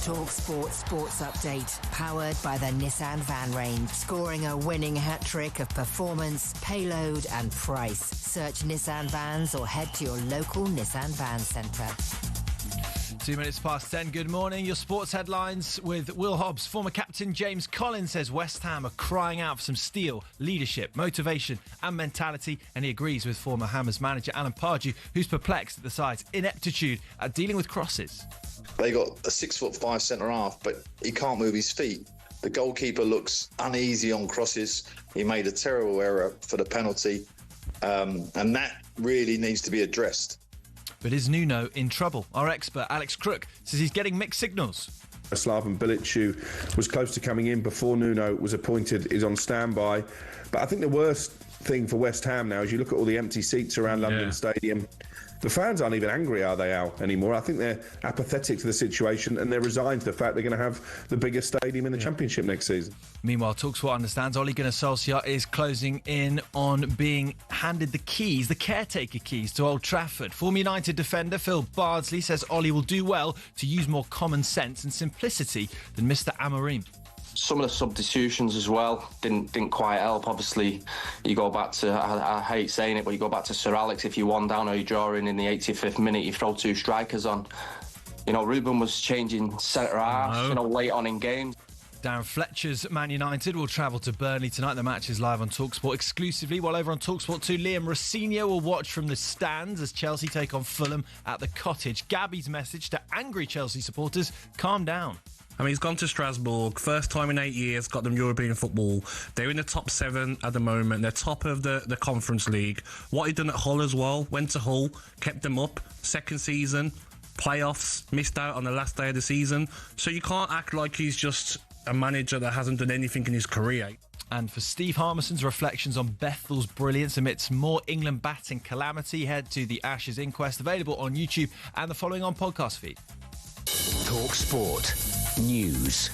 talkSPORT Sports Update, powered by the Nissan van range. Scoring a winning hat-trick of performance, payload and price. Search Nissan Vans or head to your local Nissan Van Centre. 2 minutes past 10. Good morning. Your sports headlines with Will Hobbs. Former captain James Collins says West Ham are crying out for some steel, leadership, motivation and mentality, and he agrees with former Hammers manager Alan Pardew, who's perplexed at the side's ineptitude at dealing with crosses. They got a 6'5" centre-half, but he can't move his feet. The goalkeeper looks uneasy on crosses. He made a terrible error for the penalty, and that really needs to be addressed. But is Nuno in trouble? Our expert, Alex Crook, says he's getting mixed signals. Slaven Bilic, who was close to coming in before Nuno was appointed, is on standby. But I think the worst thing for West Ham now is you look at all the empty seats around London Stadium. The fans aren't even angry, are they, Al, anymore? I think they're apathetic to the situation and they're resigned to the fact they're going to have the biggest stadium in the Championship next season. Meanwhile, talkSPORT understands Ole Gunnar Solskjaer is closing in on being handed the keys, the caretaker keys, to Old Trafford. Former United defender Phil Bardsley says Ole will do well to use more common sense and simplicity than Mr. Amorim. Some of the substitutions as well didn't quite help. Obviously, you go back to, I hate saying it, but you go back to Sir Alex. If you're one down or you're drawing in the 85th minute, you throw two strikers on. You know, Ruben was changing centre-half, late on in games. Darren Fletcher's Man United will travel to Burnley tonight. The match is live on talkSPORT exclusively. While over on talkSPORT 2, Liam Rossinho will watch from the stands as Chelsea take on Fulham at the Cottage. Gabby's message to angry Chelsea supporters: calm down. I mean, he's gone to Strasbourg, first time in 8 years, got them European football. They're in the top 7 at the moment. They're top of the Conference League. What he done at Hull as well, went to Hull, kept them up, second season, playoffs, missed out on the last day of the season. So you can't act like he's just a manager that hasn't done anything in his career. And for Steve Harmison's reflections on Bethel's brilliance amidst more England batting calamity, head to the Ashes inquest, available on YouTube and the following on podcast feed. talkSPORT News.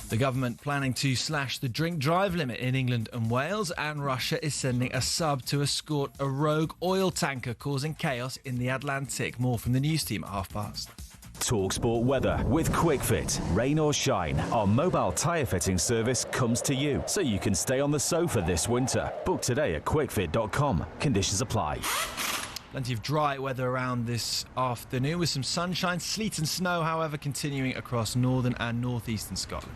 The government planning to slash the drink-drive limit in England and Wales, and Russia is sending a sub to escort a rogue oil tanker causing chaos in the Atlantic. More from the news team at past. talkSPORT weather with QuickFit. Rain or shine, our mobile tyre fitting service comes to you, so you can stay on the sofa this winter. Book today at quickfit.com. Conditions apply. Plenty of dry weather around this afternoon with some sunshine. Sleet and snow, however, continuing across northern and northeastern Scotland.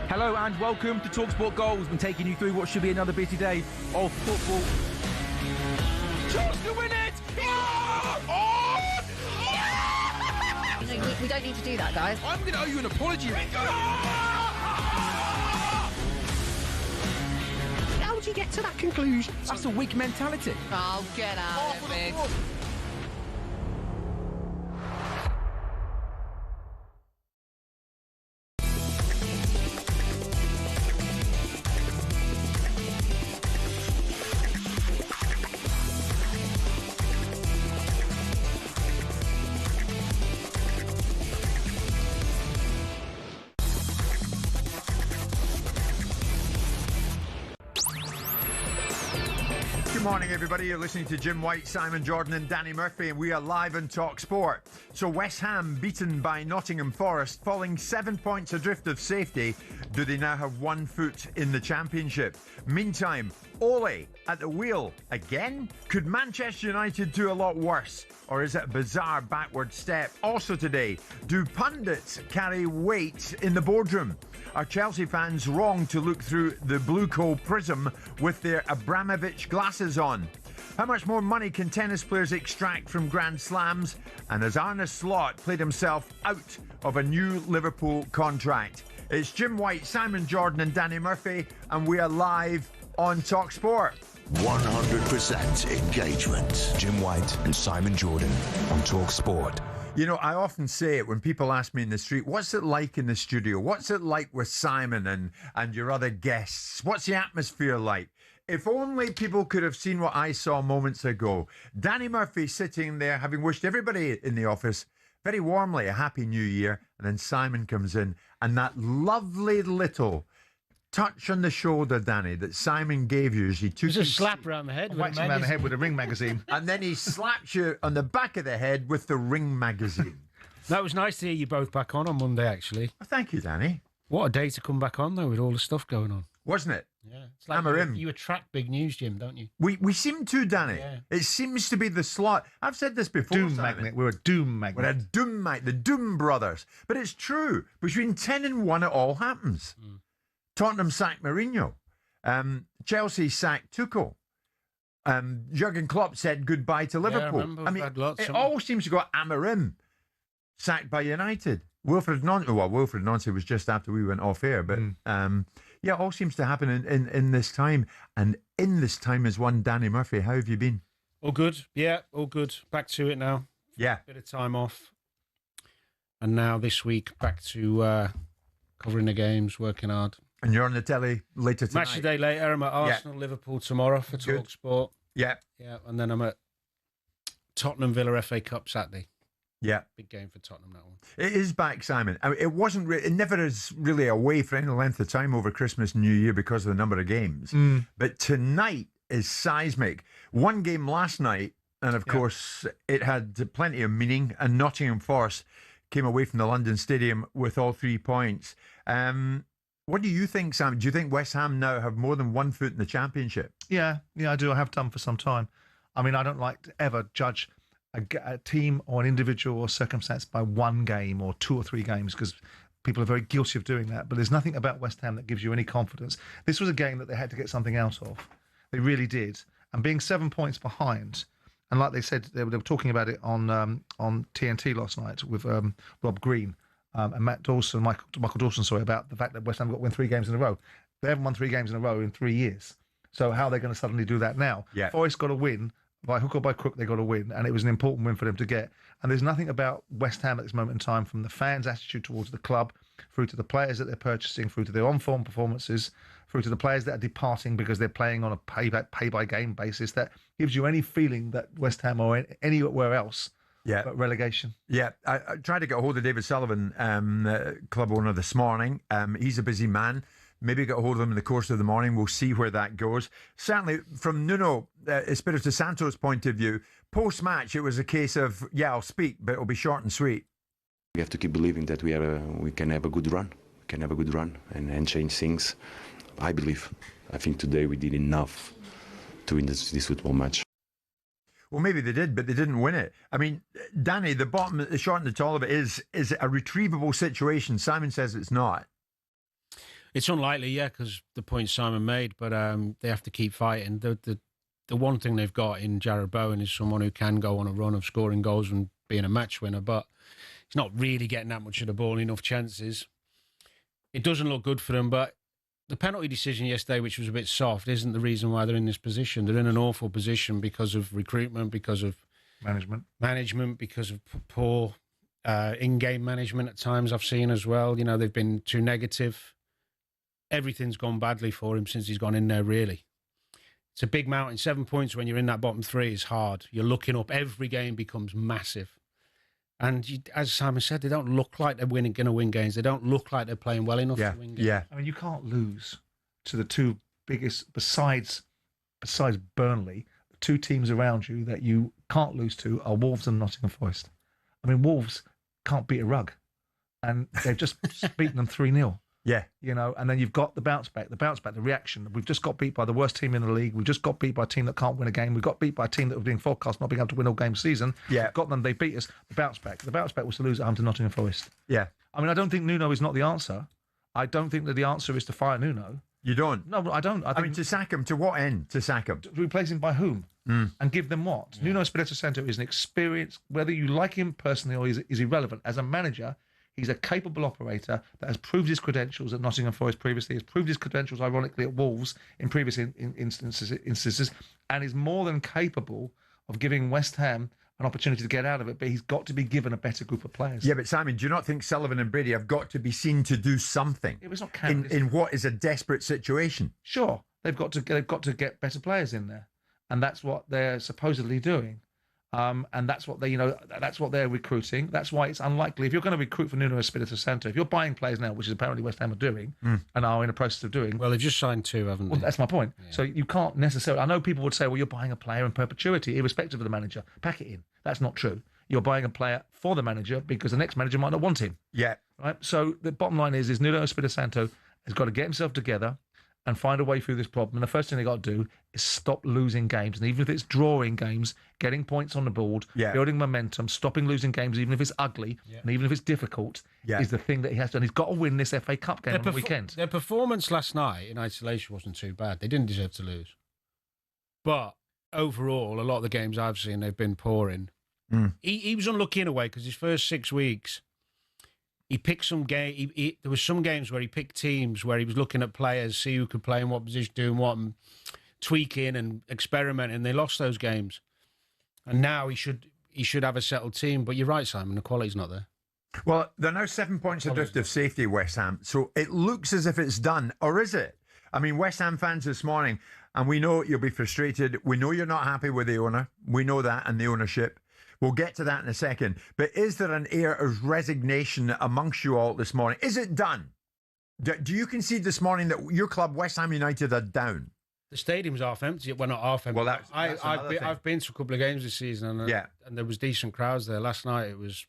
Hello and welcome to talkSPORT Goals. We've been taking you through what should be another busy day of football. Chance to win it! We don't need to do that, guys. I'm going to owe you an apology. How would you get to that conclusion? That's a weak mentality. Oh, get out of it. Good morning, everybody. You're listening to Jim White, Simon Jordan and Danny Murphy, and we are live on talkSPORT. So West Ham beaten by Nottingham Forest, falling 7 points adrift of safety. Do they now have 1 foot in the Championship? Meantime, Ole at the wheel again? Could Manchester United do a lot worse? Or is it a bizarre backward step? Also today, do pundits carry weight in the boardroom? Are Chelsea fans wrong to look through the blue coal prism with their Abramovich glasses on? How much more money can tennis players extract from Grand Slams? And has Arne Slot played himself out of a new Liverpool contract? It's Jim White, Simon Jordan and Danny Murphy, and we are live on talkSPORT. 100% engagement. Jim White and Simon Jordan on talkSPORT. You know, I often say it when people ask me in the street, what's it like in the studio? What's it like with Simon and your other guests? What's the atmosphere like? If only people could have seen what I saw moments ago. Danny Murphy sitting there, having wished everybody in the office very warmly a happy new year. And then Simon comes in, and that lovely little touch on the shoulder, Danny, that Simon gave you as he took a slap around the head. Whacked him around the head with a Ring magazine. And then he slaps you on the back of the head with the Ring magazine. That was nice to hear you both back on Monday, actually. Well, thank you, Danny. What a day to come back on, though, with all the stuff going on. Wasn't it? Yeah. It's like you attract big news, Jim, don't you? We seem to, Danny. Yeah. It seems to be the slot. I've said this before. Doom Simon. magnet. We're a doom magnet. We're a doom magnet. The Doom Brothers. But it's true. Between 10 and 1, it all happens. Tottenham sacked Mourinho. Chelsea sacked Tuchel. Jurgen Klopp said goodbye to Liverpool. I mean, it all seems to go Amorim sacked by United. Wilfred Nancy was just after we went off air, but yeah, it all seems to happen in this time. And in this time is one Danny Murphy. How have you been? All good. Yeah, all good. Back to it now. Yeah. Bit of time off. And now this week, back to covering the games, working hard. And you're on the telly later tonight. Match a day later, I'm at Arsenal, Liverpool tomorrow for talkSPORT. Yeah. Yeah, and then I'm at Tottenham Villa FA Cup Saturday. Yeah. Big game for Tottenham, that one. It is back, Simon. I mean, it never is really away for any length of time over Christmas and New Year because of the number of games. But tonight is seismic. One game last night, and of course, it had plenty of meaning, and Nottingham Forest came away from the London Stadium with all 3 points. What do you think, Sam? Do you think West Ham now have more than 1 foot in the Championship? Yeah, I do. I have done for some time. I mean, I don't like to ever judge a team or an individual or circumstance by one game or 2 or 3 games because people are very guilty of doing that. But there's nothing about West Ham that gives you any confidence. This was a game that they had to get something out of. They really did. And being 7 points behind, and like they said, they were talking about it on TNT last night with Rob Green and Michael Dawson, about the fact that West Ham got to win 3 games in a row. They haven't won 3 games in a row in 3 years. So how are they going to suddenly do that now? Yeah. Forest got to win. By hook or by crook, they got to win, and it was an important win for them to get. And there's nothing about West Ham at this moment in time, from the fans' attitude towards the club, through to the players that they're purchasing, through to their on-form performances, through to the players that are departing because they're playing on a pay-by-game basis, that gives you any feeling that West Ham or anywhere else but relegation. Yeah, I tried to get a hold of David Sullivan, club owner, this morning. He's a busy man. Maybe get a hold of him in the course of the morning. We'll see where that goes. Certainly, from Nuno Espirito Santo's point of view, post-match, it was a case of, I'll speak, but it'll be short and sweet. We have to keep believing that we can have a good run. We can have a good run and change things. I believe. I think today we did enough to win this football match. Well, maybe they did, but they didn't win it. I mean, Danny, the short and the tall of it is it a retrievable situation? Simon says it's not. It's unlikely, because the point Simon made, but they have to keep fighting. The one thing they've got in Jarrod Bowen is someone who can go on a run of scoring goals and being a match winner, but he's not really getting that much of the ball, enough chances. It doesn't look good for them, but the penalty decision yesterday, which was a bit soft, isn't the reason why they're in this position. They're in an awful position because of recruitment, because of management, because of poor in-game management at times I've seen as well. They've been too negative. Everything's gone badly for him since he's gone in there, really. It's a big mountain. 7 points when you're in that bottom 3 is hard. You're looking up. Every game becomes massive. And as Simon said, they don't look like they're going to win games. They don't look like they're playing well enough to win games. Yeah. I mean, you can't lose to the 2 biggest, besides Burnley, the 2 teams around you that you can't lose to are Wolves and Nottingham Forest. I mean, Wolves can't beat a rug. And they've just beaten them 3-0. Yeah. And then you've got the bounce back, the reaction. We've just got beat by the worst team in the league. We've just got beat by a team that can't win a game. We got beat by a team that was being forecast not being able to win all game season. Yeah. Got them, they beat us. The bounce back. The bounce back was to lose at home to Nottingham Forest. Yeah. I mean, I don't think Nuno is not the answer. I don't think that the answer is to fire Nuno. You don't? No, I don't. I mean, to sack him, to what end? To sack him? To replace him by whom? And give them what? Nuno Espirito Santo is an experienced, whether you like him personally or is irrelevant. As a manager, he's a capable operator that has proved his credentials at Nottingham Forest previously, has proved his credentials, ironically, at Wolves in previous instances, and is more than capable of giving West Ham an opportunity to get out of it, but he's got to be given a better group of players. Yeah, but Simon, do you not think Sullivan and Brady have got to be seen to do something in what is a desperate situation? Sure, they've got to get better players in there, and that's what they're supposedly doing. And that's what that's what they're recruiting. That's why it's unlikely, if you're going to recruit for Nuno Espirito Santo, if you're buying players now, which is apparently West Ham are doing and are in a process of doing. Well, they've just signed 2, haven't they? Well, that's my point. Yeah. So you can't necessarily. I know people would say, well, you're buying a player in perpetuity, irrespective of the manager. Pack it in. That's not true. you're buying a player for the manager because the next manager might not want him. Yeah. Right. So the bottom line is Nuno Espirito Santo has got to get himself together and find a way through this problem. And the first thing they got to do is stop losing games. And even if it's drawing games, getting points on the board, building momentum, stopping losing games, even if it's ugly and even if it's difficult, is the thing that he has to. And he's got to win this FA Cup game on the weekend. Their performance last night in isolation wasn't too bad. They didn't deserve to lose. But overall, a lot of the games I've seen, they've been poor in. He was unlucky in a way because his first 6 weeks, he picked some game. There was some games where he picked teams where he was looking at players, see who could play in what position, doing what, and tweaking and experimenting. And they lost those games. And now he should have a settled team. But you're right, Simon. The quality's not there. Well, they're now 7 points adrift of safety, West Ham. So it looks as if it's done, or is it? I mean, West Ham fans this morning, and we know you'll be frustrated. We know you're not happy with the owner. We know that, and the ownership. We'll get to that in a second. But is there an air of resignation amongst you all this morning? Is it done? Do you concede this morning that your club, West Ham United, are down? The stadium's half empty. Well, not half empty. Well, I've been to a couple of games this season, and there was decent crowds there. Last night it was...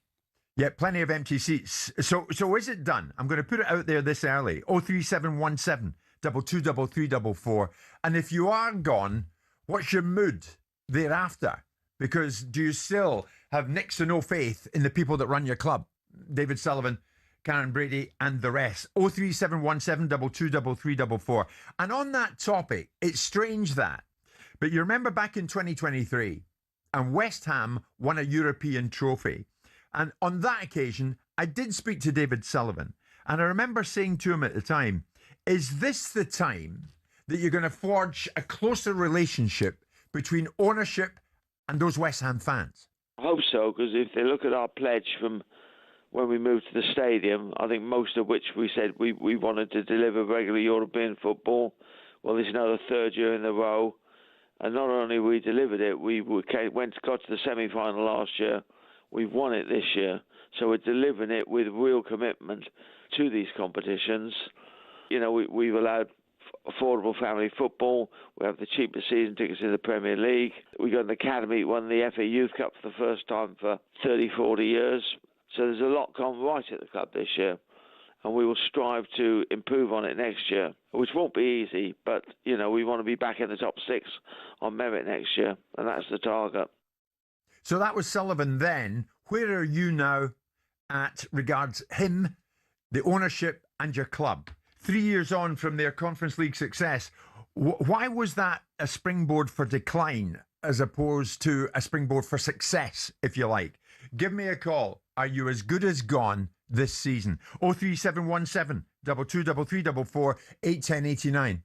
Yeah, plenty of empty seats. So is it done? I'm going to put it out there this early. 03717 223344. And if you are gone, what's your mood thereafter? Because do you still have next to no faith in the people that run your club? David Sullivan, Karen Brady, and the rest. 03717 223344. And on that topic, it's strange that, but you remember back in 2023, and West Ham won a European trophy. And on that occasion, I did speak to David Sullivan, and I remember saying to him at the time, is this the time that you're going to forge a closer relationship between ownership and those West Ham fans? I hope so, because if they look at our pledge from when we moved to the stadium, I think most of which we said we wanted to deliver regular European football. Well, this is now the third year in a row. And not only we delivered it, we got to the semi-final last year. We've won it this year. So we're delivering it with real commitment to these competitions. You know, we've allowed affordable family football. We have the cheapest season tickets in the Premier League. We got an academy, won the FA Youth Cup for the first time for 30, 40 years. So there's a lot gone right at the club this year. And we will strive to improve on it next year, which won't be easy. But, you know, we want to be back in the top 6 on merit next year. And that's the target. So that was Sullivan then. Where are you now at regards him, the ownership and your club? 3 years on from their Conference League success, why was that a springboard for decline as opposed to a springboard for success, if you like? Give me a call. Are you as good as gone this season? 03717 223344 81089.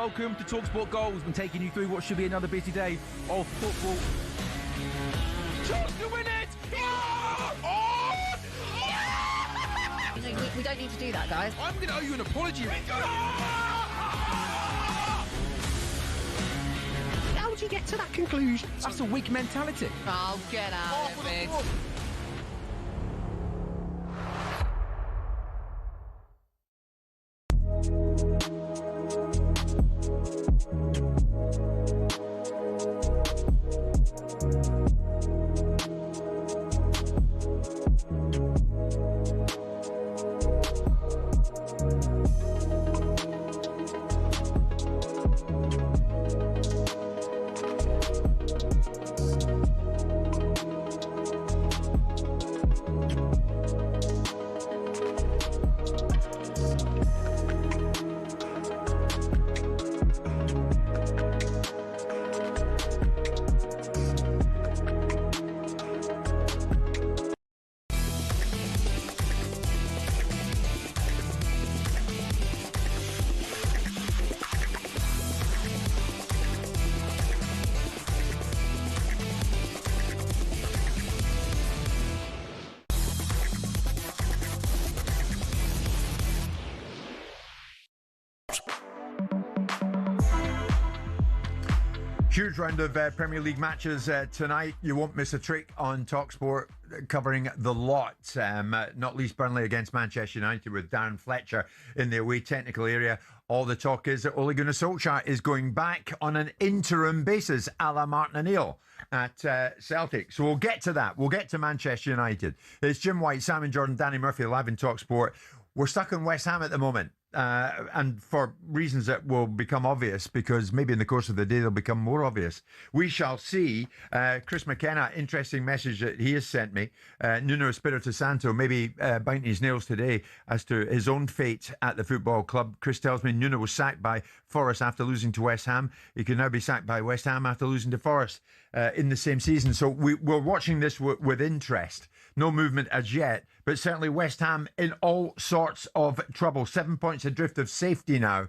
Welcome to talkSPORT Goals. We've been taking you through what should be another busy day of football. Chance to win it! We don't need to do that, guys. I'm going to owe you an apology. How would you get to that conclusion? That's a weak mentality. Oh, get out of it. Huge round of Premier League matches tonight. You won't miss a trick on talkSPORT covering the lot, not least Burnley against Manchester United with Darren Fletcher in the away technical area. All the talk is that Ole Gunnar Solskjaer is going back on an interim basis a la Martin O'Neill at Celtic. So we'll get to that. We'll get to Manchester United. It's Jim White, Simon Jordan, Danny Murphy live in talkSPORT. We're stuck in West Ham at the moment. And for reasons that will become obvious, because maybe in the course of the day they'll become more obvious. We shall see. Chris McKenna, interesting message that he has sent me. Nuno Espirito Santo maybe biting his nails today as to his own fate at the football club. Chris tells me Nuno was sacked by Forest after losing to West Ham. He can now be sacked by West Ham after losing to Forest in the same season. So we're watching this with interest. No movement as yet, but certainly West Ham in all sorts of trouble. 7 points adrift of safety now.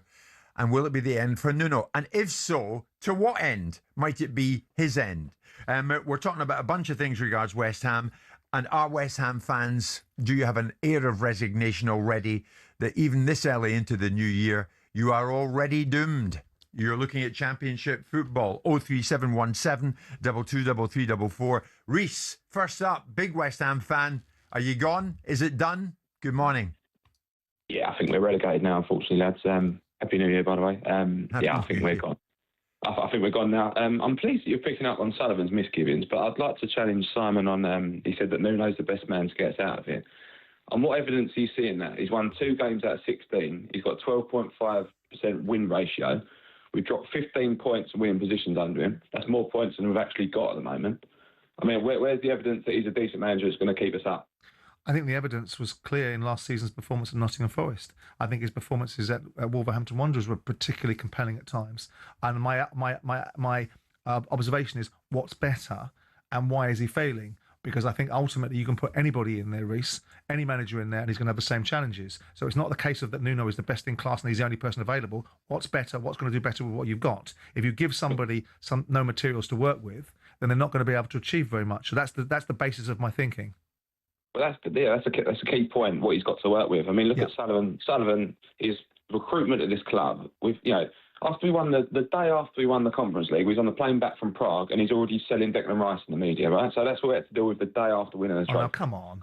And will it be the end for Nuno? And if so, to what end might it be his end? We're talking about a bunch of things regards West Ham. And are West Ham fans, do you have an air of resignation already that even this early into the new year, you are already doomed? You're looking at Championship football. 03717 223344. Reese, first up, big West Ham fan. Are you gone? Is it done? Good morning. Yeah, I think we're relegated now, unfortunately, lads. Happy New Year, by the way. I think we're gone. I think we're gone now. I'm pleased that you're picking up on Sullivan's misgivings, but I'd like to challenge Simon on. He said that Nuno's the best man to get us out of here. On what evidence are you seeing that? He's won 2 games out of 16. He's got 12.5% win ratio. We've dropped 15 points in winning positions under him. That's more points than we've actually got at the moment. I mean, where's the evidence that he's a decent manager that's going to keep us up? I think the evidence was clear in last season's performance at Nottingham Forest. I think his performances at Wolverhampton Wanderers were particularly compelling at times. And my observation is, what's better and why is he failing? Because I think ultimately you can put anybody in there, Reece, any manager in there, and he's going to have the same challenges. So it's not the case of that Nuno is the best in class and he's the only person available. What's better? What's going to do better with what you've got? If you give somebody no materials to work with, then they're not going to be able to achieve very much. So that's the basis of my thinking. Well, that's a key point. What he's got to work with. I mean, look at Sullivan. Sullivan, his recruitment at this club. After we won the day after we won the Conference League, we was on the plane back from Prague, and he's already selling Declan Rice in the media, right? So that's what we had to deal with the day after winning the trophy. Oh, no, come on.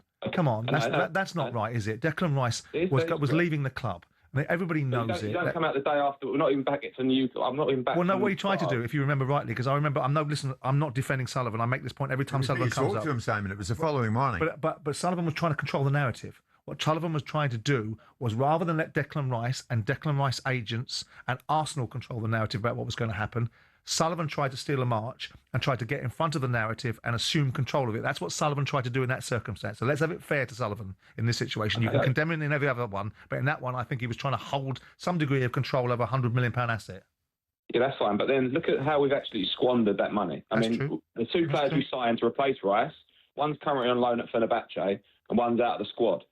That's not right, is it? Declan Rice was leaving the club. I mean, everybody knows you don't come out the day after. We're not even back to new. I'm not even back. Well, no, what he tried to do, if you remember rightly, because I remember, I'm not defending Sullivan. I make this point every time Sullivan comes up. To him, Simon. It was the following morning. But Sullivan was trying to control the narrative. What Sullivan was trying to do was, rather than let Declan Rice and Declan Rice agents and Arsenal control the narrative about what was going to happen, Sullivan tried to steal a march and tried to get in front of the narrative and assume control of it. That's what Sullivan tried to do in that circumstance. So let's have it fair to Sullivan in this situation. You can condemn him in every other one, but in that one, I think he was trying to hold some degree of control over a £100 million asset. Yeah, that's fine. But then look at how we've actually squandered that money. The 2 players we signed to replace Rice, one's currently on loan at Fenerbahce and one's out of the squad.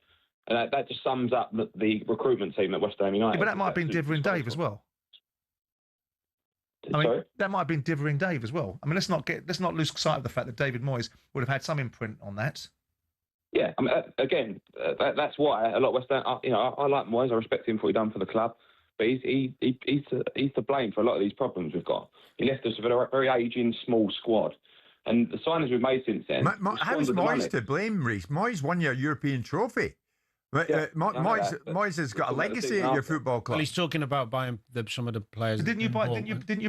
And that just sums up the recruitment team at West Ham United. Yeah, but that might have been Diver and Dave as well. I mean, that might have been Dithering Dave as well. I mean, let's not lose sight of the fact that David Moyes would have had some imprint on that. Yeah, I mean, again, that's why a lot of West Ham. I like Moyes. I respect him for what he's done for the club, but he's to blame for a lot of these problems we've got. He left us with a very aging, small squad, and the signings we've made since then. How is Moyes to blame, Reece? Moyes won your European trophy. Moyes has got a legacy at your football club. Well, he's talking about buying some of the players. Didn't you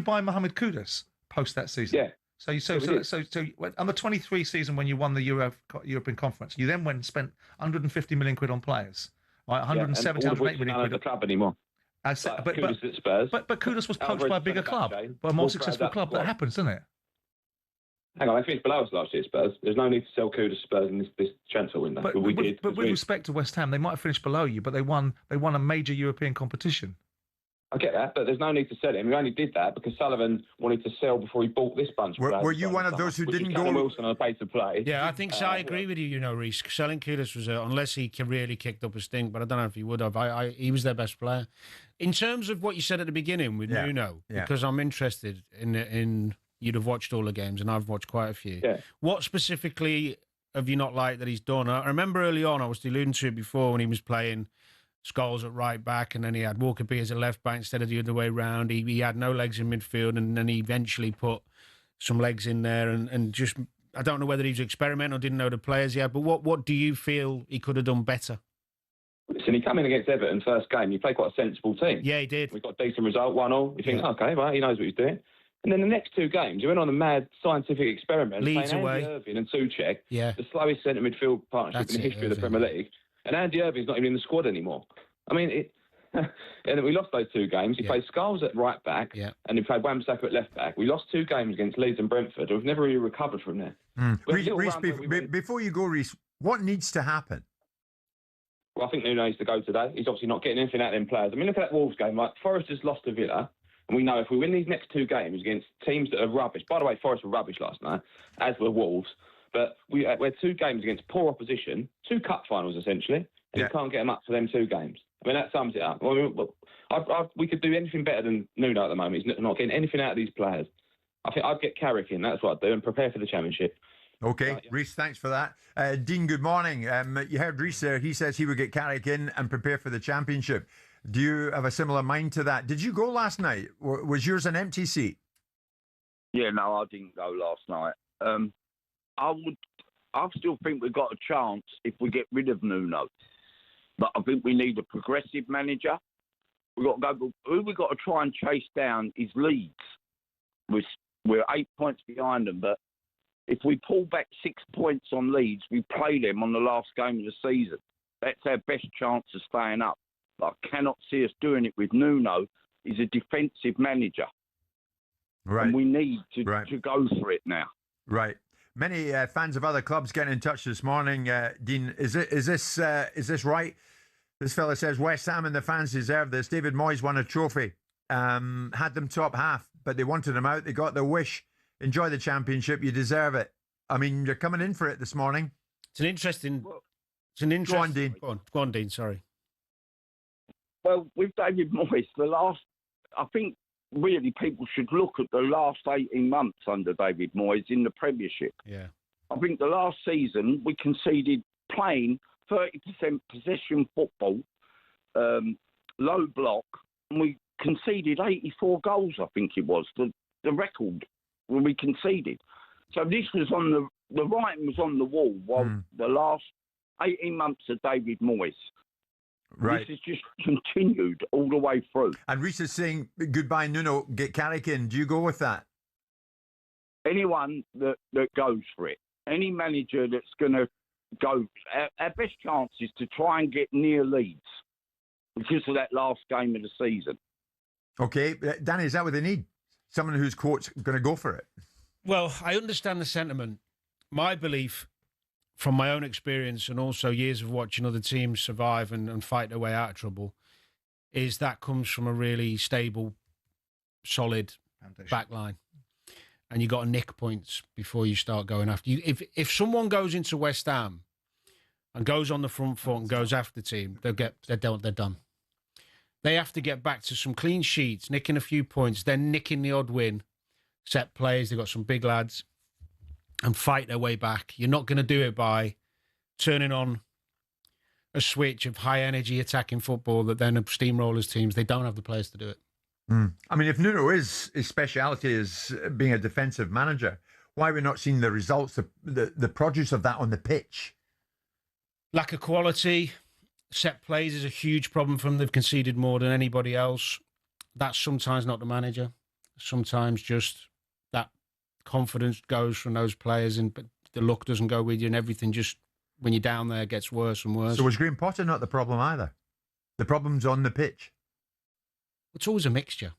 buy Mohamed Kudus post that season? Yeah. So on the 23 season when you won the European Conference, you then went and spent 150 million quid on players, right? 170, 180 million quid. The club anymore. But Kudus was poached by a bigger club, by a more successful club. That happens, doesn't it? Hang on, I finished below us last year, Spurs. There's no need to sell Kudus to Spurs in this transfer window. But with respect to West Ham, they might have finished below you, but they won a major European competition. I get that, but there's no need to sell him. We only did that because Sullivan wanted to sell before he bought this bunch of players. Were you one of those who didn't go? Wilson on a pace of play. Yeah, I think so. I agree with you, Reece. Selling Kudus was, unless he really kicked up a stink, but I don't know if he would have. He was their best player. In terms of what you said at the beginning with Nuno, because I'm interested in you'd have watched all the games, and I've watched quite a few. Yeah. What specifically have you not liked that he's done? I remember early on, I was alluding to it before when he was playing Scholes at right back, and then he had Walker Peters as a left back instead of the other way round. He had no legs in midfield, and then he eventually put some legs in there, and just, I don't know whether he was experimental or didn't know the players yet, but what do you feel he could have done better? Listen, he came in against Everton first game. He played quite a sensible team. Yeah, he did. We got a decent result, 1-1. You think, okay, right, he knows what he's doing. And then the next two games, he went on a mad scientific experiment. Leeds playing away. Andy Irvine and Souček, Yeah. the slowest centre midfield partnership in the history of the Premier League. And Andy Irvine's not even in the squad anymore. I mean, and then we lost those two games. He played Scholes at right back, and he played Wan-Bissaka at left back. We lost two games against Leeds and Brentford. We've never really recovered from there. Reece, before you go, Reece, what needs to happen? Well, I think Nuno needs to go today. He's obviously not getting anything out of them players. I mean, look at that Wolves game. Like, Forest has lost to Villa, and we know if we win these next two games against teams that are rubbish. By the way, Forest were rubbish last night, as were Wolves. But we had two games against poor opposition, two cup finals essentially, and you can't get them up for them two games. I mean, that sums it up. We could do anything better than Nuno at the moment. He's not getting anything out of these players. I think I'd get Carrick in. That's what I'd do, and prepare for the Championship. Okay, Reece, thanks for that. Dean, good morning. You heard Reece there. He says he would get Carrick in and prepare for the Championship. Do you have a similar mind to that? Did you go last night? Was yours an empty seat? Yeah, no, I didn't go last night. I still think we've got a chance if we get rid of Nuno. But I think we need a progressive manager. We've got to go. Who we've got to try and chase down is Leeds. We're 8 points behind them, but if we pull back 6 points on Leeds, we play them on the last game of the season. That's our best chance of staying up. But I cannot see us doing it with Nuno. He's a defensive manager. Right. And we need to go for it now. Right. Many fans of other clubs getting in touch this morning. Dean, is this right? This fella says West Ham and the fans deserve this. David Moyes won a trophy, had them top half, but they wanted him out. They got their wish. Enjoy the Championship. You deserve it. I mean, you're coming in for it this morning. It's an interesting. Go on, Dean. Go on, Dean. Sorry. Well, with David Moyes, I think really people should look at the last 18 months under David Moyes in the Premiership. Yeah. I think the last season we conceded playing 30% possession football, low block, and we conceded 84 goals, I think it was, the record when we conceded. So this was on the writing was on the wall while the last 18 months of David Moyes. Right. This has just continued all the way through. And Reece is saying, goodbye, Nuno, get Carrick in. Do you go with that? Anyone that goes for it, any manager that's going to go, our best chance is to try and get near Leeds because of that last game of the season. Okay. Danny, is that what they need? Someone whose coach going to go for it? Well, I understand the sentiment. My belief, from my own experience and also years of watching other teams survive and fight their way out of trouble, is that comes from a really stable, solid back line. And you got to nick points before you start going after. If someone goes into West Ham and goes on the front foot and goes after the team, they're done. They have to get back to some clean sheets, nicking a few points, then nicking the odd win. Set plays, they've got some big lads, and fight their way back. You're not going to do it by turning on a switch of high-energy attacking football that then steamrollers teams. They don't have the players to do it. I mean, if Nuno his speciality is being a defensive manager, why are we not seeing the results, the produce of that on the pitch? Lack of quality. Set plays is a huge problem for them. They've conceded more than anybody else. That's sometimes not the manager. Sometimes just that confidence goes from those players, but the luck doesn't go with you, and everything just, when you're down there, gets worse and worse. So was Graham Potter not the problem either? The problem's on the pitch. It's always a mixture.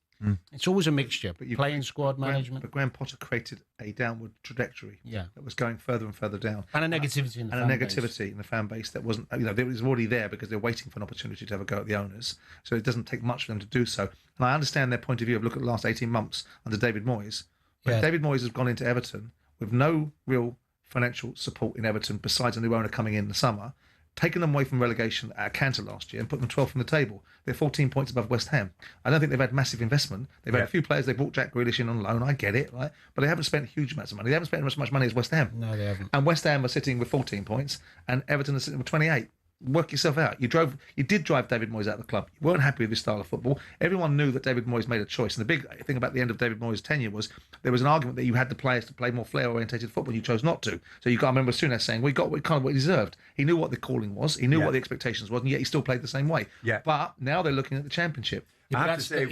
It's always a mixture. But playing squad management. But Graham Potter created a downward trajectory. Yeah. That was going further and further down. And a negativity in the fan base. And a negativity in the fan base that wasn't, it was already there because they're waiting for an opportunity to have a go at the owners. So it doesn't take much for them to do so. And I understand their point of view of look at the last 18 months under David Moyes. But Yeah. David Moyes has gone into Everton with no real financial support in Everton besides a new owner coming in the summer, taken them away from relegation at a canter last year and put them 12th from the table. They're 14 points above West Ham. I don't think they've had massive investment. They've had a few players. They brought Jack Grealish in on loan. I get it, right? But they haven't spent huge amounts of money. They haven't spent as much money as West Ham. No, they haven't. And West Ham are sitting with 14 points and Everton are sitting with 28. Work yourself out. You did drive David Moyes out of the club. You weren't happy with his style of football. Everyone knew that David Moyes made a choice. And the big thing about the end of David Moyes' tenure was there was an argument that you had the players to play more flair-orientated football. You chose not to. So you got, I remember Souness saying, we got kind of what he deserved. He knew what the calling was. He knew what the expectations was, and yet he still played the same way. Yeah. But now they're looking at the Championship. He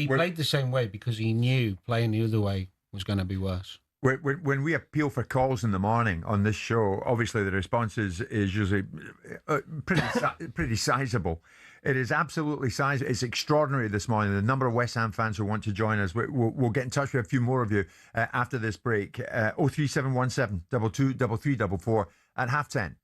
played the same way because he knew playing the other way was going to be worse. When we appeal for calls in the morning on this show, obviously the response is usually pretty sizable. It is absolutely sizable. It's extraordinary this morning, the number of West Ham fans who want to join us. We'll get in touch with a few more of you after this break. 03717 22 3344 at 10:30.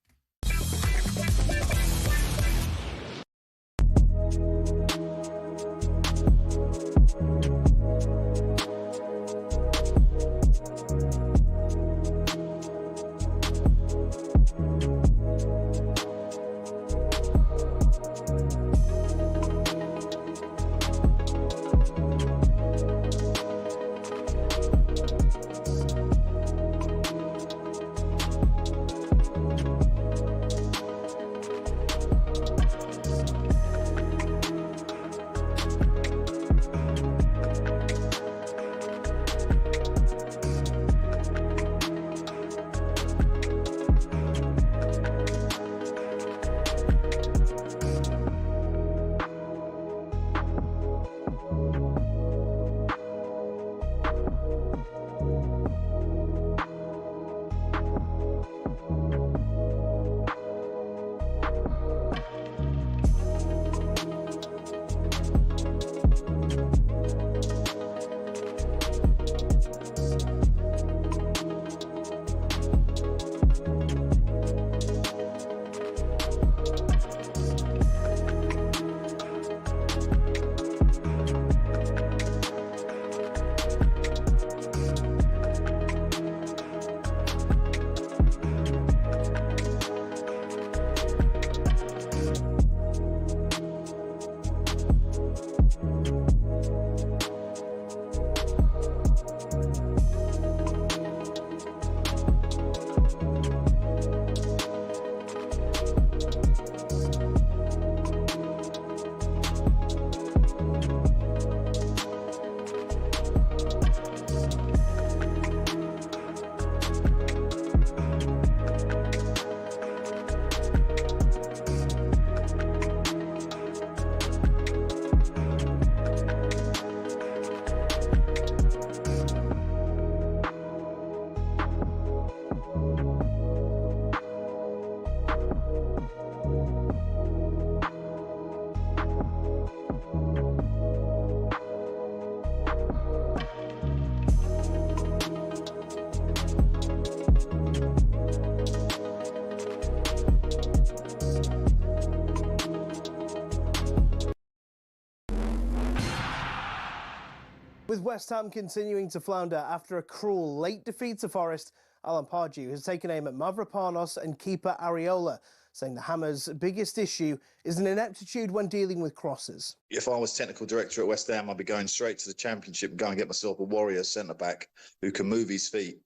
With West Ham continuing to flounder after a cruel late defeat to Forest, Alan Pardew has taken aim at Mavropanos and keeper Areola. saying the Hammers' biggest issue is an ineptitude when dealing with crosses. If I was technical director at West Ham, I'd be going straight to the Championship and go and get myself a warrior centre-back who can move his feet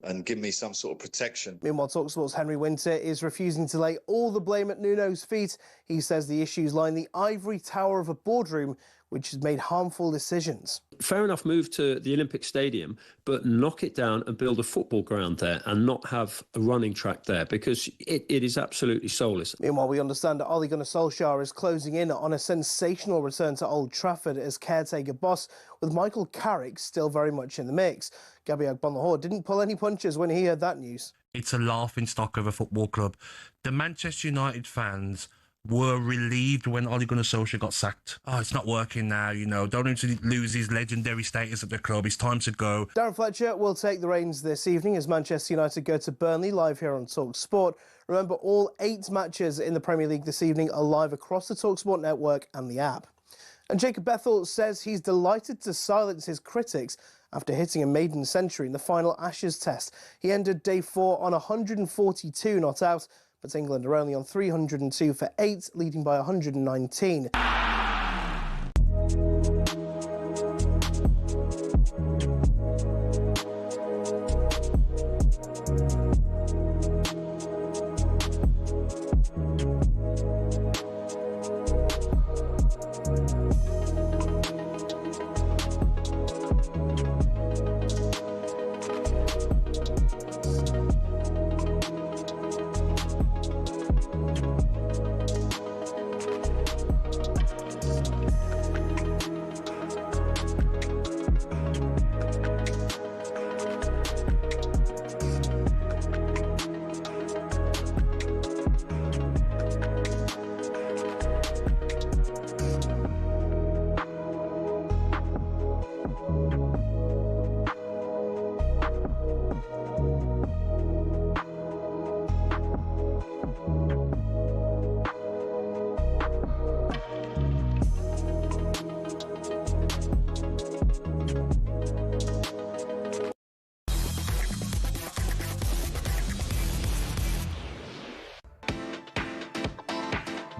and give me some sort of protection. Meanwhile, talkSPORT's Henry Winter is refusing to lay all the blame at Nuno's feet. He says the issues lie in the ivory tower of a boardroom, which has made harmful decisions. Fair enough, move to the Olympic Stadium, but knock it down and build a football ground there and not have a running track there, because it is absolutely soulless. Meanwhile, we understand that Ole Gunnar Solskjaer is closing in on a sensational return to Old Trafford as caretaker boss, with Michael Carrick still very much in the mix. Gabby Agbonlahor didn't pull any punches when he heard that news. It's a laughing stock of a football club. The Manchester United fans were relieved when Ole Gunnar Solskjaer got sacked. Oh, it's not working now, Don't need to lose his legendary status at the club. It's time to go. Darren Fletcher will take the reins this evening as Manchester United go to Burnley, live here on talkSPORT. Remember, all 8 matches in the Premier League this evening are live across the talkSPORT network and the app. And Jacob Bethel says he's delighted to silence his critics after hitting a maiden century in the final Ashes test. He ended day 4 on 142 not out, but England are only on 302 for 8, leading by 119.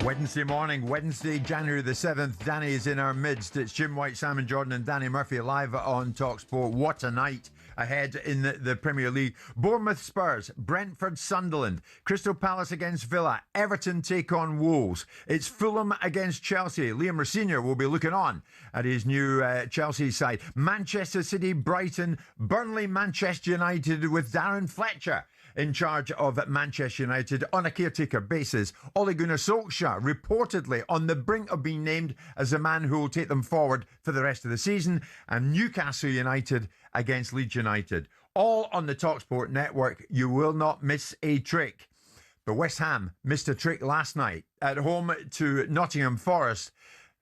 Wednesday morning, Wednesday, January the 7th. Danny is in our midst. It's Jim White, Simon Jordan and Danny Murphy live on talkSPORT. What a night ahead in the Premier League. Bournemouth Spurs, Brentford Sunderland, Crystal Palace against Villa, Everton take on Wolves. It's Fulham against Chelsea. Liam Rosenior will be looking on at his new Chelsea side. Manchester City, Brighton, Burnley, Manchester United with Darren Fletcher in charge of Manchester United on a caretaker basis. Ole Gunnar Solskjaer reportedly on the brink of being named as the man who will take them forward for the rest of the season. And Newcastle United against Leeds United. All on the talkSPORT network. You will not miss a trick. But West Ham missed a trick last night at home to Nottingham Forest.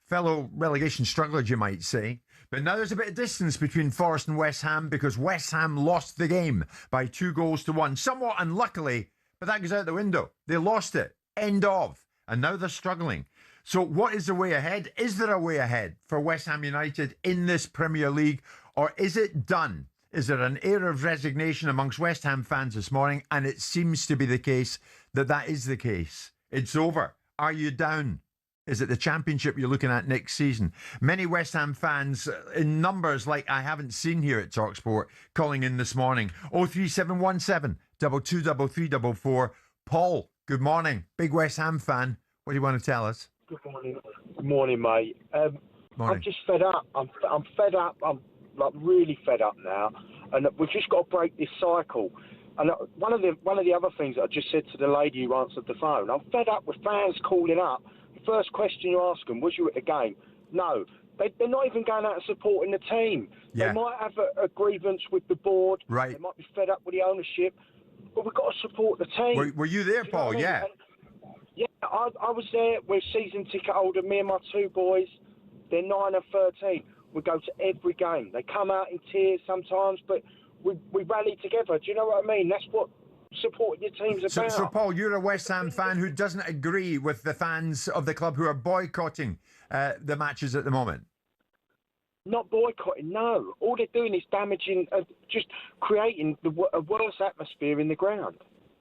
Fellow relegation strugglers, you might say. But now there's a bit of distance between Forest and West Ham because West Ham lost the game by 2-1. Somewhat unluckily, but that goes out the window. They lost it. End of. And now they're struggling. So what is the way ahead? Is there a way ahead for West Ham United in this Premier League? Or is it done? Is there an air of resignation amongst West Ham fans this morning? And it seems to be the case that is the case. It's over. Are you down? Is it the Championship you're looking at next season? Many West Ham fans in numbers like I haven't seen here at talkSPORT calling in this morning. 03717 223344. Paul, good morning. Big West Ham fan. What do you want to tell us? Good morning. Good morning, mate. Morning. I'm just fed up. I'm fed up. I'm like really fed up now. And we've just got to break this cycle. And one of the other things that I just said to the lady who answered the phone, I'm fed up with fans calling up. First question you ask them, was you at the game? No. They're not even going out and supporting the team. Yeah. They might have a grievance with the board. Right. They might be fed up with the ownership. But we've got to support the team. Were you there, Paul? You know what I mean? Yeah. Yeah, I was there. We're season ticket holder, me and my 2 boys. They're 9 and 13. We go to every game. They come out in tears sometimes, but we rally together. Do you know what I mean? That's what supporting your team's about. So, Paul, you're a West Ham fan who doesn't agree with the fans of the club who are boycotting the matches at the moment? Not boycotting, no. All they're doing is damaging, just creating a worse atmosphere in the ground.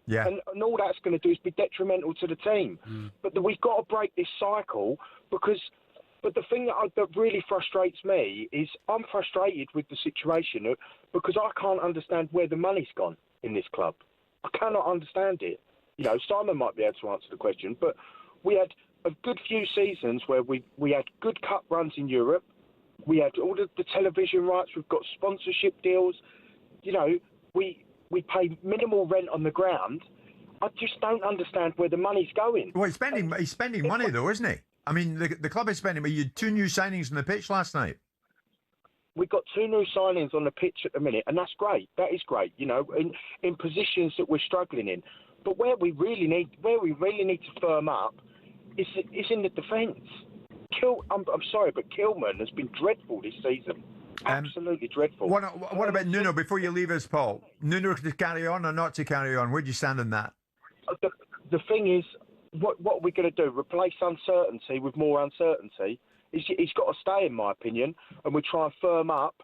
Yeah. And all that's going to do is be detrimental to the team. But we've got to break this cycle because. But the thing that really frustrates me is I'm frustrated with the situation because I can't understand where the money's gone in this club. I cannot understand it. You know, Simon might be able to answer the question, but we had a good few seasons where we had good cup runs in Europe. We had all the television rights. We've got sponsorship deals. You know, we pay minimal rent on the ground. I just don't understand where the money's going. Well, he's spending money though, isn't he? I mean, the club is spending. But you had 2 new signings on the pitch last night. We've got 2 new signings on the pitch at the minute, and that's great. That is great. You know, in positions that we're struggling in. But where we really need to firm up is in the defence. I'm sorry, but Kilman has been dreadful this season. Absolutely dreadful. What about Nuno? Before you leave us, Paul, Nuno to carry on or not to carry on? Where do you stand on that? The thing is, what are we going to do? Replace uncertainty with more uncertainty? He's got to stay, in my opinion, and we try and firm up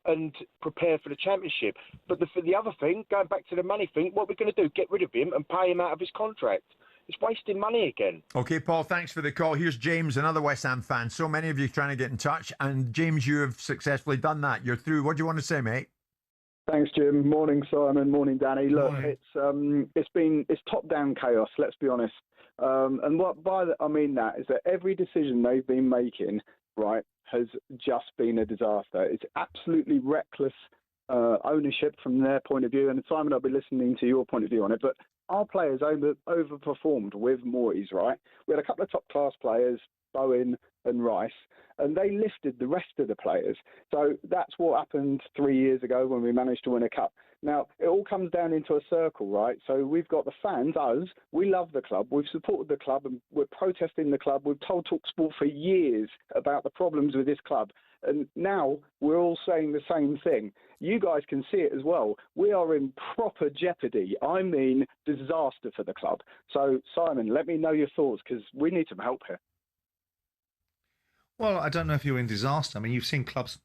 and prepare for the championship. But the other thing, going back to the money thing, what we're going to do? Get rid of him and pay him out of his contract? It's wasting money again. Okay, Paul, thanks for the call. Here's James, another West Ham fan. So many of you trying to get in touch, and James, you have successfully done that. You're through. What do you want to say, mate? Thanks, Jim. Morning, Simon. Morning, Danny. Look, it's top-down chaos. Let's be honest. And what I mean that is that every decision they've been making, right, has just been a disaster. It's absolutely reckless ownership from their point of view. And Simon, I'll be listening to your point of view on it, but our players overperformed with Moyes, right? We had a couple of top-class players, Bowen and Rice, and they lifted the rest of the players. So that's what happened 3 years ago when we managed to win a cup. Now, it all comes down into a circle, right? So we've got the fans, us, we love the club, we've supported the club, and we're protesting the club. We've told talkSPORT for years about the problems with this club. And now we're all saying the same thing. You guys can see it as well. We are in proper jeopardy. I mean, disaster for the club. So, Simon, let me know your thoughts, because we need some help here. Well, I don't know if you're in disaster. I mean, you've seen clubs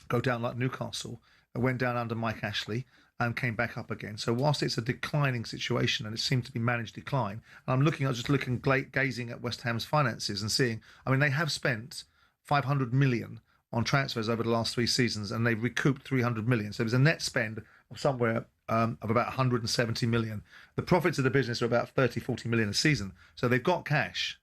go down like Newcastle. It went down under Mike Ashley and came back up again. So whilst it's a declining situation and it seems to be managed decline, and I was just gazing at West Ham's finances and seeing, I mean, they have spent 500 million on transfers over the last 3 seasons, and they've recouped 300 million. So there's a net spend of somewhere of about 170 million. The profits of the business are about 30, 40 million a season. So they've got cash.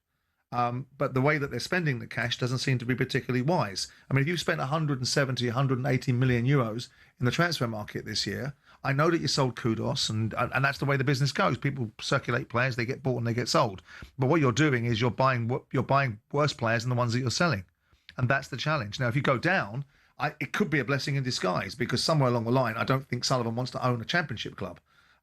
But the way that they're spending the cash doesn't seem to be particularly wise. I mean, if you've spent 170, 180 million euros in the transfer market this year, I know that you sold Kudos, and that's the way the business goes. People circulate players, they get bought and they get sold. But what you're doing is you're buying worse players than the ones that you're selling. And that's the challenge. Now, if you go down, it could be a blessing in disguise, because somewhere along the line, I don't think Sullivan wants to own a championship club.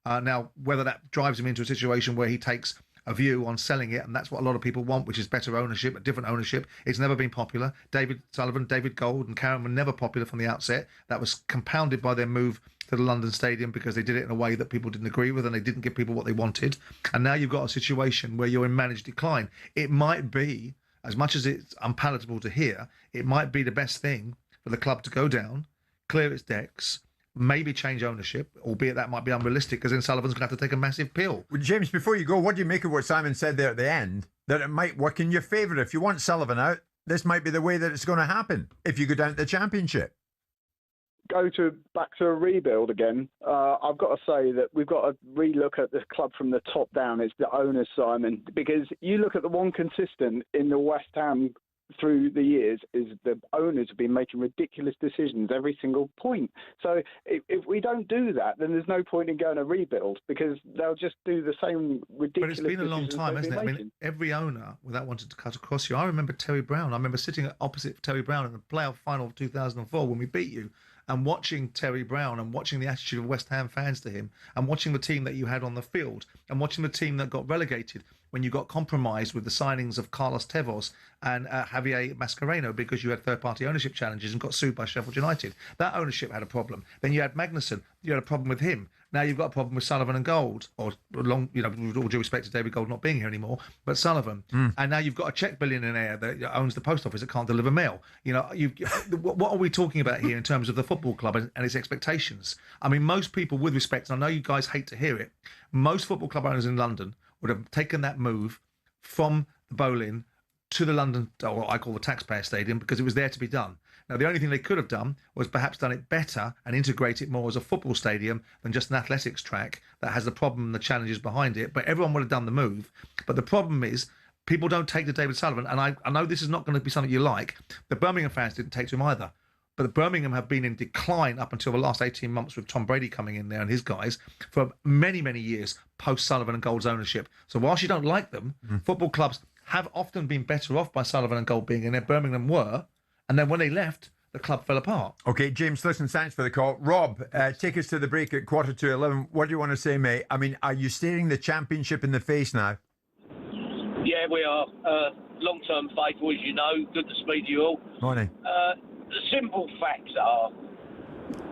Now, whether that drives him into a situation where he takes a view on selling it, and that's what a lot of people want, which is better ownership, a different ownership. It's never been popular. David Sullivan, David Gold and Karen were never popular from the outset. That was compounded by their move to the London Stadium, because they did it in a way that people didn't agree with and they didn't give people what they wanted. And now you've got a situation where you're in managed decline. It might be, as much as it's unpalatable to hear, it might be the best thing for the club to go down, clear its decks, maybe change ownership, albeit that might be unrealistic, because then Sullivan's going to have to take a massive pill. Well, James, before you go, what do you make of what Simon said there at the end? That it might work in your favour. If you want Sullivan out, this might be the way that it's going to happen if you go down to the Championship. Back to a rebuild again. I've got to say that we've got to relook at the club from the top down. It's the owners, Simon, because you look at the one consistent in the West Ham through the years is the owners have been making ridiculous decisions every single point. So if we don't do that, then there's no point in going to rebuild, because they'll just do the same ridiculous. But it's been a long time, hasn't it? I mean, every owner, without wanting to cut across you, I remember Terry Brown. I remember sitting opposite Terry Brown in the playoff final of 2004 when we beat you, and watching Terry Brown and watching the attitude of West Ham fans to him, and watching the team that you had on the field, and watching the team that got relegated when you got compromised with the signings of Carlos Tevez and Javier Mascherano, because you had third-party ownership challenges and got sued by Sheffield United. That ownership had a problem. Then you had Magnussen. You had a problem with him. Now you've got a problem with Sullivan and Gold, or with all due respect to David Gold not being here anymore, but Sullivan. And now you've got a Czech billionaire that owns the post office that can't deliver mail. What are we talking about here in terms of the football club and its expectations? I mean, most people, with respect, and I know you guys hate to hear it, most football club owners in London would have taken that move from the Boleyn to the London, or what I call the Taxpayer Stadium, because it was there to be done. Now, the only thing they could have done was perhaps done it better and integrate it more as a football stadium than just an athletics track that has the problem and the challenges behind it. But everyone would have done the move. But the problem is, people don't take to David Sullivan. And I know this is not going to be something you like. The Birmingham fans didn't take to him either. But the Birmingham have been in decline up until the last 18 months with Tom Brady coming in there and his guys for many, many years post-Sullivan and Gold's ownership. So whilst you don't like them, football clubs have often been better off by Sullivan and Gold being in there. Birmingham were. And then when they left, the club fell apart. Okay, James, listen, thanks for the call. Rob, take us to the break at 11:15. What do you want to say, mate? I mean, are you staring the championship in the face now? Yeah, we are. Long-term faithful, as you know. Good to speak to you all. Morning. The simple facts are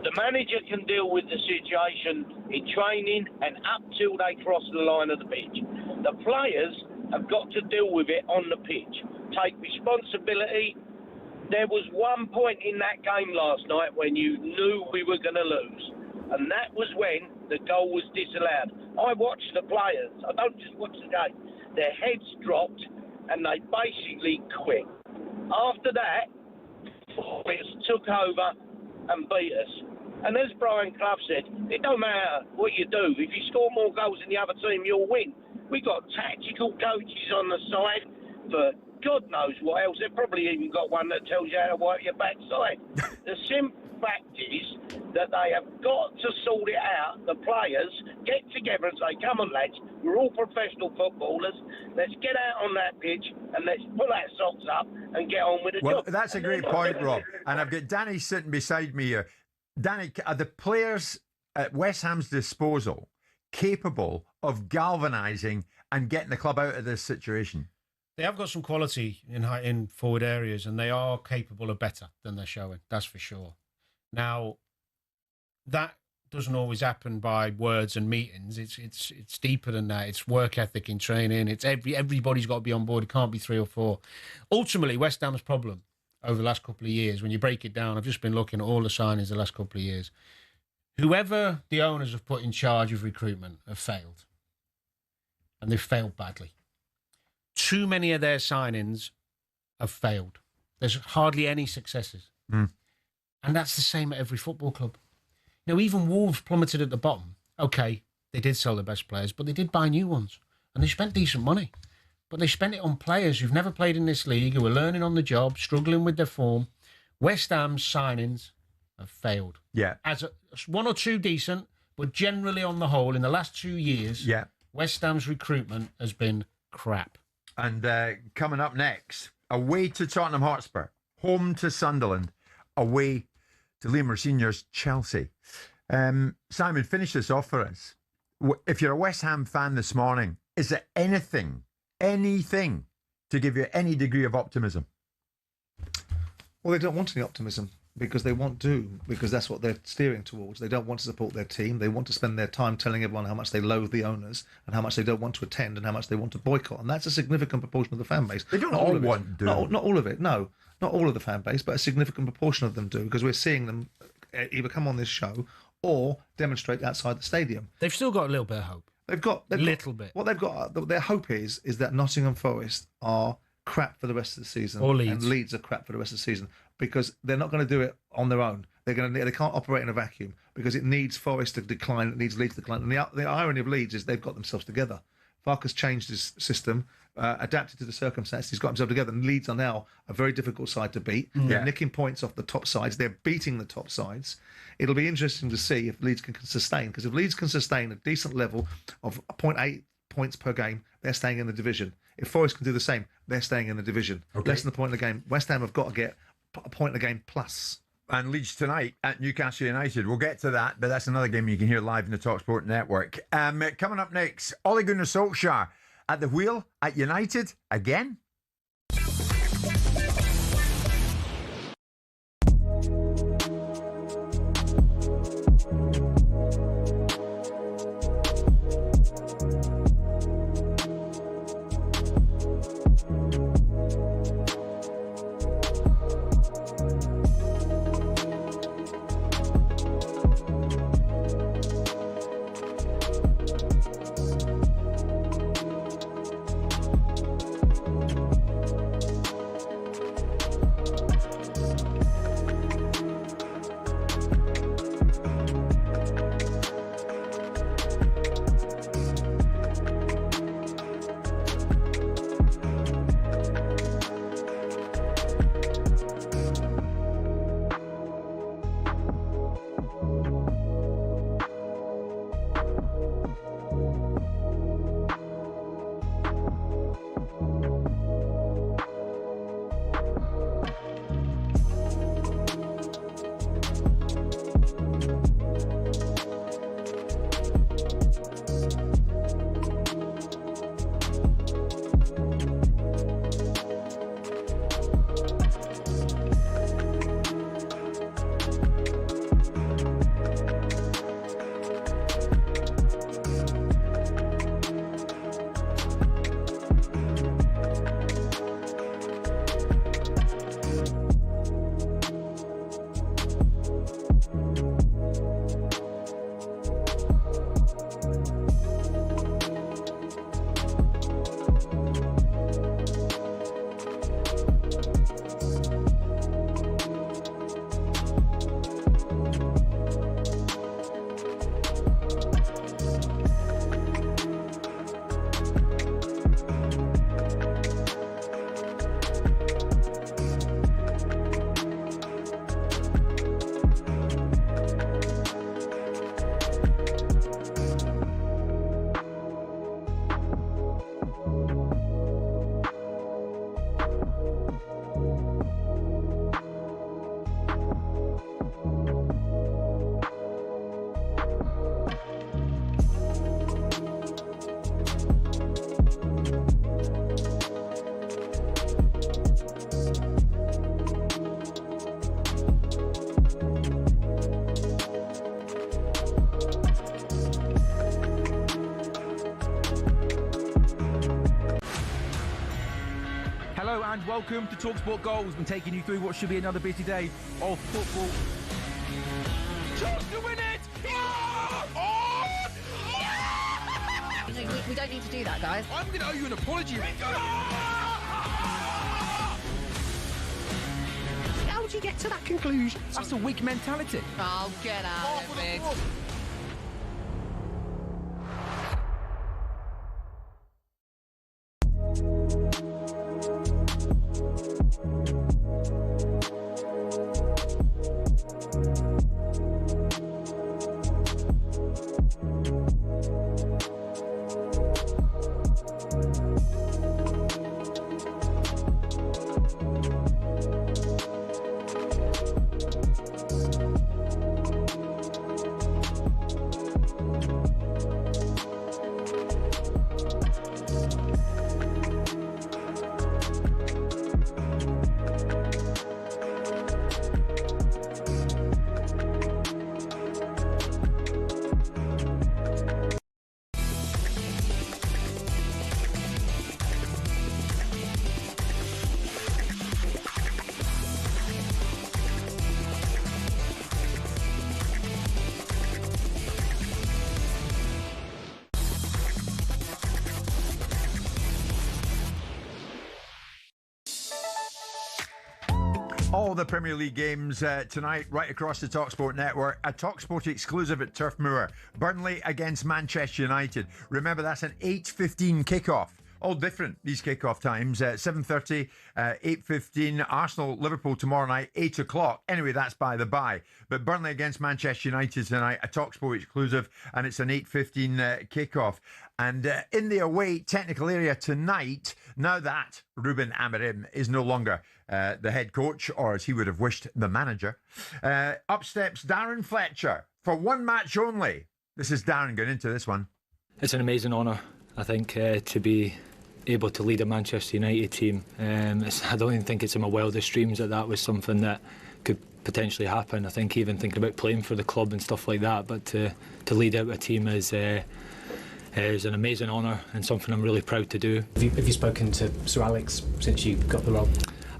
the manager can deal with the situation in training and up till they cross the line of the pitch. The players have got to deal with it on the pitch. Take responsibility. There was one point in that game last night when you knew we were going to lose, and that was when the goal was disallowed. I watched the players. I don't just watch the game. Their heads dropped, and they basically quit. After that, it took over and beat us. And as Brian Clough said, it don't matter what you do. If you score more goals than the other team, you'll win. We've got tactical coaches on the side for God knows what else. They've probably even got one that tells you how to wipe your backside. The simple fact is that they have got to sort it out. The players get together and say, come on, lads, we're all professional footballers. Let's get out on that pitch and let's pull our socks up and get on with the job. Well, that's a great point, Rob. And I've got Danny sitting beside me here. Danny, are the players at West Ham's disposal capable of galvanising and getting the club out of this situation? They have got some quality in forward areas, and they are capable of better than they're showing. That's for sure. Now, that doesn't always happen by words and meetings. It's deeper than that. It's work ethic in training. It's everybody's got to be on board. It can't be 3 or 4. Ultimately, West Ham's problem over the last couple of years, when you break it down, I've just been looking at all the signings the last couple of years. Whoever the owners have put in charge of recruitment have failed, and they've failed badly. Too many of their signings have failed. There's hardly any successes. And that's the same at every football club. You know, even Wolves plummeted at the bottom. Okay, they did sell their best players, but they did buy new ones. And they spent decent money. But they spent it on players who've never played in this league, who are learning on the job, struggling with their form. West Ham's signings have failed. Yeah. As one or two decent, but generally on the whole, in the last 2 years, West Ham's recruitment has been crap. And coming up next, away to Tottenham Hotspur, home to Sunderland, away to Liam Senior's Chelsea. Simon, finish this off for us. If you're a West Ham fan this morning, is there anything to give you any degree of optimism? Well, they don't want any optimism because they want doom, because that's what they're steering towards. They don't want to support their team. They want to spend their time telling everyone how much they loathe the owners and how much they don't want to attend and how much they want to boycott. And that's a significant proportion of the fan base. They don't all want doom. Not all of it, no. Not all of the fan base, but a significant proportion of them do, because we're seeing them either come on this show or demonstrate outside the stadium. They've still got a little bit of hope. They've got a little bit. What they've got, their hope is that Nottingham Forest are crap for the rest of the season, or Leeds. And Leeds are crap for the rest of the season, because they're not going to do it on their own. They can't operate in a vacuum, because it needs Forest to decline, it needs Leeds to decline. And the irony of Leeds is they've got themselves together. Farkas changed his system, adapted to the circumstances. He's got himself together, and Leeds are now a very difficult side to beat. They're nicking points off the top sides. They're beating the top sides. It'll be interesting to see if Leeds can sustain, because if Leeds can sustain a decent level of 0.8 points per game, they're staying in the division. If Forest can do the same, they're staying in the division. Less than a point in the game. West Ham have got to get a point in the game plus. And Leeds tonight at Newcastle United. We'll get to that, but that's another game you can hear live in the talkSPORT network. Coming up next, Ole Gunnar Solskjaer at the wheel at United again. and welcome to talkSPORT Goals. Been taking you through what should be another busy day of football. Chance to win it! We don't need to do that, guys. I'm going to owe you an apology. How would you get to that conclusion? That's a weak mentality. Oh, get out of it. All the Premier League games tonight right across the talkSPORT network. A talkSPORT exclusive at Turf Moor. Burnley against Manchester United. Remember, that's an 8:15 kickoff. All different, these kickoff times. 7:30, 8:15. Arsenal, Liverpool tomorrow night, 8 o'clock. Anyway, that's by the by. But Burnley against Manchester United tonight, a talkSPORT exclusive, and it's an 8:15 kickoff. And in the away technical area tonight, now that Ruben Amorim is no longer the head coach, or as he would have wished, the manager, up steps Darren Fletcher for one match only. This is Darren going into this one. It's an amazing honour, I think, to be able to lead a Manchester United team. I don't even think it's in my wildest dreams that was something that could potentially happen. I think even thinking about playing for the club and stuff like that, but to lead out a team is an amazing honour and something I'm really proud to do. Have you spoken to Sir Alex since you got the role?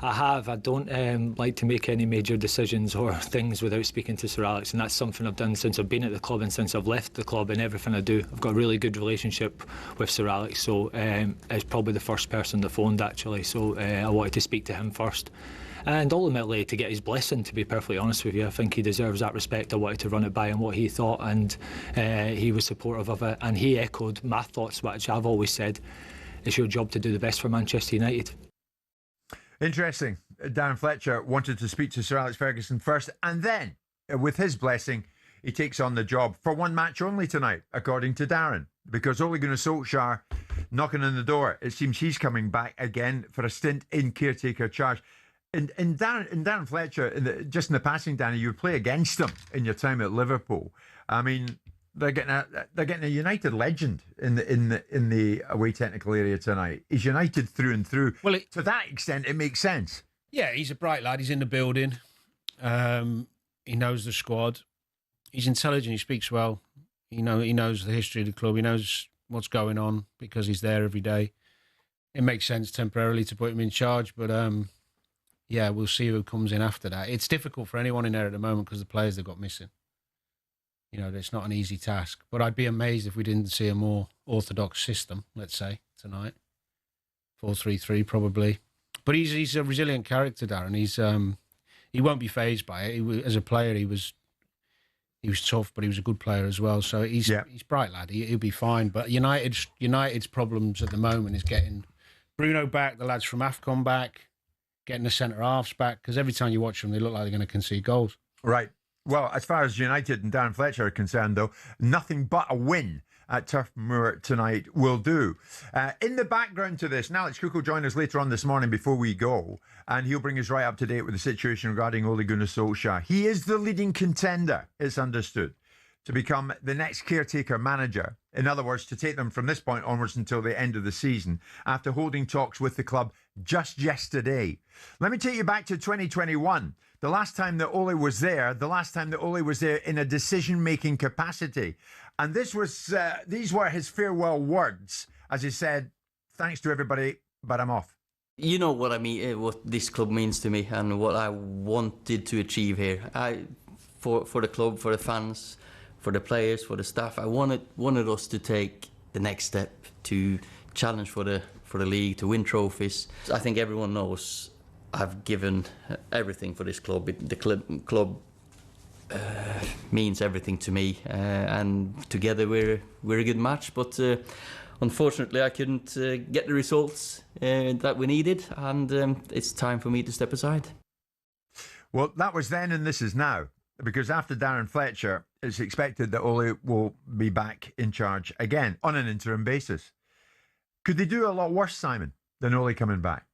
I have. I don't like to make any major decisions or things without speaking to Sir Alex, and that's something I've done since I've been at the club and since I've left the club. And everything I do, I've got a really good relationship with Sir Alex, so it's probably the first person that phoned actually, so I wanted to speak to him first. And ultimately to get his blessing, to be perfectly honest with you. I think he deserves that respect. I wanted to run it by him what he thought, and he was supportive of it, and he echoed my thoughts, which I've always said, it's your job to do the best for Manchester United. Interesting. Darren Fletcher wanted to speak to Sir Alex Ferguson first, and then, with his blessing, he takes on the job for one match only tonight, according to Darren, because Ole Gunnar Solskjaer knocking on the door. It seems he's coming back again for a stint in caretaker charge. And Darren Fletcher, just in the passing, Danny, you play against him in your time at Liverpool. I mean, they're getting a United legend in the away technical area tonight. He's United through and through. Well, to that extent, it makes sense. Yeah, he's a bright lad. He's in the building. He knows the squad. He's intelligent. He speaks well. He knows the history of the club. He knows what's going on because he's there every day. It makes sense temporarily to put him in charge, but yeah, we'll see who comes in after that. It's difficult for anyone in there at the moment because the players they've got missing. It's not an easy task. But I'd be amazed if we didn't see a more orthodox system, let's say, tonight. 4-3-3 probably. But he's a resilient character, Darren. He won't be fazed by it. As a player, he was tough, but he was a good player as well. So he's bright lad. He'll be fine. But United's problems at the moment is getting Bruno back, the lads from AFCON back, getting the centre halves back. Because every time you watch them, they look like they're going to concede goals. Right. Well, as far as United and Darren Fletcher are concerned, though, nothing but a win at Turf Moor tonight will do. In the background to this, Alex Cook will join us later on this morning before we go, and he'll bring us right up to date with the situation regarding Ole Gunnar Solskjaer. He is the leading contender, it's understood, to become the next caretaker manager. In other words, to take them from this point onwards until the end of the season, after holding talks with the club just yesterday. Let me take you back to 2021. The last time that Ole was there, in a decision-making capacity. And these were his farewell words, as he said, thanks to everybody, but I'm off. You know what I mean, what this club means to me, and what I wanted to achieve here. For the club, for the fans, for the players, for the staff, I wanted us to take the next step, to challenge for the league, to win trophies. I think everyone knows I've given everything for this club. The club means everything to me, and together we're a good match. But unfortunately, I couldn't get the results that we needed, and it's time for me to step aside. Well, that was then, and this is now. Because after Darren Fletcher, it's expected that Ole will be back in charge again on an interim basis. Could they do a lot worse, Simon, than Ole coming back?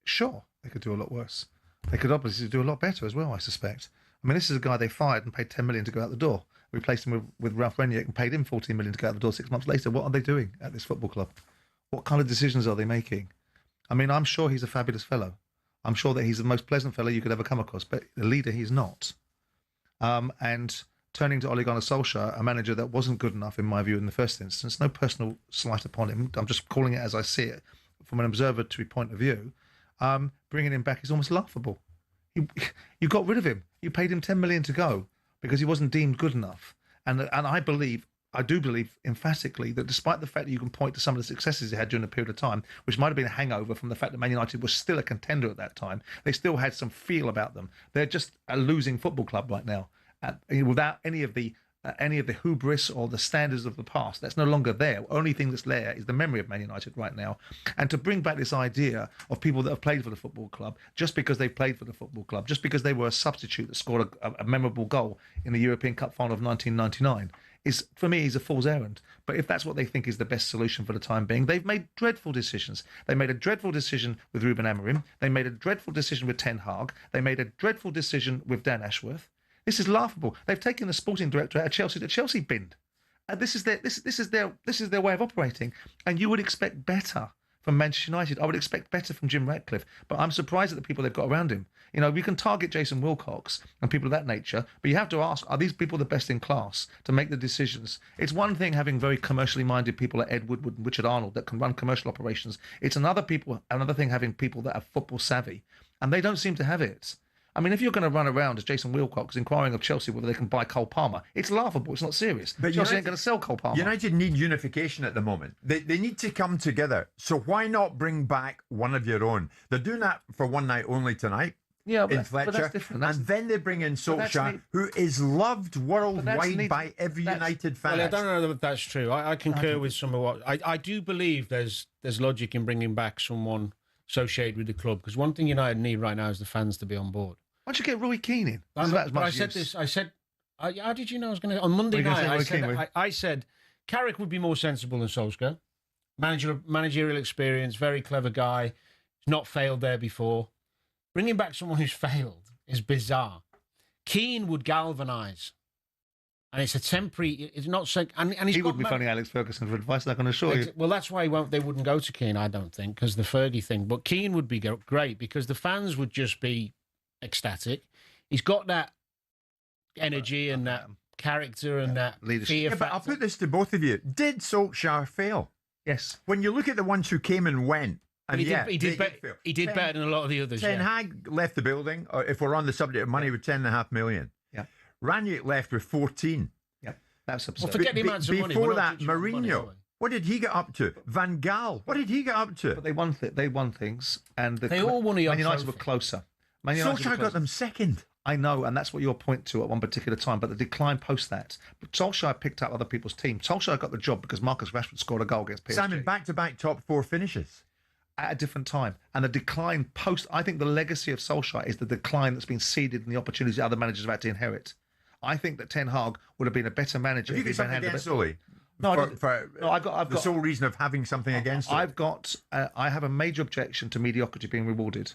Sure, they could do a lot worse. They could obviously do a lot better as well, I suspect. I mean, this is a guy they fired and paid 10 million to go out the door. Replaced him with Ralph Rangnick and paid him 14 million to go out the door 6 months later. What are they doing at this football club? What kind of decisions are they making? I mean, I'm sure he's a fabulous fellow. I'm sure that he's the most pleasant fellow you could ever come across, but the leader he's not. And turning to Ole Gunnar Solskjaer, a manager that wasn't good enough, in my view, in the first instance, no personal slight upon him. I'm just calling it as I see it from an observatory point of view. Bringing him back is almost laughable. You got rid of him. You paid him 10 million to go because he wasn't deemed good enough. And I do believe emphatically that despite the fact that you can point to some of the successes he had during a period of time, which might have been a hangover from the fact that Man United was still a contender at that time, they still had some feel about them. They're just a losing football club right now, without any of the hubris or the standards of the past. That's no longer there. Only thing that's there is the memory of Man United right now. And to bring back this idea of people that have played for the football club, just because they played for the football club, just because they were a substitute that scored a memorable goal in the European Cup final of 1999, is, for me, is a fool's errand. But if that's what they think is the best solution for the time being, they've made dreadful decisions. They made a dreadful decision with Ruben Amorim. They made a dreadful decision with Ten Hag. They made a dreadful decision with Dan Ashworth. This is laughable. They've taken the sporting director out of Chelsea that Chelsea binned. This is their way of operating. And you would expect better from Manchester United. I would expect better from Jim Ratcliffe. But I'm surprised at the people they've got around him. You know, we can target Jason Wilcox and people of that nature, but you have to ask, are these people the best in class to make the decisions? It's one thing having very commercially minded people like Ed Woodward and Richard Arnold that can run commercial operations. It's another thing having people that are football savvy, and they don't seem to have it. I mean, if you're going to run around as Jason Wilcox inquiring of Chelsea whether they can buy Cole Palmer, it's laughable. It's not serious. But Chelsea ain't going to sell Cole Palmer. United need unification at the moment. They need to come together. So why not bring back one of your own? They're doing that for one night only tonight. Yeah, in Fletcher, but that's different. And then they bring in Solskjaer, who is loved worldwide by every United fan. Well, I don't know if that's true. I concur with some of what I do believe. There's logic in bringing back someone associated with the club, because one thing United need right now is the fans to be on board. Why don't you get Roy Keane in? I said, how did you know I was going to... On Monday night, I said Carrick would be more sensible than Solskjaer. Managerial experience, very clever guy. He's not failed there before. Bringing back someone who's failed is bizarre. Keane would galvanise. And it's a temporary... It's not so... And he wouldn't be phoning Alex Ferguson for advice, I can assure you. Well, that's why they wouldn't go to Keane, I don't think, because the Fergie thing. But Keane would be great, because the fans would just be ecstatic. He's got that energy and that character and that leadership. Fear factor. But I'll put this to both of you. Did Solskjaer fail? Yes. When you look at the ones who came and went, and he did better than a lot of the others. Ten Hag left the building, or if we're on the subject of money, with 10.5 million. Yeah. Ranić left with 14. Yeah, that's absurd. Well, forget the amounts of money. Before that, Mourinho. What did he get up to? Van Gaal. What did he get up to? But they won things, and they all won a Man United were closer. Solskjaer got them second. I know, and that's what you'll point to at one particular time, but the decline post that. But Solskjaer picked up other people's team. Solskjaer got the job because Marcus Rashford scored a goal against PSG. Simon, back-to-back top four finishes. At a different time. And the decline post, I think the legacy of Solskjaer is the decline that's been seeded and the opportunities other managers have had to inherit. I think that Ten Hag would have been a better manager. Have you got something against Ole? I've got the sole reason of having something against him. I have a major objection to mediocrity being rewarded.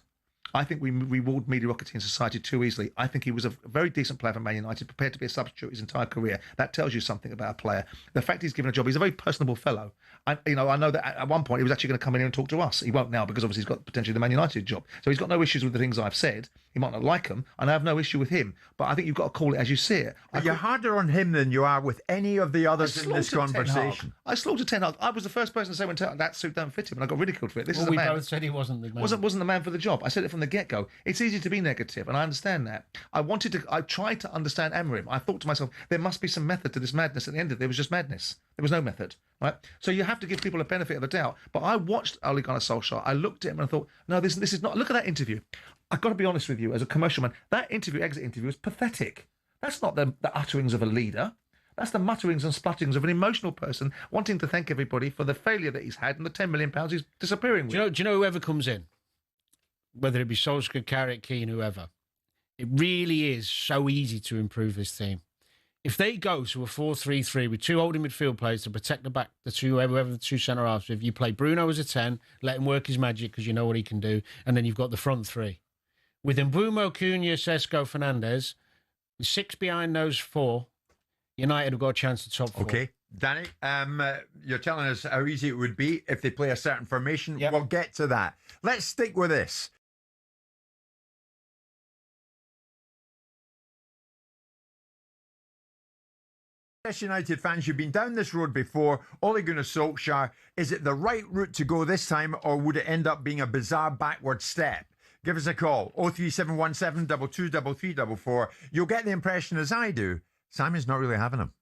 I think we reward mediocrity in society too easily. I think he was a very decent player for Man United, prepared to be a substitute his entire career. That tells you something about a player. The fact he's given a job, he's a very personable fellow. I know that at one point he was actually going to come in here and talk to us. He won't now because obviously he's got potentially the Man United job. So he's got no issues with the things I've said. He might not like them, and I have no issue with him. But I think you've got to call it as you see it. But you're harder on him than you are with any of the others in this conversation. I slaughtered Ten Hag. I was the first person to say when that suit don't fit him, and I got ridiculed for it. We both said he wasn't the man. Wasn't the man for the job. I said it from the get-go. It's easy to be negative, and I understand that. I tried to understand Amorim. I thought to myself, there must be some method to this madness. At the end of it, there was just madness. There was no method, right? So you have to give people a benefit of the doubt. But I watched Ole Gunnar Solskjaer. I looked at him and I thought, no, this is not. Look at that interview. I've got to be honest with you, as a commercial man, that exit interview was pathetic. That's not the utterings of a leader. That's the mutterings and splutterings of an emotional person wanting to thank everybody for the failure that he's had and the £10 million he's disappearing with. Do you know whoever comes in, whether it be Solskjaer, Carrick, Keane, whoever, it really is so easy to improve this team. If they go to a 4-3-3 with two holding midfield players to protect the back, whoever the two centre halves, if you play Bruno as a 10, let him work his magic because you know what he can do, and then you've got the front three. With Mbeumo, Cunha, Sesko, Fernandes, 6 behind those 4, United have got a chance to top 4. Okay. Danny, you're telling us how easy it would be if they play a certain formation. Yep. We'll get to that. Let's stick with this. Manchester United fans, you've been down this road before. Ole Gunnar Solskjaer, is it the right route to go this time, or would it end up being a bizarre backward step? Give us a call, 03717 223344. You'll get the impression, as I do, Simon's not really having him.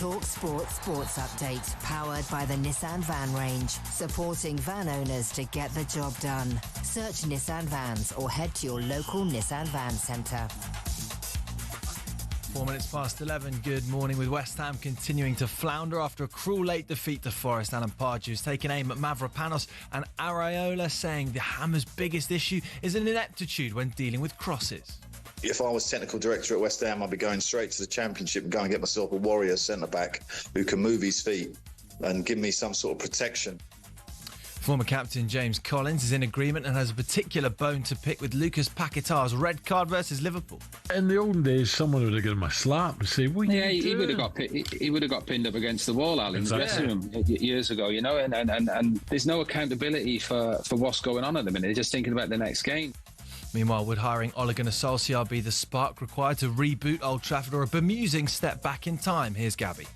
talkSPORT Sports Update, powered by the Nissan Van range, supporting van owners to get the job done. Search Nissan Vans or head to your local Nissan Van Centre. 4 minutes past 11. Good morning. With West Ham continuing to flounder after a cruel late defeat to Forest. Alan Pardew's taking aim at Mavropanos, and Areola saying the Hammers' biggest issue is an ineptitude when dealing with crosses. If I was technical director at West Ham, I'd be going straight to the Championship and go and get myself a warrior centre-back who can move his feet and give me some sort of protection. Former captain James Collins is in agreement and has a particular bone to pick with Lucas Paquetá's red card versus Liverpool. In the olden days, someone would have given him a slap and say, "What are you he would have doing?" got he would have got pinned up against the wall, Alan, in the dressing room years ago. You know, and there's no accountability for what's going on at the minute. They're just thinking about the next game. Meanwhile, would hiring Ole Gunnar Solskjaer be the spark required to reboot Old Trafford, or a bemusing step back in time? Here's Gabby.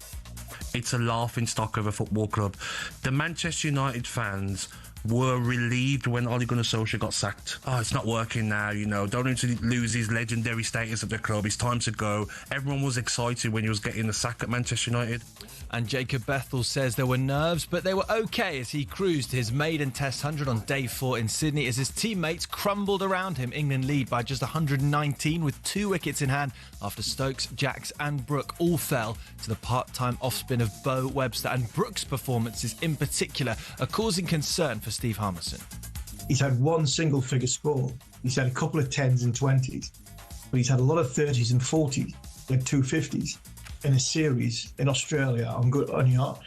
It's a laughing stock of a football club. The Manchester United fans were relieved when Ole Gunnar Solskjaer got sacked. Oh, it's not working now, you know. Don't need to lose his legendary status at the club. It's time to go. Everyone was excited when he was getting the sack at Manchester United. And Jacob Bethel says there were nerves, but they were okay as he cruised his maiden Test 100 on day 4 in Sydney as his teammates crumbled around him. England lead by just 119 with 2 wickets in hand after Stokes, Jacks and Brooke all fell to the part-time off-spin of Bo Webster. And Brooke's performances in particular are causing concern for Steve Harmison. He's had one single-figure score. He's had a couple of 10s and 20s, but he's had a lot of 30s and 40s. He had 2 50s. In a series in Australia on yacht,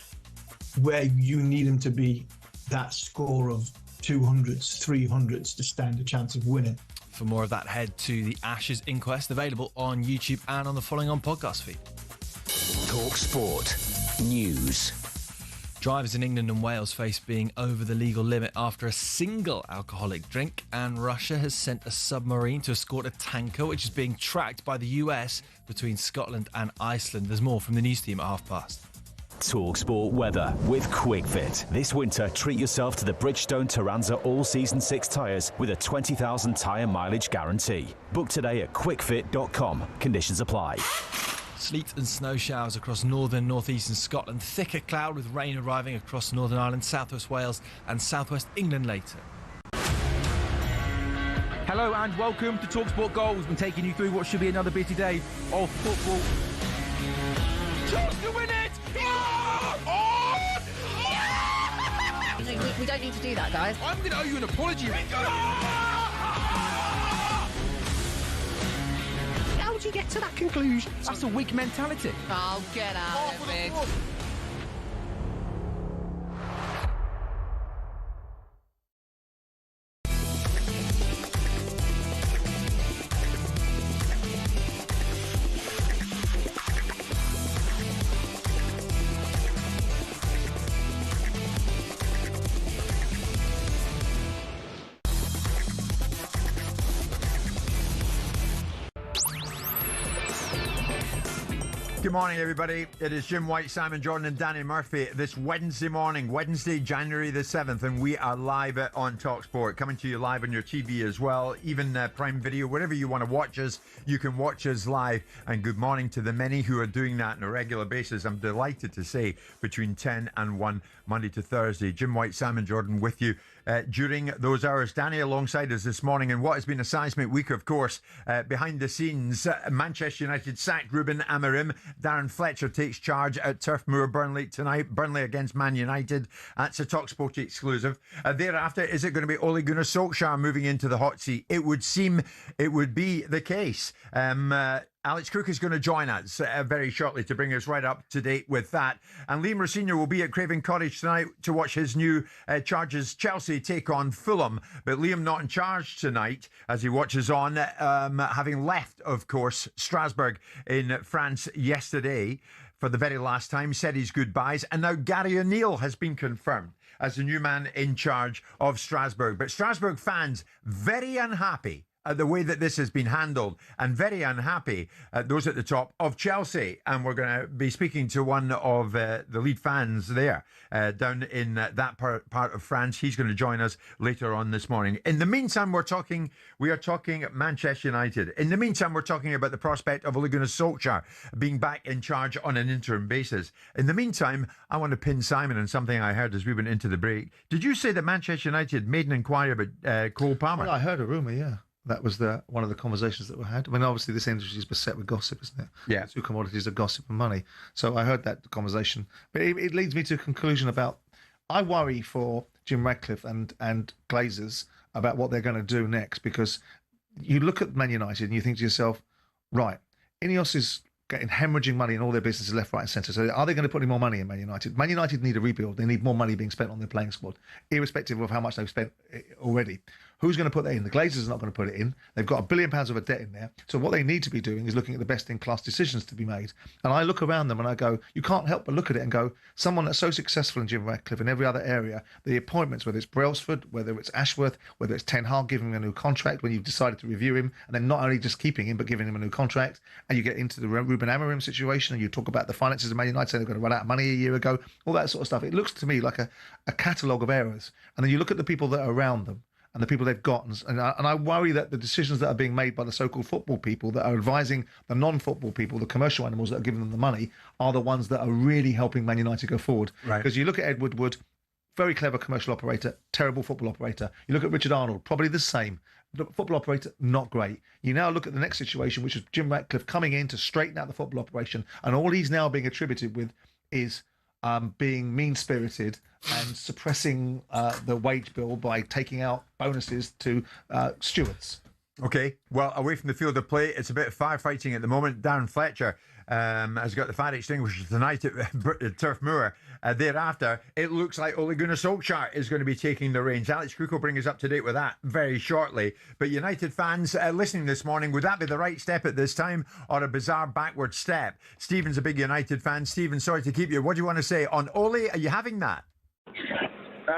where you need him to be that score of 200s, 300s to stand a chance of winning. For more of that, head to the Ashes Inquest, available on YouTube and on the Following On podcast feed. talkSPORT News. Drivers in England and Wales face being over the legal limit after a single alcoholic drink, and Russia has sent a submarine to escort a tanker which is being tracked by the US between Scotland and Iceland. There's more from the news team at past. talkSPORT weather with QuickFit. This winter, treat yourself to the Bridgestone Turanza All-Season 6 tyres with a 20,000 tyre mileage guarantee. Book today at quickfit.com. Conditions apply. Sleet and snow showers across northern, northeastern Scotland. Thicker cloud with rain arriving across Northern Ireland, southwest Wales and southwest England later. Hello and welcome to talkSPORT Goals. We're taking you through what should be another busy day of football. Chance to win it! We don't need to do that, guys. I'm going to owe you an apology. How would you get to that conclusion? That's a weak mentality. Oh, get out of it. Good morning, everybody. It is Jim White, Simon Jordan and Danny Murphy this Wednesday morning, Wednesday, January the 7th, and we are live on talkSPORT, coming to you live on your TV as well, even Prime Video, wherever you want to watch us, you can watch us live. And good morning to the many who are doing that on a regular basis. I'm delighted to say between 10 and 1, Monday to Thursday. Jim White, Simon Jordan with you during those hours. Danny alongside us this morning, and what has been a seismic week, of course, behind the scenes. Manchester United sacked Ruben Amorim. Darren Fletcher takes charge at Turf Moor, Burnley tonight. Burnley against Man United. That's a talkSPORT exclusive. Thereafter, is it going to be Ole Gunnar Solskjaer moving into the hot seat? It would seem it would be the case. Alex Cook is going to join us very shortly to bring us right up to date with that. And Liam Rossini will be at Craven Cottage tonight to watch his new charges Chelsea take on Fulham. But Liam not in charge tonight as he watches on, having left, of course, Strasbourg in France yesterday for the very last time, said his goodbyes. And now Gary O'Neill has been confirmed as the new man in charge of Strasbourg. But Strasbourg fans very unhappy at the way that this has been handled, and very unhappy those at the top of Chelsea. And we're going to be speaking to one of the lead fans there down in that part of France. He's going to join us later on this morning. In the meantime, we are talking Manchester United. In the meantime, we're talking about the prospect of Ole Gunnar Solskjaer being back in charge on an interim basis. In the meantime, I want to pin Simon on something I heard as we went into the break. Did you say that Manchester United made an inquiry about Cole Palmer? Well, I heard a rumour, yeah. That was one of the conversations that were had. I mean, obviously, this industry is beset with gossip, isn't it? Yeah. The two commodities are gossip and money. So I heard that conversation. But it leads me to a conclusion about, I worry for Jim Ratcliffe and Glazers about what they're going to do next, because you look at Man United and you think to yourself, right, Ineos is getting hemorrhaging money in all their businesses left, right and centre. So are they going to put any more money in Man United? Man United need a rebuild. They need more money being spent on their playing squad, irrespective of how much they've spent already. Who's going to put that in? The Glazers are not going to put it in. They've got £1 billion of a debt in there. So what they need to be doing is looking at the best-in-class decisions to be made. And I look around them and I go, you can't help but look at it and go, someone that's so successful in Jim Ratcliffe in every other area, the appointments, whether it's Brailsford, whether it's Ashworth, whether it's Ten Hag giving him a new contract when you've decided to review him, and then not only just keeping him, but giving him a new contract, and you get into the Ruben Amorim situation, and you talk about the finances of Man United, saying they're going to run out of money a year ago, all that sort of stuff. It looks to me like a catalogue of errors. And then you look at the people that are around them, and the people they've got. And I worry that the decisions that are being made by the so-called football people that are advising the non-football people, the commercial animals that are giving them the money, are the ones that are really helping Man United go forward. Right. Because you look at Ed Woodward, very clever commercial operator, terrible football operator. You look at Richard Arnold, probably the same. The football operator, not great. You now look at the next situation, which is Jim Ratcliffe coming in to straighten out the football operation, and all he's now being attributed with is being mean-spirited and suppressing the wage bill by taking out bonuses to stewards. Okay, well, away from the field of play, it's a bit of firefighting at the moment. Darren Fletcher has got the fire extinguisher tonight at Turf Moor. Thereafter, it looks like Ole Gunnar Solskjaer is going to be taking the reins. Alex Crook will bring us up to date with that very shortly. But United fans listening this morning, would that be the right step at this time or a bizarre backward step? Stephen's a big United fan. Stephen, sorry to keep you. What do you want to say on Ole? Are you having that?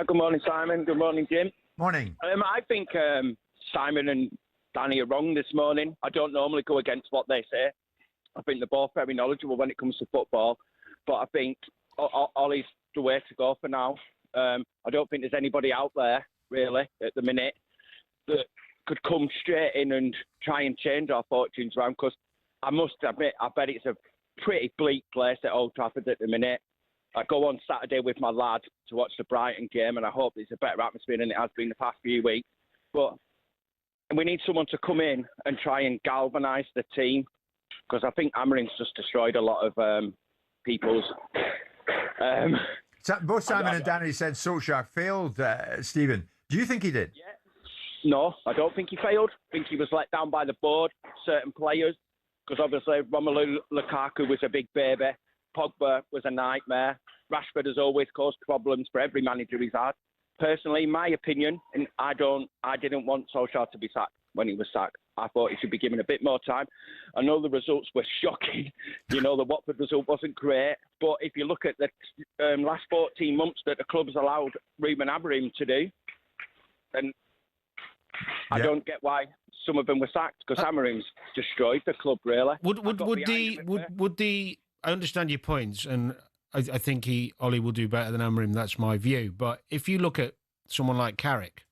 Good morning, Simon. Good morning, Jim. Morning. I think Simon and Danny are wrong this morning. I don't normally go against what they say. I think they're both very knowledgeable when it comes to football. But I think Ollie's the way to go for now. I don't think there's anybody out there, really, at the minute, that could come straight in and try and change our fortunes around. Because I must admit, I bet it's a pretty bleak place at Old Trafford at the minute. I go on Saturday with my lad to watch the Brighton game, and I hope it's a better atmosphere than it has been the past few weeks. But we need someone to come in and try and galvanise the team, because I think Amorim's just destroyed a lot of people's... Both Simon and Danny said Solskjaer failed, Stephen. Do you think he did? Yeah. No, I don't think he failed. I think he was let down by the board, certain players, because obviously Romelu Lukaku was a big baby. Pogba was a nightmare. Rashford has always caused problems for every manager he's had. Personally, in my opinion, and I didn't want Solskjaer to be sacked when he was sacked. I thought he should be given a bit more time. I know the results were shocking. You know, the Watford result wasn't great. But if you look at the last 14 months that the club's allowed Ruben Amorim to do, then I don't get why some of them were sacked, because Amorim's destroyed the club, really. Would the I understand your points, and I think Ollie will do better than Amorim. That's my view. But if you look at someone like Carrick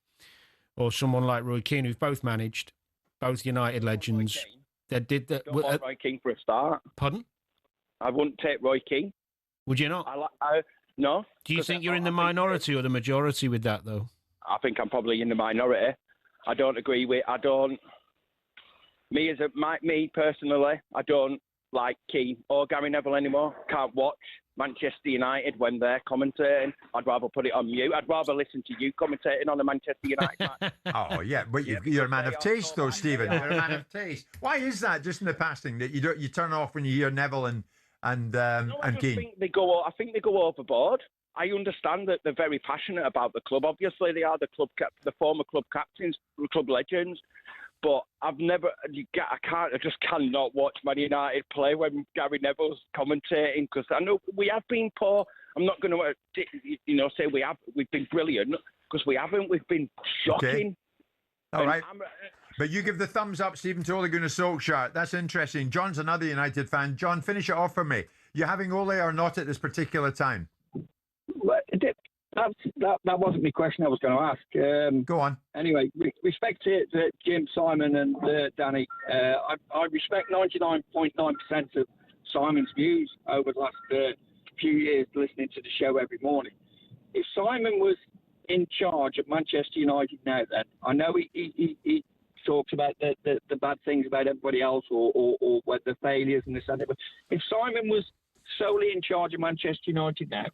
or someone like Roy Keane, who've both managed, both United legends, that did that. Don't want Roy Keane for a start. Pardon? I wouldn't take Roy Keane. Would you not? No. Do you think you're in the minority or the majority with that, though? I think I'm probably in the minority. I don't agree with. Me personally, I don't like Keane or Gary Neville anymore. Can't watch Manchester United when they're commentating. I'd rather put it on mute. I'd rather listen to you commentating on a Manchester United match. Oh, yeah, but you're a man of taste, though, Stephen. You're a man of taste. Why is that, just in the passing, that you turn off when you hear Neville and Keane? I think they go overboard. I understand that they're very passionate about the club. Obviously, they are the former club captains, club legends. But I just cannot watch Man United play when Gary Neville's commentating, because I know we have been poor. I'm not going to, say we've been brilliant, because we haven't. We've been shocking. Okay. All right. But you give the thumbs up, Stephen, to Ole Gunnar Solskjaer. That's interesting. John's another United fan. John, finish it off for me. You having Ole or not at this particular time? Well, that wasn't my question I was going to ask. Go on. Anyway, respect to Jim, Simon and Danny. I respect 99.9% of Simon's views over the last few years listening to the show every morning. If Simon was in charge of Manchester United now, then I know he talks about the bad things about everybody else or the failures and this and that. But if Simon was solely in charge of Manchester United now,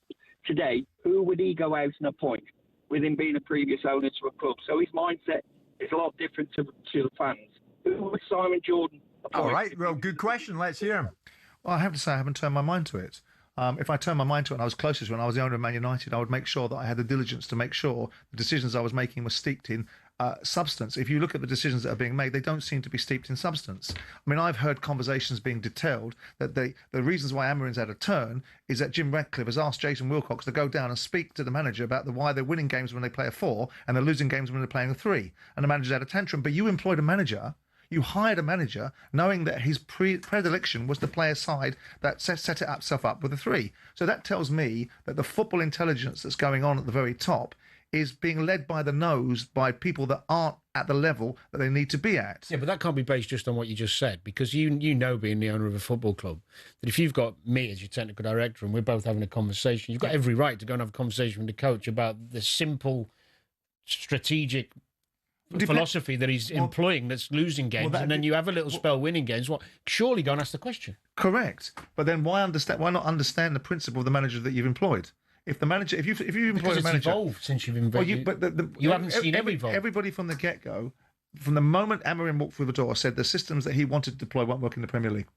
today, who would he go out and appoint, with him being a previous owner to a club? So his mindset is a lot different to the fans. Who would Simon Jordan appoint? All right, well, good question. Let's hear him. Well, I have to say I haven't turned my mind to it. If I turned my mind to it and I was closest when I was the owner of Man United, I would make sure that I had the diligence to make sure the decisions I was making were steeped in substance. If you look at the decisions that are being made, they don't seem to be steeped in substance. I mean, I've heard conversations being detailed that the reasons why Amarin's had a turn is that Jim Ratcliffe has asked Jason Wilcox to go down and speak to the manager about why they're winning games when they play a 4 and they're losing games when they're playing a 3. And the manager's had a tantrum. But you employed a manager. You hired a manager knowing that his predilection was to play a side that set itself up with a 3. So that tells me that the football intelligence that's going on at the very top is being led by the nose by people that aren't at the level that they need to be at. Yeah, but that can't be based just on what you just said, because you know, being the owner of a football club, that if you've got me as your technical director and we're both having a conversation, you've got every right to go and have a conversation with the coach about the simple strategic philosophy that he's employing that's losing games, and then you have a little spell winning games. Well, surely go and ask the question. Correct. But then why not understand the principle of the manager that you've employed? If the manager, if you employ a manager, evolved since you've invented. Well, you haven't seen it evolve. Everybody from the get-go, from the moment Amarin walked through the door, said the systems that he wanted to deploy won't work in the Premier League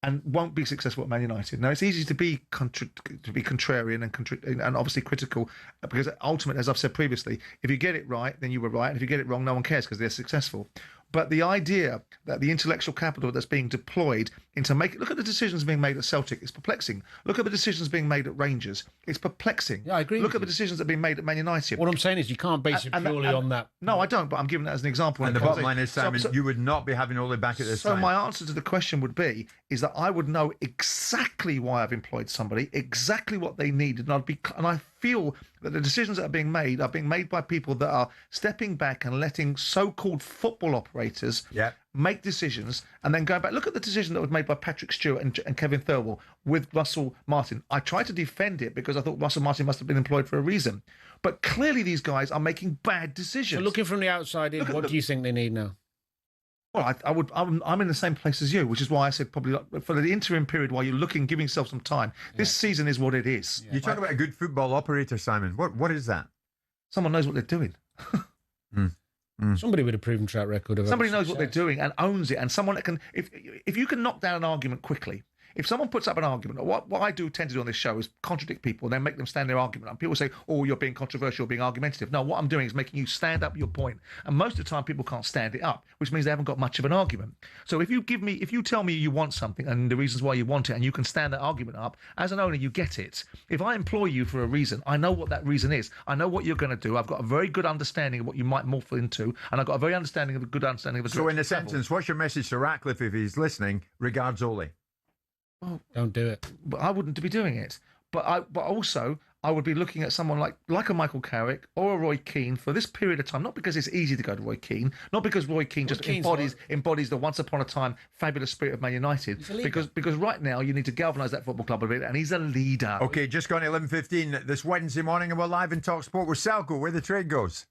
and won't be successful at Man United. Now, it's easy to be contrarian and obviously critical, because ultimately, as I've said previously, if you get it right, then you were right, and if you get it wrong, no one cares because they're successful. But the idea that the intellectual capital that's being deployed into look at the decisions being made at Celtic, it's perplexing. Look at the decisions being made at Rangers, it's perplexing. Yeah, I agree. Look at the decisions that are being made at Man United. What I'm saying is you can't base it purely on that. No, I don't, but I'm giving that as an example. And the bottom line is, Simon, you would not be having Ole back at this time. So my answer to the question would be, is that I would know exactly why I've employed somebody, exactly what they needed, and I feel that the decisions that are being made by people that are stepping back and letting so-called football operators make decisions and then going back. Look at the decision that was made by Patrick Stewart and Kevin Thirlwell with Russell Martin. I tried to defend it because I thought Russell Martin must have been employed for a reason. But clearly these guys are making bad decisions. So looking from the outside in, what do you think they need now? Well, I'm in the same place as you, which is why I said probably for the interim period while you're looking, giving yourself some time. This season is what it is. You talk about a good football operator, Simon. What is that? Someone knows what they're doing. Somebody with a proven track record of somebody knows what they're doing and owns it, and someone that can, if you can knock down an argument quickly. If someone puts up an argument, what I do tend to do on this show is contradict people and then make them stand their argument. And people say, oh, you're being controversial, you're being argumentative. No, what I'm doing is making you stand up your point. And most of the time people can't stand it up, which means they haven't got much of an argument. So if you tell me you want something and the reasons why you want it and you can stand that argument up, as an owner, you get it. If I employ you for a reason, I know what that reason is. I know what you're going to do. I've got a very good understanding of what you might morph into, and I've got a very good understanding of So in a sentence, what's your message to Ratcliffe if he's listening? Regards, Ole. Well, don't do it. But I wouldn't be doing it. But also I would be looking at someone like a Michael Carrick or a Roy Keane for this period of time. Not because it's easy to go to Roy Keane, not because Roy Keane just embodies the once upon a time fabulous spirit of Man United. Because right now you need to galvanise that football club a bit, and he's a leader. Okay, just gone 11:15 this Wednesday morning, and we're live in talkSPORT with Selco, where the trade goes.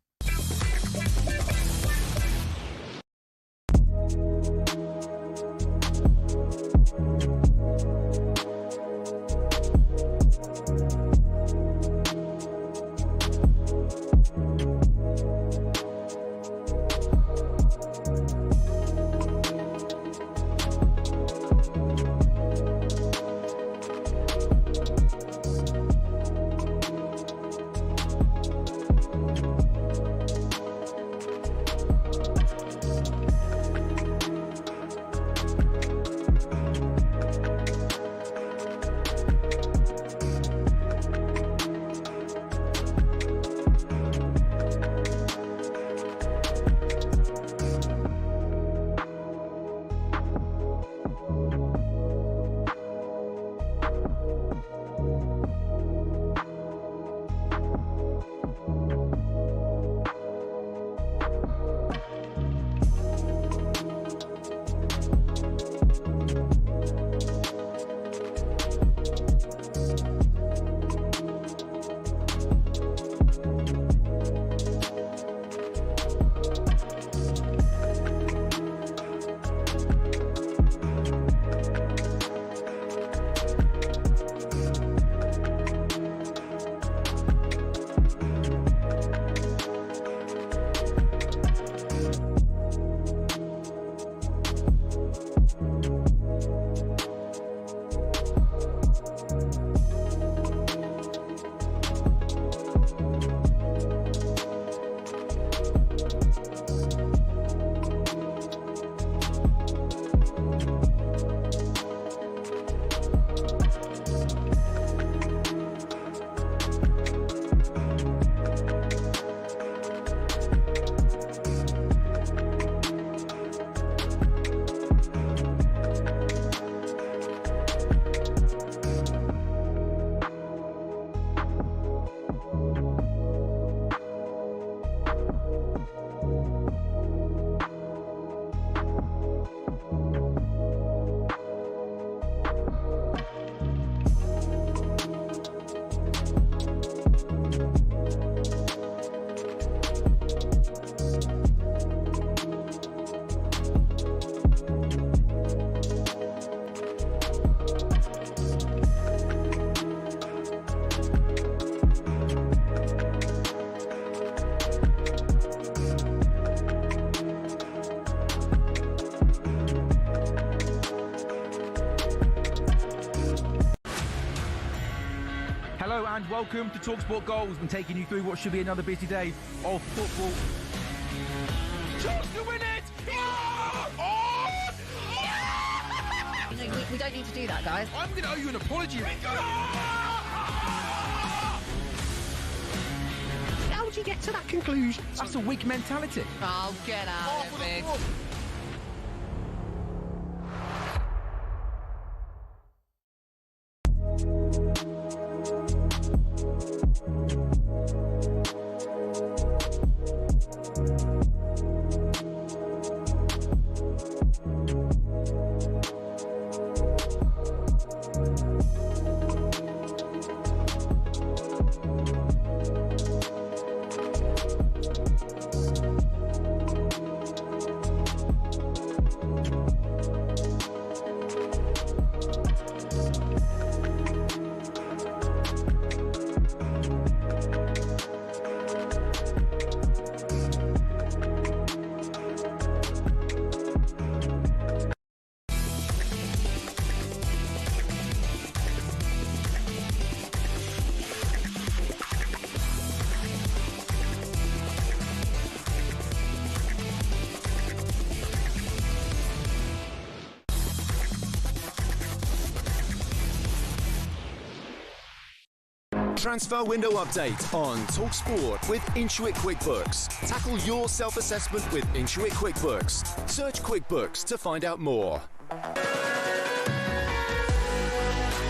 Welcome to talkSPORT Goals. Been taking you through what should be another busy day of football. Chance to win it! We don't need to do that, guys. I'm going to owe you an apology. How would you get to that conclusion? That's a weak mentality. Oh, get out of it. Transfer window update on talkSPORT with Intuit QuickBooks. Tackle your self-assessment with Intuit QuickBooks. Search QuickBooks to find out more.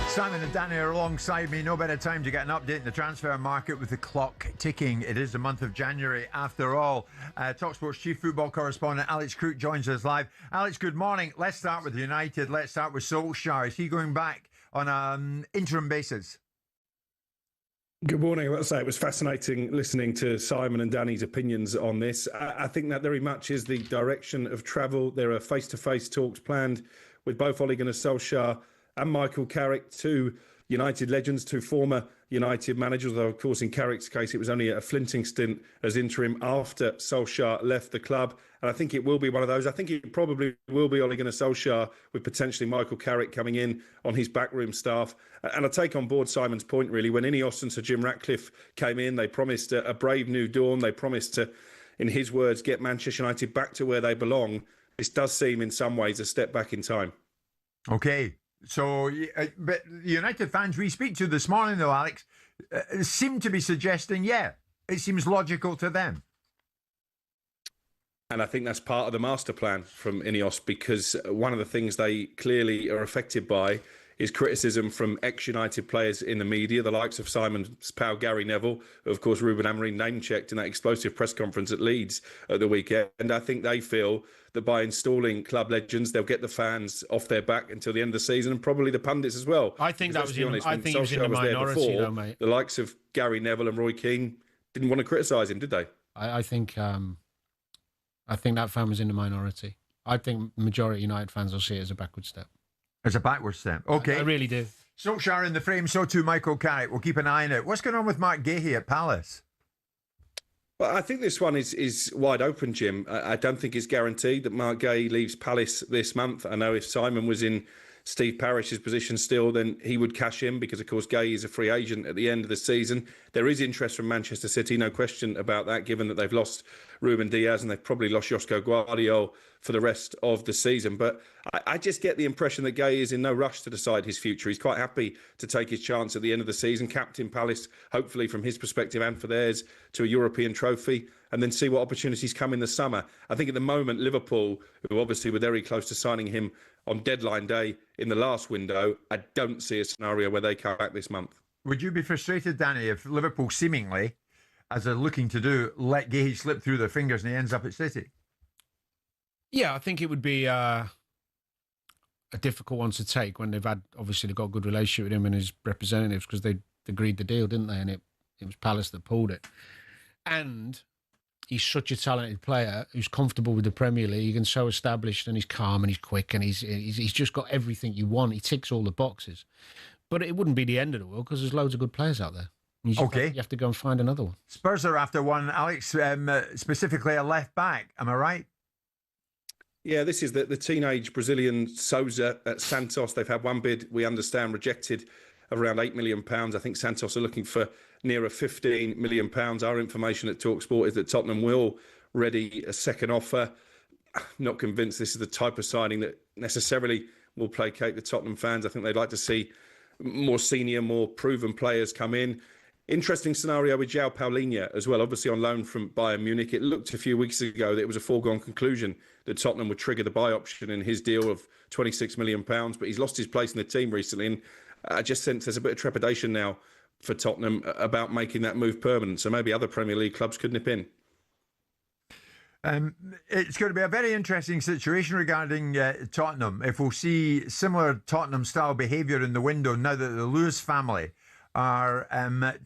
Simon and Danny are alongside me. No better time to get an update in the transfer market with the clock ticking. It is the month of January after all. talkSPORT's chief football correspondent Alex Crook joins us live. Alex, good morning. Let's start with United. Let's start with Solskjaer. Is he going back on an interim basis? Good morning. Let's say it was fascinating listening to Simon and Danny's opinions on this. I think that very much is the direction of travel. There are face-to-face talks planned with both Ole Gunnar Solskjaer and Michael Carrick, two United legends, two former United managers, although of course in Carrick's case it was only a flinting stint as interim after Solskjaer left the club. And I think it will be one of those. I think it probably will be Ole Gunnar Solskjaer with potentially Michael Carrick coming in on his backroom staff. And I take on board Simon's point really. When Ineos and Sir Jim Ratcliffe came in, they promised a brave new dawn. They promised to, in his words, get Manchester United back to where they belong. This does seem in some ways a step back in time. Okay. So, but United fans we speak to this morning, though, Alex, seem to be suggesting, it seems logical to them. And I think that's part of the master plan from Ineos, because one of the things they clearly are affected by is criticism from ex-United players in the media, the likes of Simon's pal Gary Neville, who of course Ruben Amorim name-checked in that explosive press conference at Leeds at the weekend. And I think they feel that by installing club legends, they'll get the fans off their back until the end of the season, and probably the pundits as well. I think that was in, honest, I think he was in the minority, though, mate. The likes of Gary Neville and Roy Keane didn't want to criticise him, did they? I think that fan was in the minority. I think majority United fans will see it as a backward step. As a backward step. Okay. I really do. Solskjaer in the frame, so too Michael Carrick. We'll keep an eye on it. What's going on with Mark Gahey at Palace? Well, I think this one is wide open, Jim. I don't think it's guaranteed that Mark Gahey leaves Palace this month. I know if Simon was in Steve Parish's position still, then he would cash in because, of course, Gahey is a free agent at the end of the season. There is interest from Manchester City, no question about that, given that they've lost Ruben Diaz and they've probably lost Josko Guardiola for the rest of the season. But I just get the impression that Gahey is in no rush to decide his future. He's quite happy to take his chance at the end of the season, captain Palace, hopefully from his perspective and for theirs, to a European trophy, and then see what opportunities come in the summer. I think at the moment, Liverpool, who obviously were very close to signing him on deadline day in the last window, I don't see a scenario where they come back this month. Would you be frustrated, Danny, if Liverpool seemingly, as they're looking to do, let Gahey slip through their fingers and he ends up at City? Yeah, I think it would be a difficult one to take when they've got a good relationship with him and his representatives, because they agreed the deal, didn't they? And it was Palace that pulled it. And he's such a talented player who's comfortable with the Premier League and so established, and he's calm and he's quick and he's just got everything you want. He ticks all the boxes. But it wouldn't be the end of the world because there's loads of good players out there. You have to go and find another one. Spurs are after one, Alex, specifically a left back. Am I right? Yeah, this is the teenage Brazilian Souza at Santos. They've had one bid, we understand, rejected of around £8 million. I think Santos are looking for nearer £15 million. Our information at talkSPORT is that Tottenham will ready a second offer. Not convinced this is the type of signing that necessarily will placate the Tottenham fans. I think they'd like to see more senior, more proven players come in. Interesting scenario with João Paulinho as well, obviously on loan from Bayern Munich. It looked a few weeks ago that it was a foregone conclusion that Tottenham would trigger the buy option in his deal of £26 million, but he's lost his place in the team recently, and I just sense there's a bit of trepidation now for Tottenham about making that move permanent, so maybe other Premier League clubs could nip in. It's going to be a very interesting situation regarding Tottenham. If we'll see similar Tottenham-style behaviour in the window now that the Lewis family are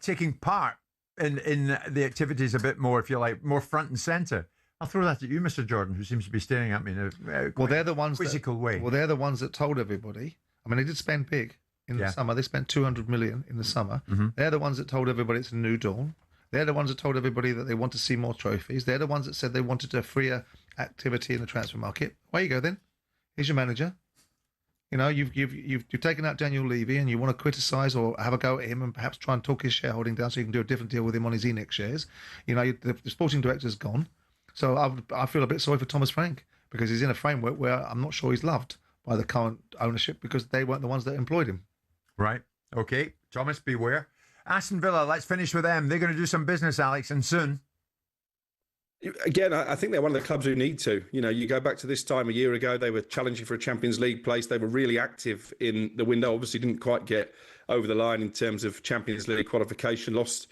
taking part in the activities a bit more, if you like, more front and centre. I'll throw that at you, Mr. Jordan, who seems to be staring at me in a they're the ones quizzical way. Well, they're the ones that told everybody. I mean, they did spend big in the summer. They spent 200 million in the summer. Mm-hmm. They're the ones that told everybody it's a new dawn. They're the ones that told everybody that they want to see more trophies. They're the ones that said they wanted a freer activity in the transfer market. Away you go then. Here's your manager. You know, you've taken out Daniel Levy and you want to criticise or have a go at him and perhaps try and talk his shareholding down so you can do a different deal with him on his Enix shares. You know, the sporting director's gone. So I feel a bit sorry for Thomas Frank because he's in a framework where I'm not sure he's loved by the current ownership because they weren't the ones that employed him. Right. Okay. Thomas, beware. Aston Villa, let's finish with them. They're going to do some business, Alex, and soon. Again, I think they're one of the clubs who need to. You know, you go back to this time a year ago, they were challenging for a Champions League place. They were really active in the window. Obviously didn't quite get over the line in terms of Champions League qualification. Lost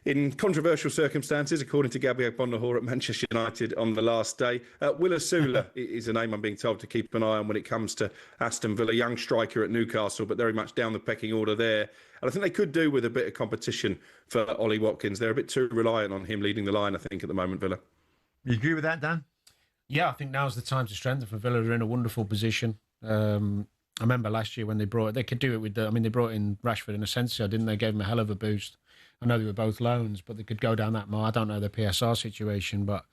in controversial circumstances, according to Gabriel Bondahor at Manchester United on the last day. Willa Sula is a name I'm being told to keep an eye on when it comes to Aston Villa. Young striker at Newcastle, but very much down the pecking order there. And I think they could do with a bit of competition for Ollie Watkins. They're a bit too reliant on him leading the line, I think, at the moment, Villa. You agree with that, Dan? Yeah, I think now's the time to strengthen for Villa. They're in a wonderful position. I remember last year when they could do it with they brought in Rashford and Asensio, didn't they? Gave him a hell of a boost. I know they were both loans, but they could go down that more. I don't know the PSR situation, but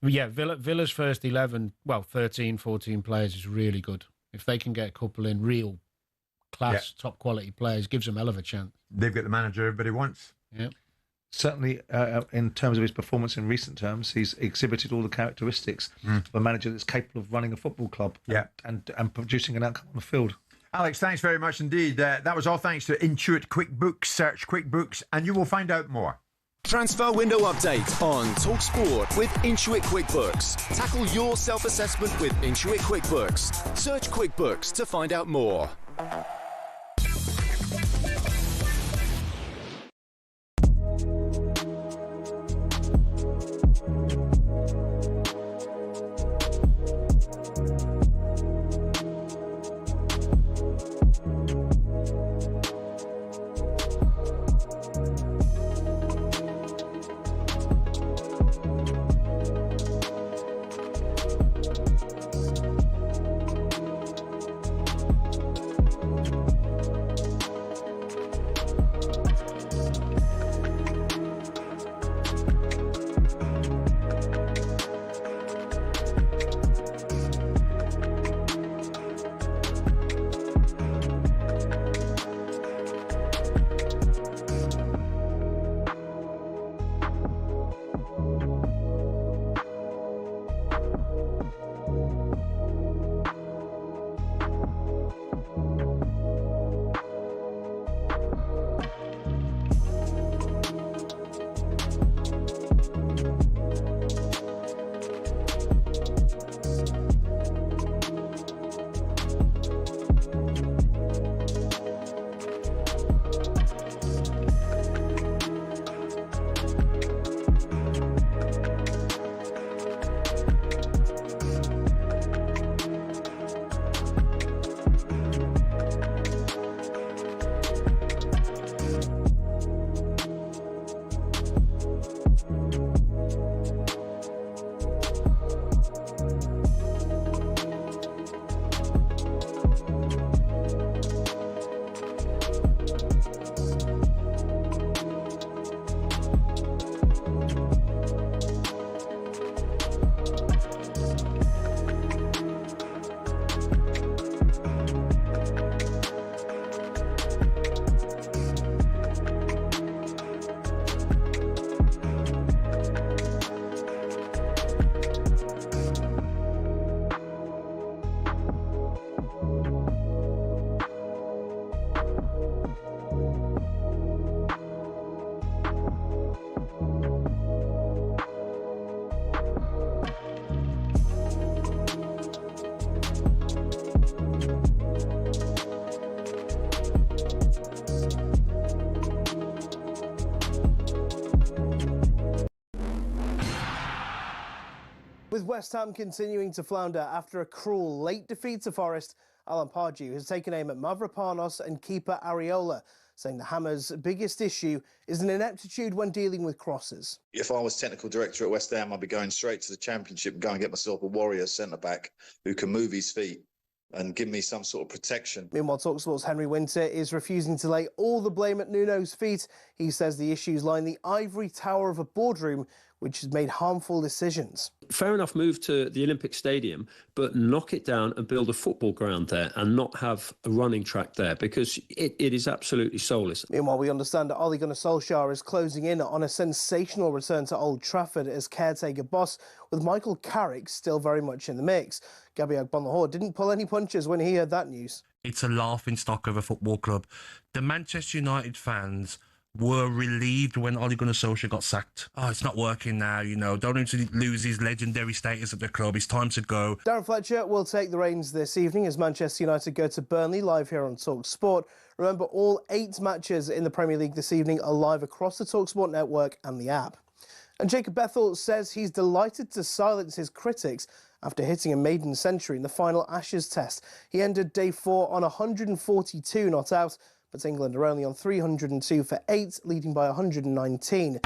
yeah, Villa's first 11, 13, 14 players is really good. If they can get a couple in real class, top quality players, gives them a hell of a chance. They've got the manager everybody wants. Yeah. Certainly, in terms of his performance in recent terms, he's exhibited all the characteristics of a manager that's capable of running a football club and producing an outcome on the field. Alex, thanks very much indeed. That was all thanks to Intuit QuickBooks. Search QuickBooks and you will find out more. Transfer window update on talkSPORT with Intuit QuickBooks. Tackle your self-assessment with Intuit QuickBooks. Search QuickBooks to find out more. With West Ham continuing to flounder after a cruel late defeat to Forest, Alan Pardew has taken aim at Mavropanos and keeper Areola, saying the Hammers' biggest issue is an ineptitude when dealing with crosses. If I was technical director at West Ham, I'd be going straight to the Championship and go and get myself a warrior centre-back who can move his feet and give me some sort of protection. Meanwhile, talkSPORT's Henry Winter is refusing to lay all the blame at Nuno's feet. He says the issues lie in the ivory tower of a boardroom, which has made harmful decisions. Fair enough, move to the Olympic Stadium, but knock it down and build a football ground there and not have a running track there, because it is absolutely soulless. Meanwhile, we understand that Ole Gunnar Solskjaer is closing in on a sensational return to Old Trafford as caretaker boss, with Michael Carrick still very much in the mix. Gabby Agbonlahor didn't pull any punches when he heard that news. It's a laughing stock of a football club. The Manchester United fans were relieved when Ole Gunnar Solskjaer got sacked. Oh, it's not working now, you know. Don't need to lose his legendary status at the club. It's time to go. Darren Fletcher will take the reins this evening as Manchester United go to Burnley, live here on talkSPORT. Remember, all 8 matches in the Premier League this evening are live across the talkSPORT network and the app. And Jacob Bethel says he's delighted to silence his critics after hitting a maiden century in the final Ashes test. He ended day 4 on 142 not out, but England are only on 302 for 8, leading by 119.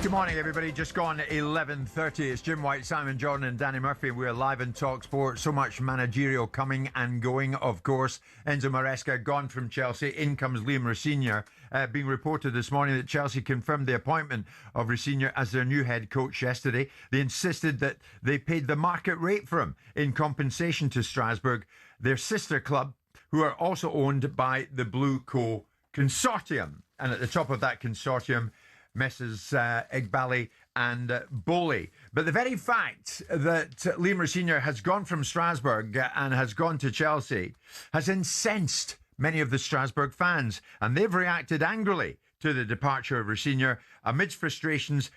Good morning, everybody. Just gone 11:30. It's Jim White, Simon Jordan and Danny Murphy. We're live in talkSPORT. So much managerial coming and going, of course. Enzo Maresca gone from Chelsea. In comes Liam Rosenior. Being reported this morning that Chelsea confirmed the appointment of Rosenior as their new head coach yesterday. They insisted that they paid the market rate for him in compensation to Strasbourg, their sister club, who are also owned by the Blue Co Consortium. And at the top of that consortium, Messrs. Igbali and Bowley. But the very fact that Liam Rosenior has gone from Strasbourg and has gone to Chelsea has incensed many of the Strasbourg fans, and they've reacted angrily to the departure of Rosenior amidst frustrations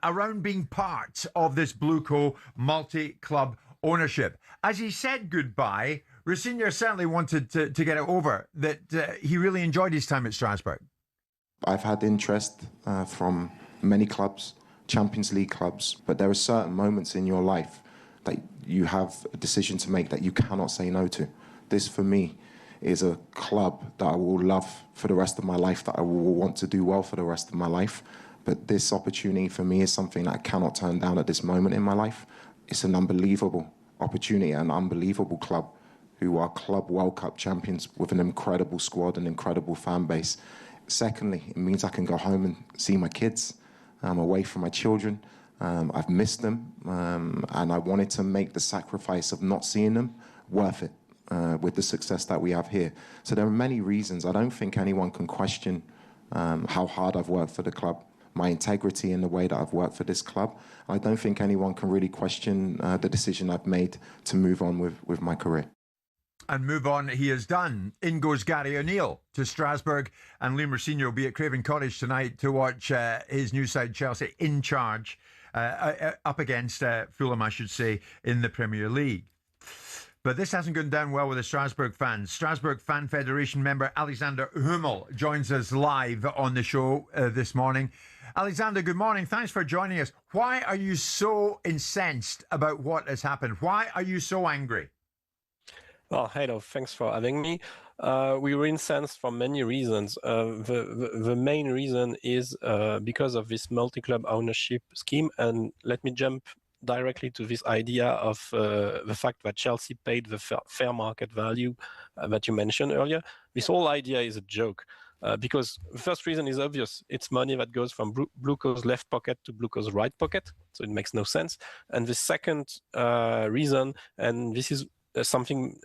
around being part of this Blue Co multi-club ownership. As he said goodbye, Rosenior certainly wanted to get it over that he really enjoyed his time at Strasbourg. I've had interest from many clubs, Champions League clubs, but there are certain moments in your life that you have a decision to make that you cannot say no to. This, for me, is a club that I will love for the rest of my life, that I will want to do well for the rest of my life. But this opportunity for me is something that I cannot turn down at this moment in my life. It's an unbelievable opportunity, an unbelievable club who are Club World Cup champions with an incredible squad, an incredible fan base. Secondly, it means I can go home and see my kids. I'm away from my children. I've missed them, and I wanted to make the sacrifice of not seeing them worth it with the success that we have here. So there are many reasons. I don't think anyone can question how hard I've worked for the club, my integrity in the way that I've worked for this club. I don't think anyone can really question the decision I've made to move on with my career. And move on he has done. In goes Gary O'Neill to Strasbourg, and Liam Rosenior will be at Craven Cottage tonight to watch his new side Chelsea in charge up against Fulham, I should say, in the Premier League. But this hasn't gone down well with the Strasbourg fans. Strasbourg Fan Federation member Alexander Hummel joins us live on the show this morning. Alexander, good morning. Thanks for joining us. Why are you so incensed about what has happened? Why are you so angry? Well, hello. Thanks for having me. We were incensed for many reasons. The main reason is because of this multi-club ownership scheme. And let me jump directly to this idea of the fact that Chelsea paid the fair market value that you mentioned earlier. This whole idea is a joke. Because the first reason is obvious. It's money that goes from Bluco's left pocket to Bluco's right pocket, so it makes no sense. And the second reason, and this is something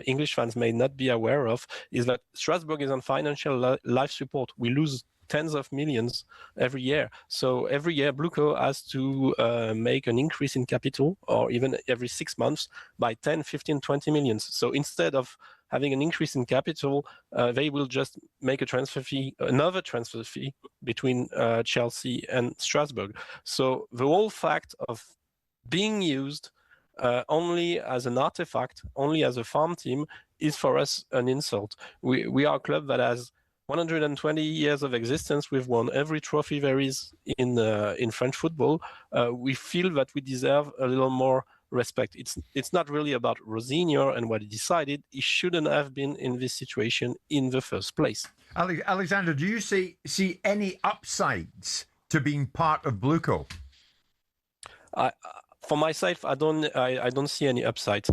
English fans may not be aware of, is that Strasbourg is on financial life support. We lose tens of millions every year. So every year, Bluco has to make an increase in capital, or even every 6 months, by 10, 15, 20 millions. So instead of having an increase in capital, they will just make a transfer fee, another transfer fee between Chelsea and Strasbourg. So the whole fact of being used only as an artifact, only as a farm team, is for us an insult. We are a club that has 120 years of existence. We've won every trophy there is in French football. We feel that we deserve a little more respect. It's not really about Rosinho and what he decided. He shouldn't have been in this situation in the first place. Alexander, do you see any upsides to being part of Bluco? For myself, I don't see any upside.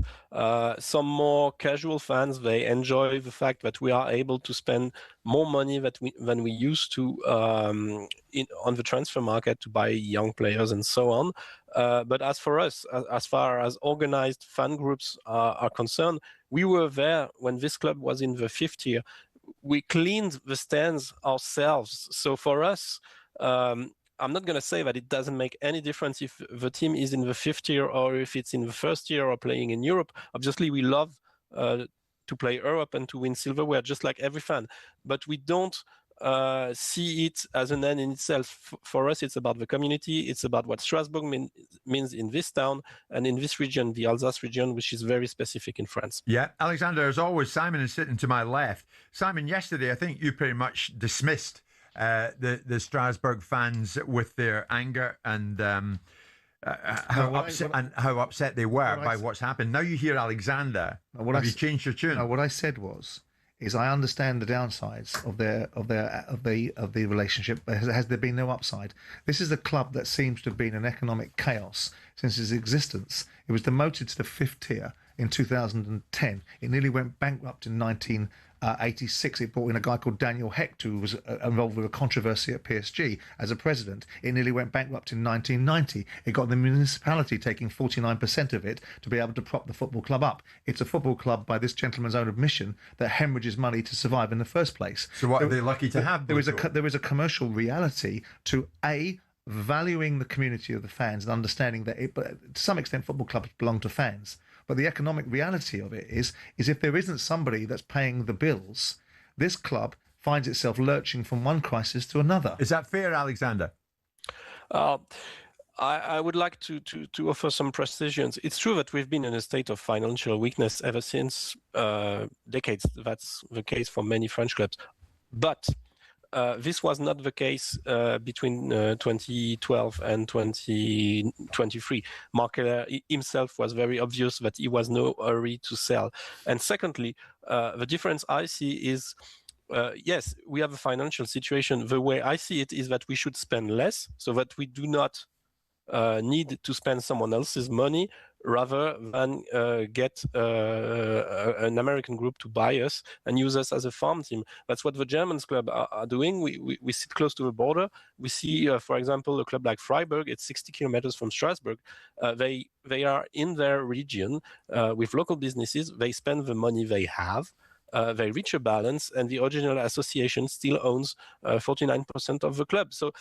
Some more casual fans, they enjoy the fact that we are able to spend more money than we used to on the transfer market to buy young players and so on. But as for us, as far as organized fan groups are concerned, we were there when this club was in the fifth year. We cleaned the stands ourselves. So for us, I'm not going to say that it doesn't make any difference if the team is in the fifth year or if it's in the first year or playing in Europe. Obviously, we love to play Europe and to win silverware, just like every fan. But we don't see it as an end in itself. For us, it's about the community. It's about what Strasbourg means in this town and in this region, the Alsace region, which is very specific in France. Yeah, Alexander, as always, Simon is sitting to my left. Simon, yesterday, I think you pretty much dismissed the Strasbourg fans with their anger and how upset they were by what's happened. Now you hear Alexander. Have you changed your tune? No, what I said is I understand the downsides of the relationship. Has there been no upside? This is a club that seems to have been in economic chaos since its existence. It was demoted to the fifth tier in 2010. It nearly went bankrupt in 1986. It brought in a guy called Daniel Hecht, who was involved with a controversy at PSG as a president. It nearly went bankrupt in 1990. It got the municipality taking 49% of it to be able to prop the football club up. It's a football club, by this gentleman's own admission, that hemorrhages money to survive in the first place. So what are they lucky to have? There is a commercial reality to valuing the community of the fans and understanding that to some extent football clubs belong to fans. But the economic reality of it is if there isn't somebody that's paying the bills, this club finds itself lurching from one crisis to another. Is that fair, Alexander? I would like to offer some precisions. It's true that we've been in a state of financial weakness ever since decades. That's the case for many French clubs. But this was not the case between 2012 and 2023. Marc Keller himself was very obvious that he was no hurry to sell. And secondly, the difference I see is, yes, we have a financial situation. The way I see it is that we should spend less so that we do not need to spend someone else's money, rather than get an American group to buy us and use us as a farm team. That's what the German club are doing. We sit close to the border. We see, for example, a club like Freiburg, it's 60 kilometers from Strasbourg. They are in their region with local businesses. They spend the money they have. They reach a balance, and the original association still owns 49% of the club. So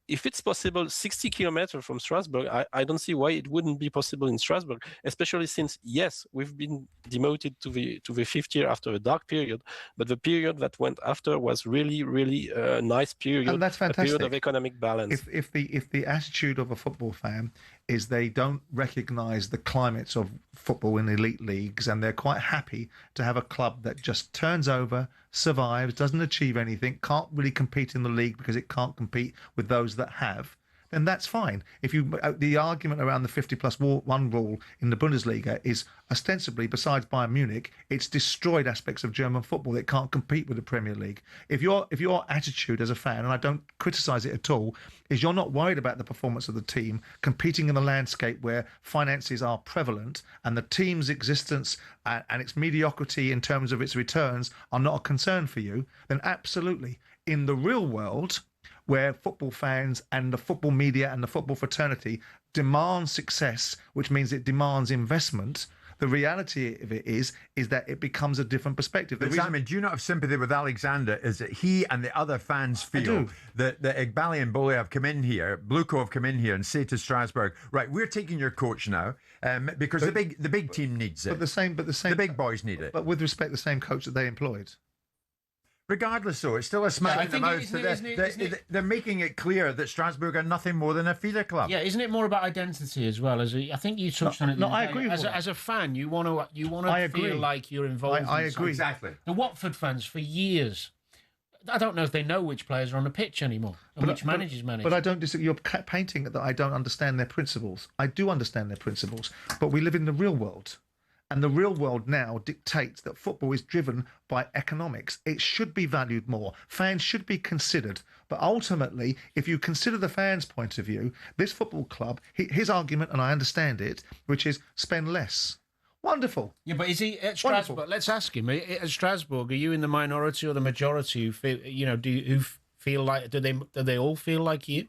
if it's possible 60 kilometers from Strasbourg, I don't see why it wouldn't be possible in Strasbourg, especially since, yes, we've been demoted to the fifth year after a dark period, but the period that went after was really, really a nice period, and that's fantastic. A period of economic balance. If the attitude of a football fan is they don't recognise the climates of football in elite leagues, and they're quite happy to have a club that just turns over, survives, doesn't achieve anything, can't really compete in the league because it can't compete with those that have, then that's fine. If you the argument around the 50+1 rule in the Bundesliga is ostensibly, besides Bayern Munich, it's destroyed aspects of German football. It can't compete with the Premier League. If your attitude as a fan, and I don't criticise it at all, is you're not worried about the performance of the team competing in the landscape where finances are prevalent and the team's existence and its mediocrity in terms of its returns are not a concern for you, then absolutely. In the real world, where football fans and the football media and the football fraternity demand success, which means it demands investment, the reality of it is that it becomes a different perspective. But Simon, do you not have sympathy with Alexander? Is that he and the other fans feel that Iqbali and Bole have come in here, Bluco have come in here and say to Strasbourg, right, we're taking your coach now because the big team needs it. The big boys need it. But with respect, the same coach that they employed. Regardless, though, it's still a smack in the mouth. They're making it clear that Strasbourg are nothing more than a feeder club. Yeah, isn't it more about identity as well? I think you touched on it. No, I agree. As a fan, you want to feel like you're involved. I agree. Exactly. The Watford fans for years. I don't know if they know which players are on the pitch anymore and which managers manage. But I don't disagree. You're painting that I don't understand their principles. I do understand their principles, but we live in the real world. And the real world now dictates that football is driven by economics. It should be valued more. Fans should be considered. But ultimately, if you consider the fans' point of view, this football club, his argument, and I understand it, which is spend less. Wonderful. Yeah, but is he at Strasbourg? Wonderful. Let's ask him. At Strasbourg, are you in the minority or the majority who feel, who feel like, do they all feel like you?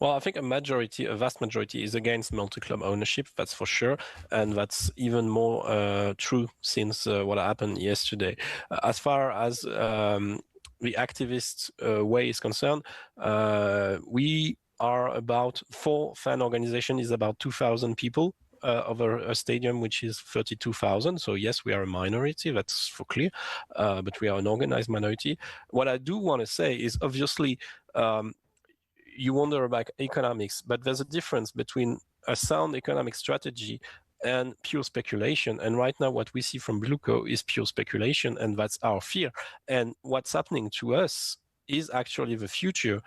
Well, I think a vast majority is against multi-club ownership, that's for sure. And that's even more true since what happened yesterday. As far as the activist way is concerned, we are about 4 fan organization is about 2,000 people over a stadium which is 32,000. So yes, we are a minority, that's for clear, but we are an organized minority. What I do want to say is obviously you wonder about economics, but there's a difference between a sound economic strategy and pure speculation. And right now what we see from Bluco is pure speculation, and that's our fear. And what's happening to us is actually the future.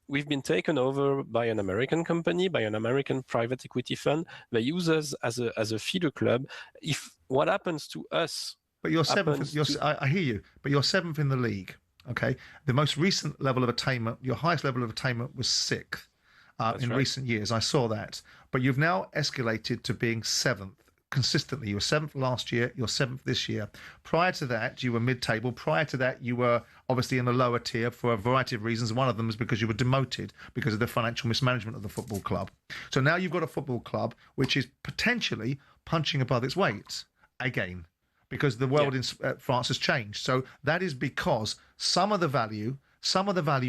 We've been taken over by an American company, by an American private equity fund. They use us as a feeder club. If what happens to us... But you're seventh. I hear you, but you're 7th in the league. Okay, the most recent level of attainment, your highest level of attainment was 6th in recent years. I saw that. But you've now escalated to being 7th consistently. You were 7th last year, you're 7th this year. Prior to that, you were mid-table. Prior to that, you were obviously in the lower tier for a variety of reasons. One of them is because you were demoted because of the financial mismanagement of the football club. So now you've got a football club which is potentially punching above its weight again, because the world in France has changed. So that is because some of the value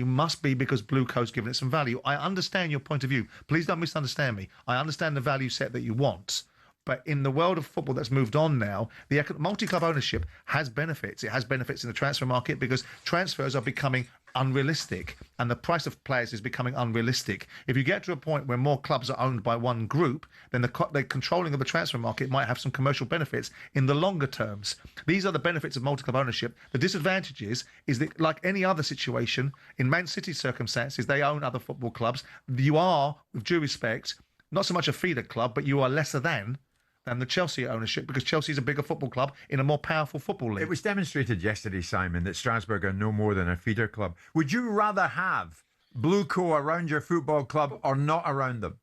must be because Bluco's given it some value. I understand your point of view. Please don't misunderstand me. I understand the value set that you want. But in the world of football that's moved on now, the multi-club ownership has benefits. It has benefits in the transfer market because transfers are becoming unrealistic and the price of players is becoming unrealistic. If you get to a point where more clubs are owned by one group, then the controlling of the transfer market might have some commercial benefits in the longer terms. These are the benefits of multi-club ownership. The disadvantage is that, like any other situation, in Man City's circumstances, they own other football clubs. You are, with due respect, not so much a feeder club, but you are lesser than the Chelsea ownership, because Chelsea is a bigger football club in a more powerful football league. It was demonstrated yesterday, Simon, that Strasbourg are no more than a feeder club. Would you rather have Bluco around your football club or not around them?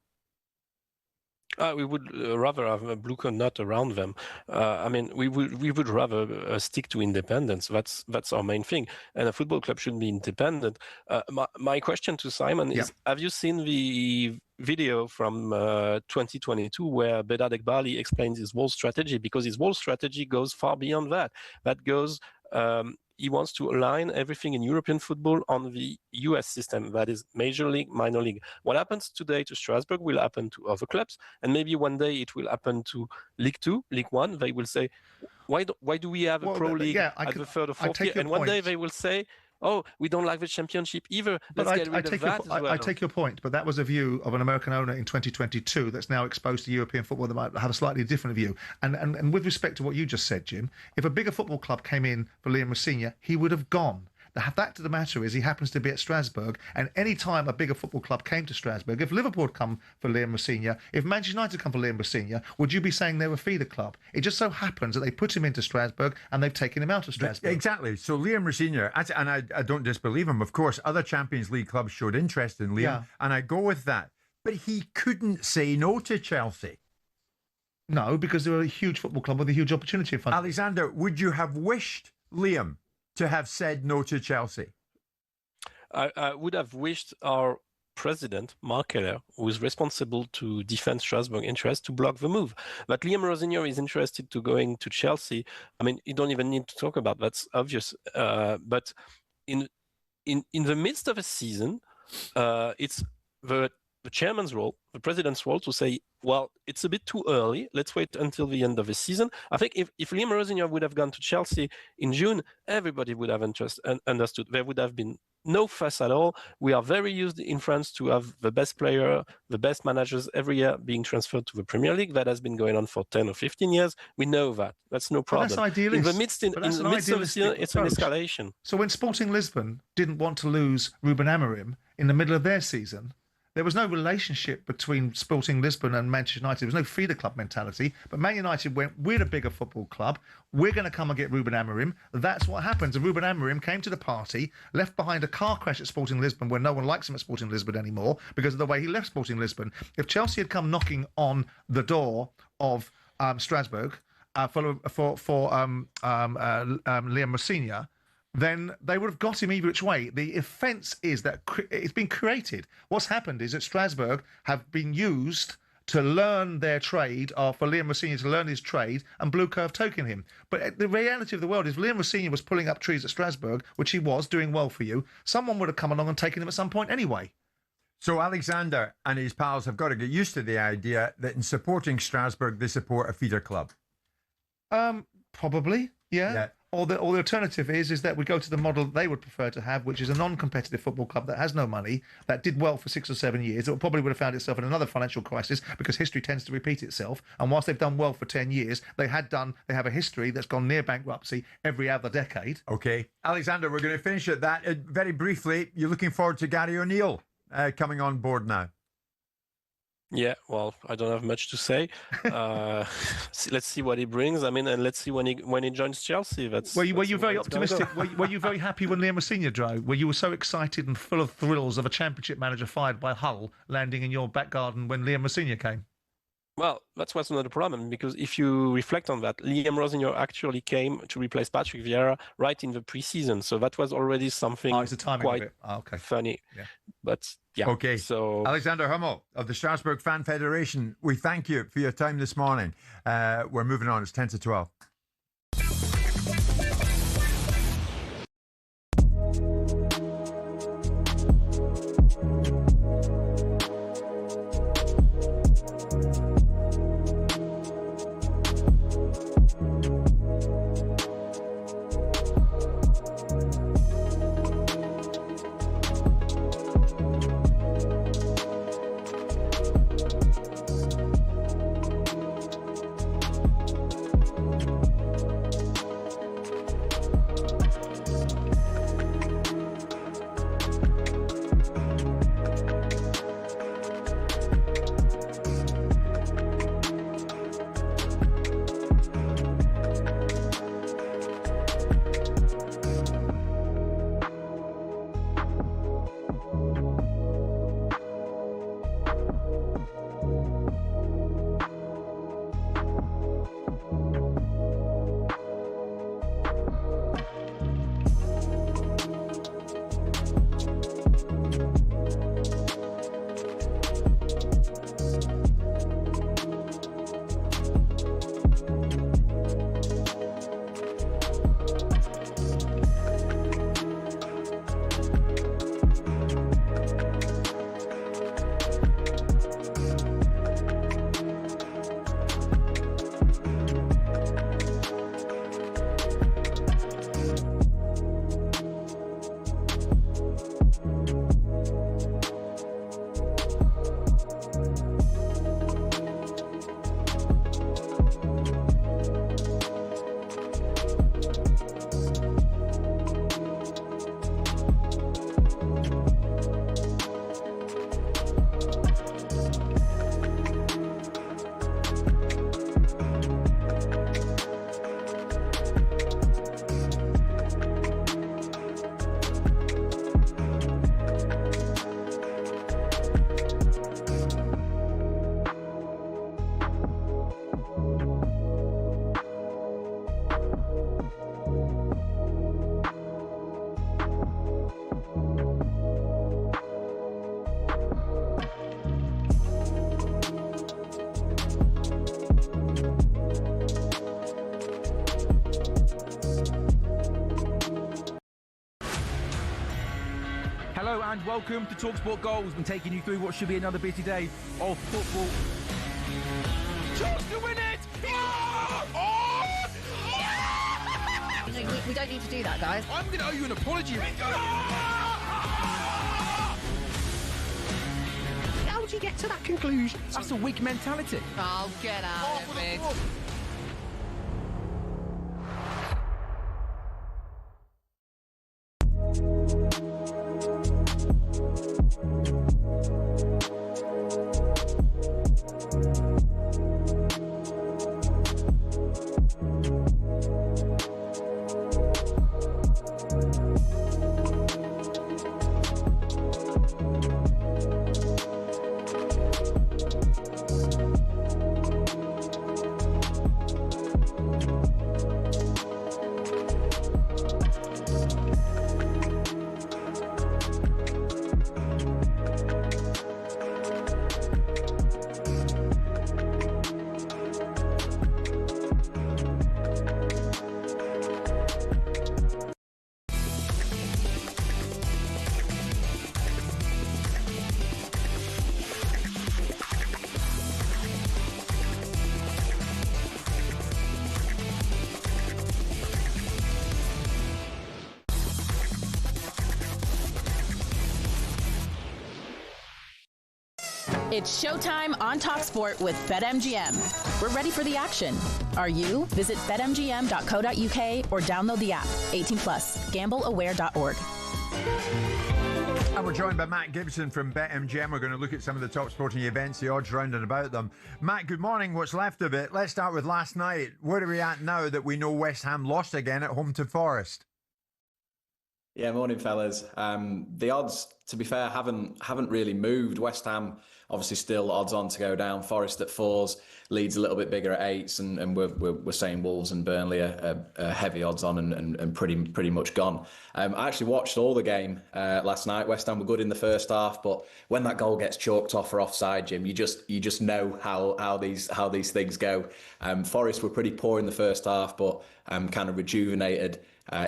We would rather have Bluco not around them. I mean, we would rather stick to independence. That's our main thing. And a football club should be independent. My question to Simon is: have you seen the video from 2022 where Bedad Eghbali explains his whole strategy? Because his whole strategy goes far beyond that. That goes. He wants to align everything in European football on the US system, that is major league, minor league. What happens today to Strasbourg will happen to other clubs, and maybe one day it will happen to League 2, League 1. They will say, why do we have a pro league at the third or fourth tier? And one day they will say, oh, we don't like the championship either. But Let's get rid of that as well. I take your point, but that was a view of an American owner in 2022 that's now exposed to European football that might have a slightly different view. And with respect to what you just said, Jim, if a bigger football club came in for Liam Rosenior, he would have gone. The fact of the matter is he happens to be at Strasbourg, and any time a bigger football club came to Strasbourg, if Liverpool had come for Liam Rosenior, if Manchester United come for Liam Rosenior, would you be saying they were a feeder club? It just so happens that they put him into Strasbourg and they've taken him out of Strasbourg. Exactly. So Liam Rosenior, and I don't disbelieve him, of course, other Champions League clubs showed interest in Liam, and I go with that. But he couldn't say no to Chelsea. No, because they were a huge football club with a huge opportunity in front of them. Alexander, would you have wished Liam to have said no to Chelsea? I would have wished our president, Mark Keller, who is responsible to defend Strasbourg interests, to block the move. But Liam Rosenior is interested to going to Chelsea. I mean, you don't even need to talk about that's obvious. But in the midst of a season, it's the chairman's role, the president's role, to say, well, it's a bit too early. Let's wait until the end of the season. I think if Liam Rosenior would have gone to Chelsea in June, everybody would have understood. There would have been no fuss at all. We are very used in France to have the best player, the best managers every year being transferred to the Premier League. That has been going on for 10 or 15 years. We know that. That's no problem. But that's idealist. In the midst of the season, it's an escalation. So when Sporting Lisbon didn't want to lose Ruben Amorim in the middle of their season, there was no relationship between Sporting Lisbon and Manchester United. There was no feeder club mentality. But Man United went, we're a bigger football club. We're going to come and get Ruben Amorim. That's what happens. And Ruben Amorim came to the party, left behind a car crash at Sporting Lisbon where no one likes him at Sporting Lisbon anymore because of the way he left Sporting Lisbon. If Chelsea had come knocking on the door of Strasbourg for Liam Rosenior, then they would have got him either which way. The offence is that it's been created. What's happened is that Strasbourg have been used to learn their trade, or for Liam Rosenior to learn his trade, and Blue Curve token him. But the reality of the world is Liam Rosenior was pulling up trees at Strasbourg, which he was, doing well for you. Someone would have come along and taken him at some point anyway. So Alexander and his pals have got to get used to the idea that in supporting Strasbourg, they support a feeder club. Probably, yeah. Or the alternative is that we go to the model they would prefer to have, which is a non-competitive football club that has no money, that did well for 6 or 7 years. It probably would have found itself in another financial crisis because history tends to repeat itself. And whilst they've done well for 10 years, they have a history that's gone near bankruptcy every other decade. Okay. Alexander, we're going to finish at that. Very briefly, you're looking forward to Gary O'Neill coming on board now. Yeah, well, I don't have much to say. Let's see what he brings. I mean, and let's see when he joins Chelsea. Were you very optimistic? Were you very happy when Liam Rosenior drove? Were you so excited and full of thrills of a championship manager fired by Hull landing in your back garden when Liam Rosenior came? Well, that's what's not a problem, because if you reflect on that, Liam Rosenior actually came to replace Patrick Vieira right in the pre-season, so that was already something quite funny. Yeah. But yeah. Okay. So Alexander Hummel of the Strasbourg Fan Federation, we thank you for your time this morning. We're moving on. It's 10 to 12. And welcome to talkSPORT Goals. Been taking you through what should be another busy day of football. Chance to win it! We don't need to do that, guys. I'm going to owe you an apology. How would you get to that conclusion? That's a weak mentality. Oh, get out of it. It's showtime on talkSPORT with BetMGM. We're ready for the action. Are you? Visit betmgm.co.uk or download the app. 18 plus. Gambleaware.org. And we're joined by Matt Gibson from BetMGM. We're going to look at some of the top sporting events, the odds round and about them. Matt, good morning. What's left of it? Let's start with last night. Where are we at now that we know West Ham lost again at home to Forest? Yeah, morning, fellas. The odds, to be fair, haven't really moved. West Ham obviously still odds on to go down. Forest at 4s, Leeds a little bit bigger at 8s, and we're saying Wolves and Burnley are heavy odds on and pretty much gone. I actually watched all the game last night. West Ham were good in the first half, but when that goal gets chalked off for offside, Jim, you just know how these things go. Forest were pretty poor in the first half, but kind of rejuvenated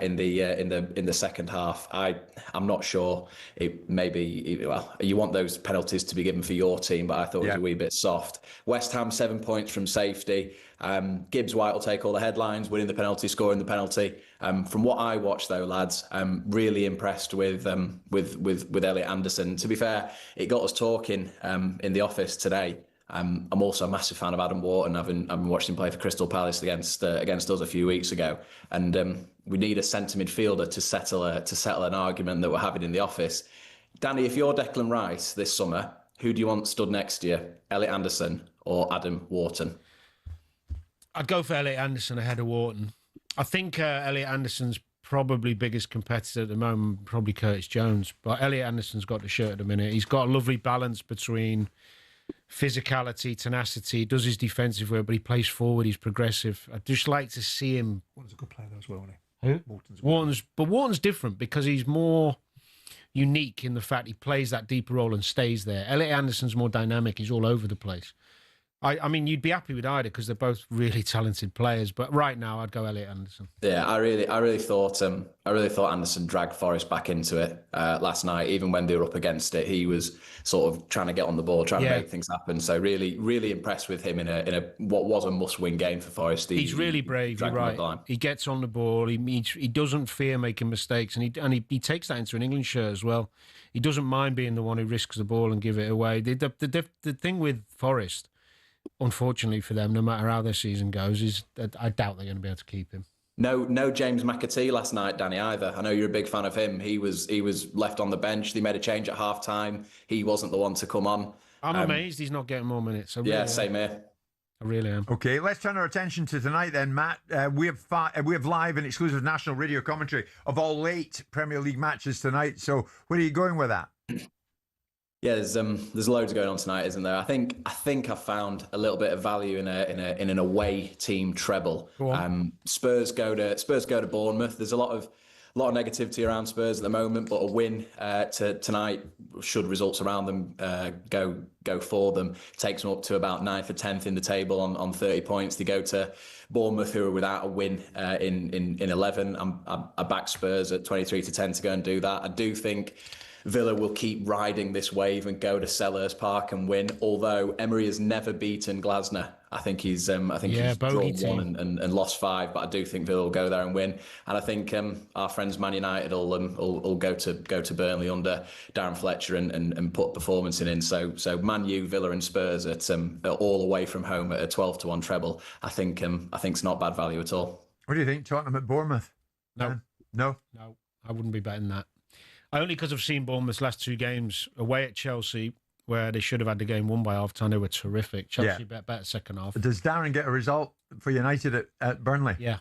in the second half. I'm not sure. It maybe, well, you want those penalties to be given for your team, but I thought it was a wee bit soft. West Ham 7 points from safety. Gibbs White will take all the headlines, winning the penalty, scoring the penalty. From what I watched though, lads, I'm really impressed with Elliot Anderson. To be fair, it got us talking in the office today. I'm also a massive fan of Adam Wharton. I've been watching him play for Crystal Palace against us a few weeks ago, and we need a centre midfielder to settle an argument that we're having in the office. Danny, if you're Declan Rice this summer, who do you want stood next to you, Elliot Anderson or Adam Wharton? I'd go for Elliot Anderson ahead of Wharton. I think Elliot Anderson's probably biggest competitor at the moment, probably Curtis Jones, but Elliot Anderson's got the shirt at the minute. He's got a lovely balance between physicality, tenacity, does his defensive work, but he plays forward, he's progressive. I'd just like to see him. Wharton's a good player though as well, isn't he? Who? Wharton's different because he's more unique in the fact he plays that deeper role and stays there. Elliot Anderson's more dynamic, he's all over the place. I mean, you'd be happy with either because they're both really talented players. But right now, I'd go Elliot Anderson. Yeah, I really thought Anderson dragged Forest back into it last night. Even when they were up against it, he was sort of trying to get on the ball, trying to make things happen. So really impressed with him in a what was a must-win game for Forest. He's really brave. You're right. He gets on the ball. He doesn't fear making mistakes, and he takes that into an England shirt as well. He doesn't mind being the one who risks the ball and give it away. The thing with Forest, unfortunately for them, no matter how their season goes, is that I doubt they're going to be able to keep him. No James McAtee last night, Danny, either. I know you're a big fan of him. He was left on the bench. They made a change at half-time. He wasn't the one to come on. I'm amazed he's not getting more minutes. Same here. I really am. Okay, let's turn our attention to tonight then, Matt. We have live and exclusive national radio commentary of all 8 Premier League matches tonight. So where are you going with that? Yeah, there's loads going on tonight, isn't there? I think I've found a little bit of value in an away team treble. Spurs go to Bournemouth. There's a lot of negativity around Spurs at the moment, but a win tonight, should results around them go for them, takes them up to about 9th or 10th in the table on 30 points. They go to Bournemouth, who are without a win in 11. I back Spurs at 23-10 to go and do that. I do think Villa will keep riding this wave and go to Selhurst Park and win. Although Emery has never beaten Glasner. I think he's drawn one and lost 5, but I do think Villa will go there and win. And I think our friends Man United will go to Burnley under Darren Fletcher and put performance in. So Man U, Villa, and Spurs at all away from home at a 12-1 treble. I think it's not bad value at all. What do you think, Tottenham at Bournemouth? No, I wouldn't be betting that. Only because I've seen Bournemouth's last 2 games away at Chelsea, where they should have had the game won by half-time. They were terrific. Chelsea better second half. Does Darren get a result for United at Burnley? Yeah.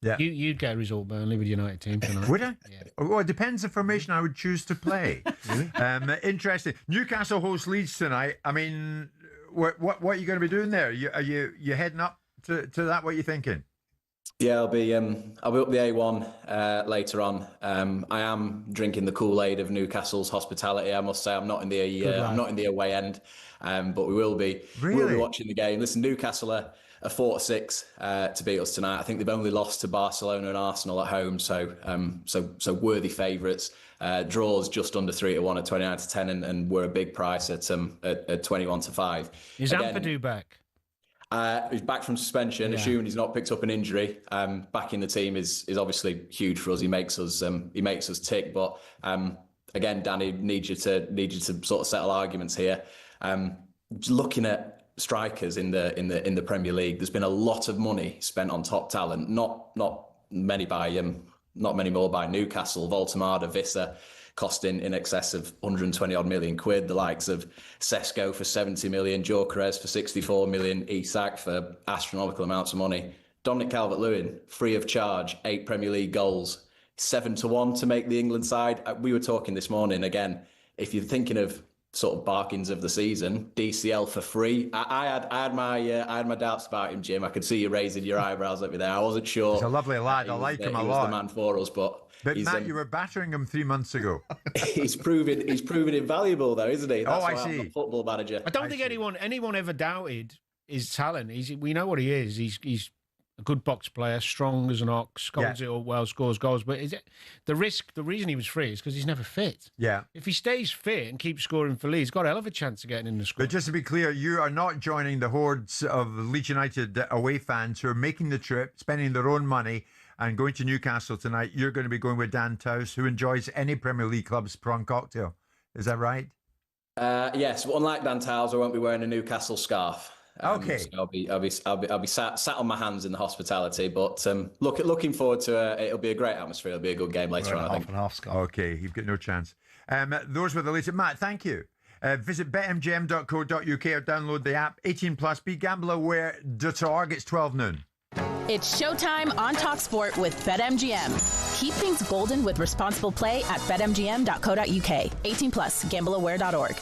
Yeah. You'd get a result, Burnley, with United team tonight. Would I? Yeah. Well, it depends the formation I would choose to play. Really? Interesting. Newcastle hosts Leeds tonight. I mean, what are you going to be doing there? Are you heading up to that? What are you thinking? Yeah, I'll be up the A1 later on. I am drinking the Kool-Aid of Newcastle's hospitality. I must say, I'm not in the away end, but we will be. Really? We'll be watching the game. Listen, Newcastle are 4-6 to beat us tonight. I think they've only lost to Barcelona and Arsenal at home, so worthy favourites. Draws just under 3-1 at 29-10, and we're a big price at 21-5. Is Ampadu back? He's back from suspension, assuming he's not picked up an injury. Back in the team is obviously huge for us. He makes us tick. But again, Danny, need you to sort of settle arguments here. Looking at strikers in the Premier League, there's been a lot of money spent on top talent. Not many more by Newcastle. Voltemada, Visser, costing in excess of 120 odd million quid. The likes of Sesko for 70 million, Gyökeres for 64 million, Isak for astronomical amounts of money. Dominic Calvert-Lewin, free of charge, 8 Premier League goals, 7-1 to make the England side. We were talking this morning again. If you're thinking of sort of bargains of the season, DCL for free. I had my doubts about him, Jim. I could see you raising your eyebrows at me there. I wasn't sure. He's a lovely lad. I like him a lot. He was the man for us, but Matt, you were battering him 3 months ago. He's proven invaluable, though, isn't he? That's I why see. I'm a football manager. I don't think anyone ever doubted his talent. We know what he is. He's a good box player, strong as an ox, holds it up well, scores goals. But the reason he was free is because he's never fit. Yeah. If he stays fit and keeps scoring for Leeds, he's got a hell of a chance of getting in the squad. But just to be clear, you are not joining the hordes of Leeds United away fans who are making the trip, spending their own money, and going to Newcastle tonight. You're going to be going with Dan Towse, who enjoys any Premier League club's prawn cocktail. Is that right? Yes, but unlike Dan Towse, I won't be wearing a Newcastle scarf. Okay. So I'll be sat on my hands in the hospitality, but looking forward to it'll be a great atmosphere. It'll be a good game later on, I think. Half scarf. Okay, you've got no chance. Those were the latest. Matt, thank you. Visit betmgm.co.uk or download the app. 18 plus. BeGambleAware.org. It's 12 noon. It's showtime on talkSPORT with BetMGM. Keep things golden with responsible play at betmgm.co.uk. 18 plus. GambleAware.org.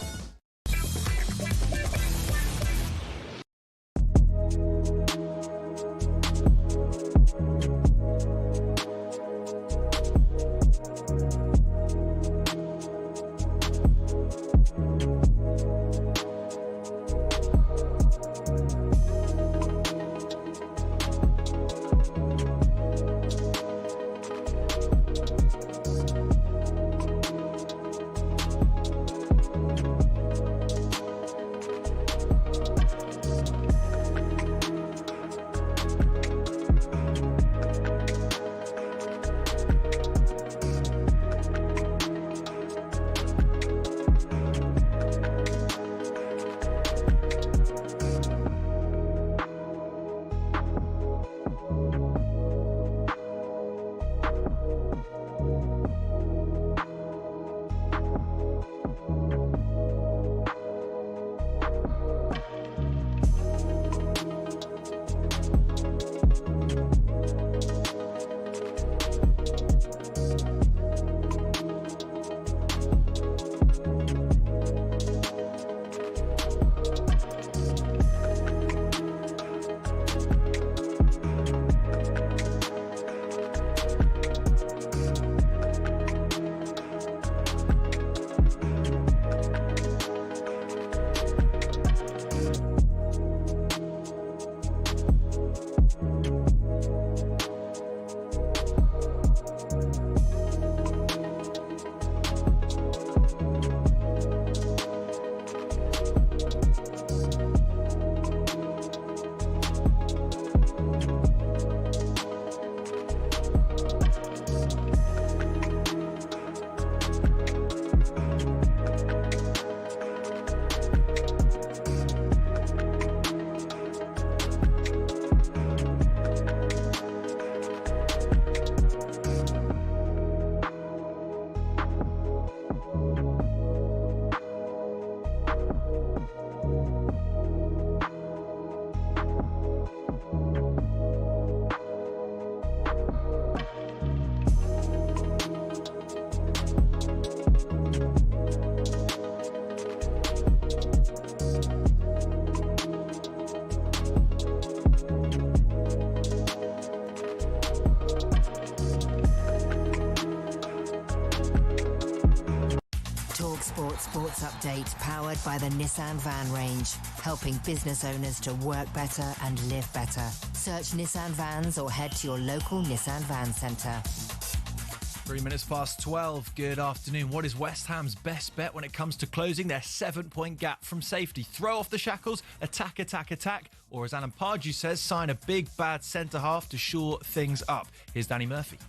talkSPORT Sports Update, powered by the Nissan Van range, helping business owners to work better and live better. Search Nissan Vans or head to your local Nissan Van centre. 3 minutes past 12. Good afternoon. What is West Ham's best bet when it comes to closing their 7-point gap from safety? Throw off the shackles, attack, attack, attack, or as Alan Pardew says, sign a big bad centre-half to shore things up. Here's Danny Murphy.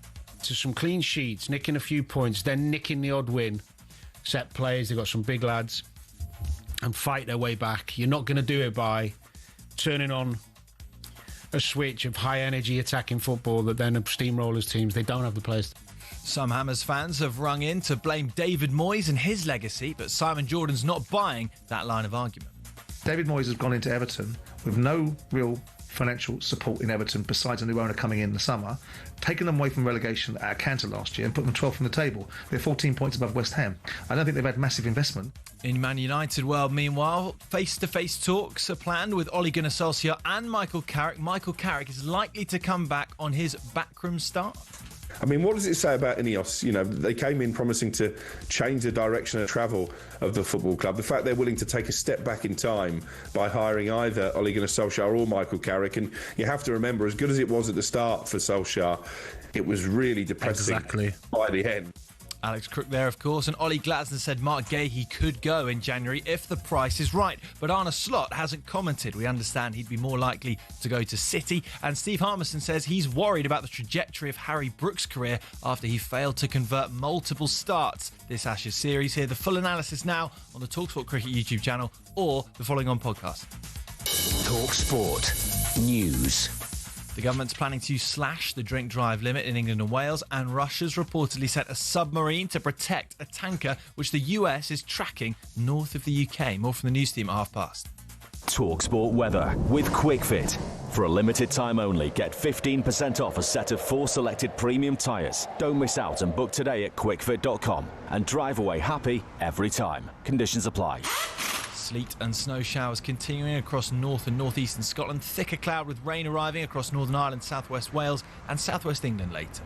To some clean sheets, nicking a few points, then nicking the odd win. Set plays, they've got some big lads, and fight their way back. You're not going to do it by turning on a switch of high-energy attacking football that then steamrollers teams. They don't have the players. Some Hammers fans have rung in to blame David Moyes and his legacy, but Simon Jordan's not buying that line of argument. David Moyes has gone into Everton with no real financial support in Everton besides a new owner coming in the summer, taken them away from relegation at a canter last year and put them 12th on the table. They're 14 points above West Ham. I don't think they've had massive investment. In Man United world, meanwhile, face-to-face talks are planned with Ole Gunnar Solskjaer and Michael Carrick. Michael Carrick is likely to come back on his backroom start. I mean, what does it say about Ineos? You know, they came in promising to change the direction of travel of the football club. The fact they're willing to take a step back in time by hiring either Ole Gunnar Solskjaer or Michael Carrick, and you have to remember, as good as it was at the start for Solskjaer, it was really depressing by the end. Alex Crook there, of course, and Ollie Glasner said Mark Gahey could go in January if the price is right. But Arne Slot hasn't commented. We understand he'd be more likely to go to City. And Steve Harmison says he's worried about the trajectory of Harry Brooks' career after he failed to convert multiple starts this Ashes series. Hear the full analysis now on the talkSPORT Cricket YouTube channel or the following on podcast. talkSPORT News. The government's planning to slash the drink drive limit in England and Wales, and Russia's reportedly sent a submarine to protect a tanker which the US is tracking north of the UK. More from the news team at past. talkSPORT weather with QuickFit. For a limited time only, get 15% off a set of 4 selected premium tyres. Don't miss out and book today at quickfit.com and drive away happy every time. Conditions apply. Sleet and snow showers continuing across north and northeastern Scotland. Thicker cloud with rain arriving across Northern Ireland, southwest Wales and southwest England later.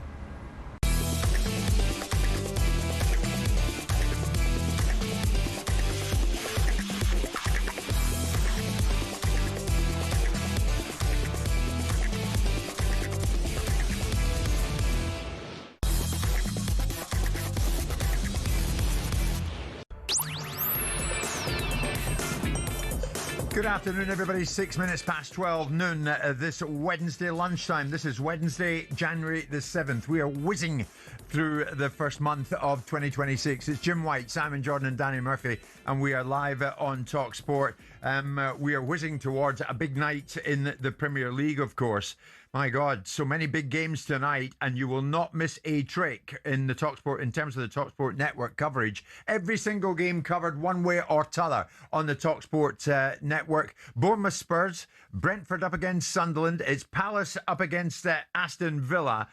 Good afternoon, everybody. 6 minutes past 12 noon this Wednesday lunchtime. This is Wednesday, January the 7th. We are whizzing through the first month of 2026. It's Jim White, Simon Jordan and Danny Murphy, and we are live on talkSPORT. We are whizzing towards a big night in the Premier League, of course. My God, so many big games tonight, and you will not miss a trick in the talkSPORT, in terms of the talkSPORT network coverage. Every single game covered one way or t'other on the talkSPORT network. Bournemouth Spurs, Brentford up against Sunderland. It's Palace up against Aston Villa.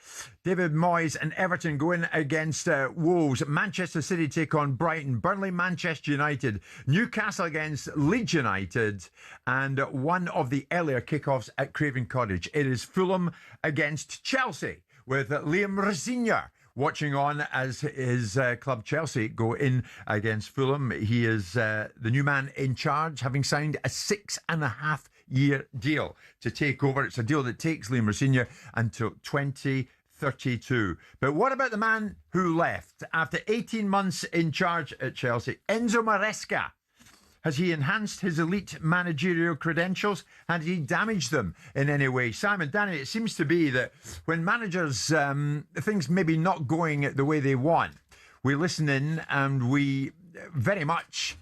David Moyes and Everton go in against Wolves. Manchester City take on Brighton. Burnley, Manchester United. Newcastle against Leeds United. And one of the earlier kickoffs at Craven Cottage. It is Fulham against Chelsea with Liam Rosignol watching on as his club Chelsea go in against Fulham. He is the new man in charge, having signed a 6.5-year deal to take over. It's a deal that takes Liam Rosignol until 2032. But what about the man who left after 18 months in charge at Chelsea? Enzo Maresca. Has he enhanced his elite managerial credentials? Has he damaged them in any way? Simon, Danny, it seems to be that when managers, things maybe not going the way they want, we listen in and we very much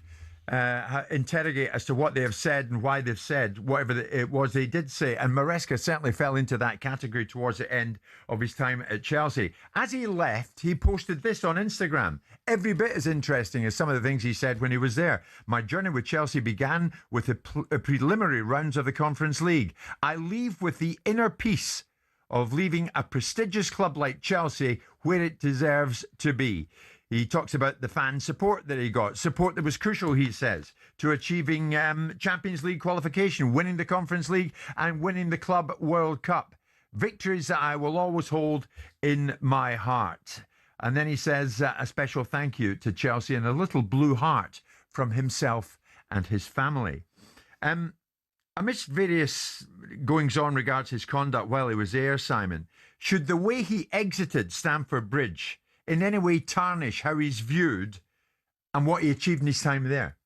interrogate as to what they have said and why they've said whatever it was they did say. And Maresca certainly fell into that category towards the end of his time at Chelsea. As he left, he posted this on Instagram. Every bit as interesting as some of the things he said when he was there. My journey with Chelsea began with the preliminary rounds of the Conference League. I leave with the inner peace of leaving a prestigious club like Chelsea where it deserves to be. He talks about the fan support that he got, support that was crucial, he says, to achieving Champions League qualification, winning the Conference League and winning the Club World Cup. Victories that I will always hold in my heart. And then he says a special thank you to Chelsea and a little blue heart from himself and his family. Amidst various goings-on regards his conduct while he was there, Simon, should the way he exited Stamford Bridge in any way tarnish how he's viewed and what he achieved in his time there?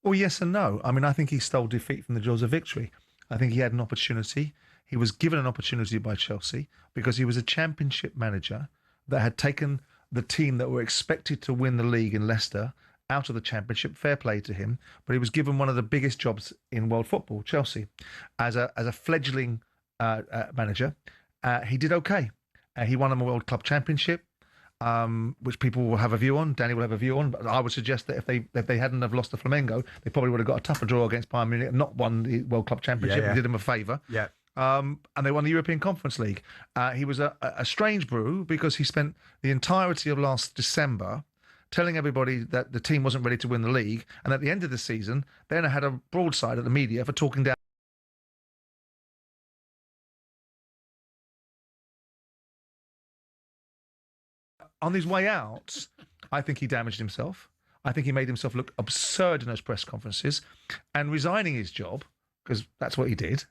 Well, yes and no. I mean, I think he stole defeat from the jaws of victory. I think he had an opportunity. He was given an opportunity by Chelsea because he was a championship manager that had taken the team that were expected to win the league in Leicester out of the championship. Fair play to him. But he was given one of the biggest jobs in world football, Chelsea, as a fledgling manager. He did okay. He won them a World Club Championship, which people will have a view on. Danny will have a view on. But I would suggest that if they hadn't have lost to Flamengo, they probably would have got a tougher draw against Bayern Munich and not won the World Club Championship. Yeah. It did him a favour. Yeah. And they won the European Conference League. He was a strange brew because he spent the entirety of last December telling everybody that the team wasn't ready to win the league. And at the end of the season, then had a broadside at the media for talking down. On his way out, I think he damaged himself. I think he made himself look absurd in those press conferences, and resigning his job, because that's what he did.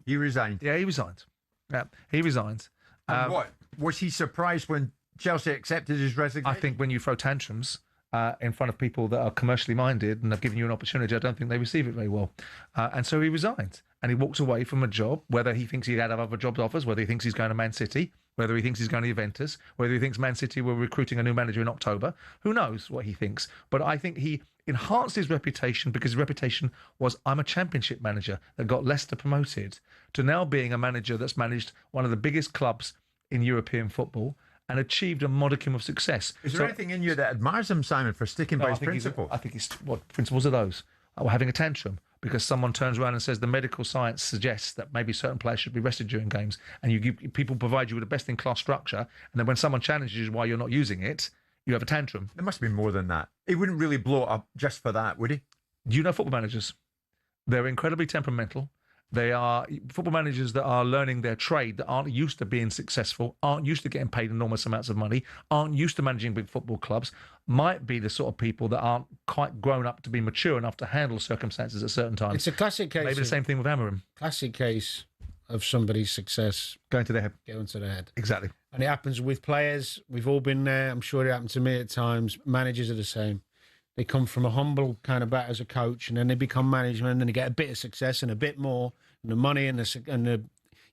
He resigned. Yeah, he resigned. Yeah, he resigned. And what? Was he surprised when Chelsea accepted his resignation? I think when you throw tantrums in front of people that are commercially minded and have given you an opportunity, I don't think they receive it very well. And so he resigned. And he walked away from a job, whether he thinks he had other jobs offers, whether he thinks he's going to Man City, whether he thinks he's going to Juventus, whether he thinks Man City were recruiting a new manager in October. Who knows what he thinks? But I think he enhanced his reputation because his reputation was, I'm a championship manager that got Leicester promoted, to now being a manager that's managed one of the biggest clubs in European football and achieved a modicum of success. Is there anything in you that admires him, Simon, for sticking by his principles? I think what principles are those? Having a tantrum because someone turns around and says the medical science suggests that maybe certain players should be rested during games, and people provide you with a best-in-class structure, and then when someone challenges you why you're not using it, you have a tantrum. There must be more than that. He wouldn't really blow it up just for that, would he? Do you know football managers? They're incredibly temperamental. They are football managers that are learning their trade, that aren't used to being successful, aren't used to getting paid enormous amounts of money, aren't used to managing big football clubs, might be the sort of people that aren't quite grown up to be mature enough to handle circumstances at certain times. It's a classic case. Maybe the same thing with Amorim. Classic case of somebody's success going to their head. Going to their head. Exactly. And it happens with players. We've all been there. I'm sure it happened to me at times. Managers are the same. They come from a humble kind of bat as a coach, and then they become management, and then they get a bit of success and a bit more, and the money and the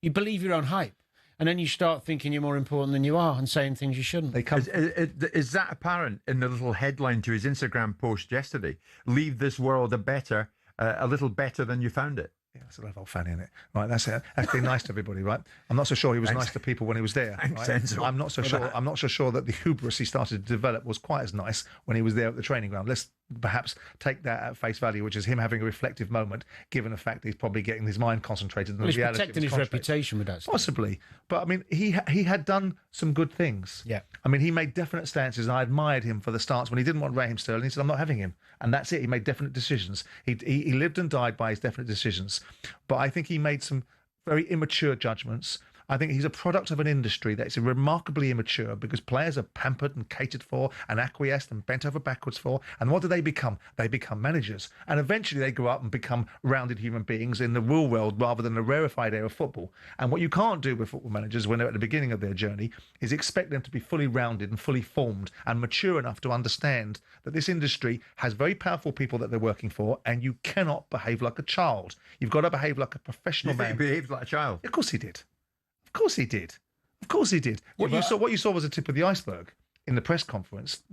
you believe your own hype, and then you start thinking you're more important than you are and saying things you shouldn't. Is that apparent in the little headline to his Instagram post yesterday? Leave this world a little better than you found it. Yeah, that's a level fanny in it. Right, that's it. That's being nice to everybody, right? I'm not so sure he was nice to people when he was there. Right? I'm not so sure. I'm not so sure that the hubris he started to develop was quite as nice when he was there at the training ground. Let's perhaps take that at face value, which is him having a reflective moment, given the fact that he's probably getting his mind concentrated on the He's reality. protecting his reputation with that stuff. Possibly, but I mean, he had done some good things. Yeah, I mean, he made definite stances, and I admired him for the stance when he didn't want Raheem Sterling. He said, "I'm not having him," and that's it. He made definite decisions. He lived and died by his definite decisions. But I think he made some very immature judgments. I think he's a product of an industry that's remarkably immature because players are pampered and catered for and acquiesced and bent over backwards for. And what do they become? They become managers. And eventually they grow up and become rounded human beings in the real world rather than the rarefied air of football. And what you can't do with football managers when they're at the beginning of their journey is expect them to be fully rounded and fully formed and mature enough to understand that this industry has very powerful people that they're working for, and you cannot behave like a child. You've got to behave like a professional man. He behaved like a child. Of course he did. Of course he did. Of course he did. What you saw was a tip of the iceberg in the press conference.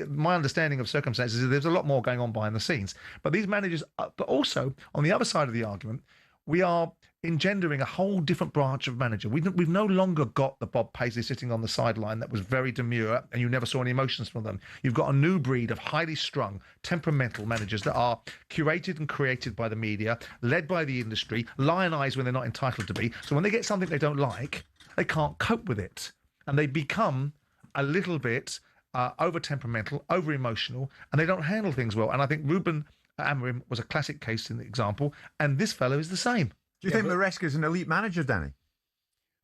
My understanding of circumstances is there's a lot more going on behind the scenes. But these managers, but also on the other side of the argument, we are engendering a whole different branch of manager. We've no longer got the Bob Paisley sitting on the sideline that was very demure and you never saw any emotions from them. You've got a new breed of highly strung, temperamental managers that are curated and created by the media, led by the industry, lionised when they're not entitled to be. So when they get something they don't like, they can't cope with it. And they become a little bit over temperamental, over emotional, and they don't handle things well. And I think Ruben Amorim was a classic case in the example, and this fellow is the same. Do you think Maresca's an elite manager, Danny?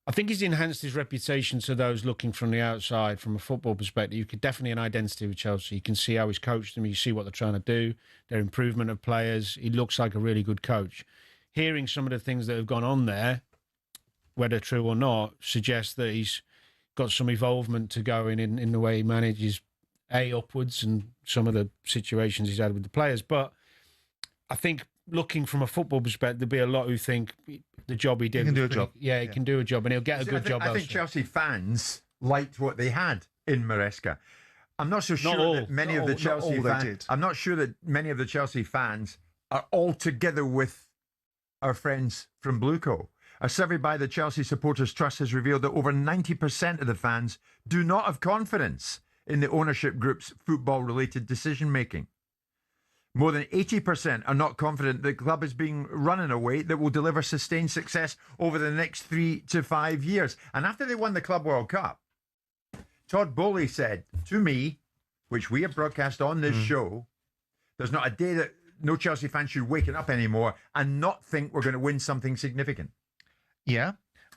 I think he's enhanced his reputation to those looking from the outside, from a football perspective. You could definitely an identity with Chelsea. You can see how he's coached them. You see what they're trying to do, their improvement of players. He looks like a really good coach. Hearing some of the things that have gone on there, whether true or not, suggests that he's got some evolvement to go in the way he manages upwards and some of the situations he's had with the players. But I think looking from a football perspective, there'll be a lot who think the job he did. He can do a job. Yeah, he can do a job, and he'll get a good job. I think Chelsea fans liked what they had in Maresca. I'm not so sure that many of the Chelsea fans. I'm not sure that many of the Chelsea fans are all together with our friends from Blueco. A survey by the Chelsea Supporters Trust has revealed that over 90% of the fans do not have confidence in the ownership group's football-related decision-making. More than 80% are not confident the club is being run in a way that will deliver sustained success over the next 3 to 5 years. And after they won the Club World Cup, Todd Bowley said to me, which we have broadcast on this show, there's not a day that no Chelsea fan should waken up anymore and not think we're going to win something significant. Yeah.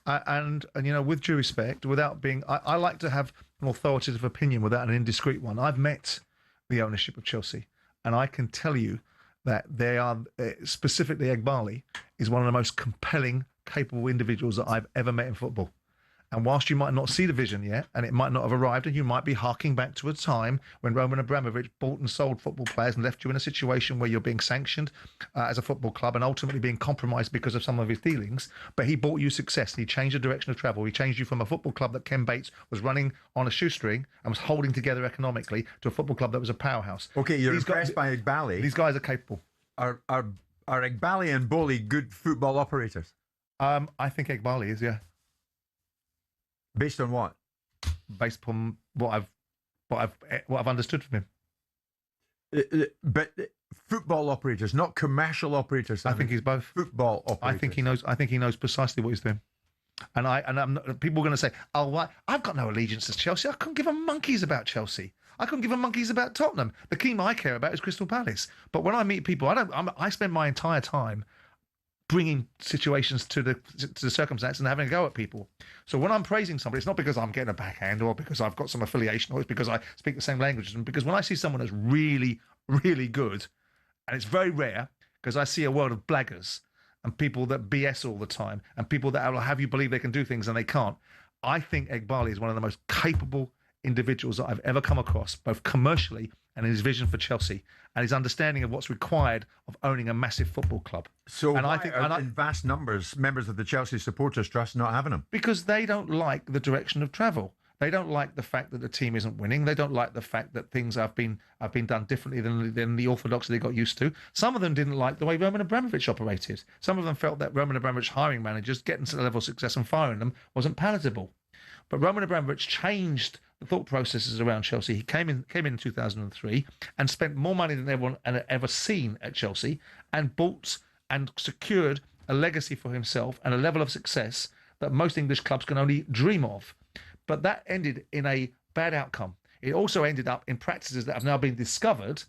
And you know, with due respect, without being... I like to have an authoritative opinion without an indiscreet one. I've met the ownership of Chelsea. And I can tell you that they are, specifically Eghbali, is one of the most compelling, capable individuals that I've ever met in football. And whilst you might not see the vision yet, and it might not have arrived, and you might be harking back to a time when Roman Abramovich bought and sold football players and left you in a situation where you're being sanctioned as a football club and ultimately being compromised because of some of his dealings, but he bought you success. He changed the direction of travel. He changed you from a football club that Ken Bates was running on a shoestring and was holding together economically to a football club that was a powerhouse. Okay, you're impressed by Eghbali. These guys are capable. Are Eghbali and Bowley good football operators? I think Eghbali is, yeah. Based on what? Based upon what I've understood from him. But football operators, not commercial operators. I think he's both. Football operators. I think he knows precisely what he's doing. And I'm not, people are going to say, "Oh, well, I've got no allegiance to Chelsea. I couldn't give a monkeys about Chelsea. I couldn't give a monkeys about Tottenham. The team I care about is Crystal Palace." But when I meet people, I spend my entire time bringing situations to the circumstance and having a go at people. So when I'm praising somebody, it's not because I'm getting a backhand or because I've got some affiliation or it's because I speak the same language as them. Because when I see someone that's really, really good, and it's very rare, because I see a world of blaggers and people that BS all the time and people that will have you believe they can do things and they can't. I think Eghbali is one of the most capable individuals that I've ever come across, both commercially and in his vision for Chelsea and his understanding of what's required of owning a massive football club. So and I think in vast numbers, members of the Chelsea Supporters Trust not having him? Because they don't like the direction of travel. They don't like the fact that the team isn't winning. They don't like the fact that things have been done differently than the orthodoxy they got used to. Some of them didn't like the way Roman Abramovich operated. Some of them felt that Roman Abramovich hiring managers, getting to the level of success and firing them wasn't palatable. But Roman Abramovich changed the thought processes around Chelsea. He came in 2003 and spent more money than everyone had ever seen at Chelsea and bought and secured a legacy for himself and a level of success that most English clubs can only dream of. But that ended in a bad outcome. It also ended up in practices that have now been discovered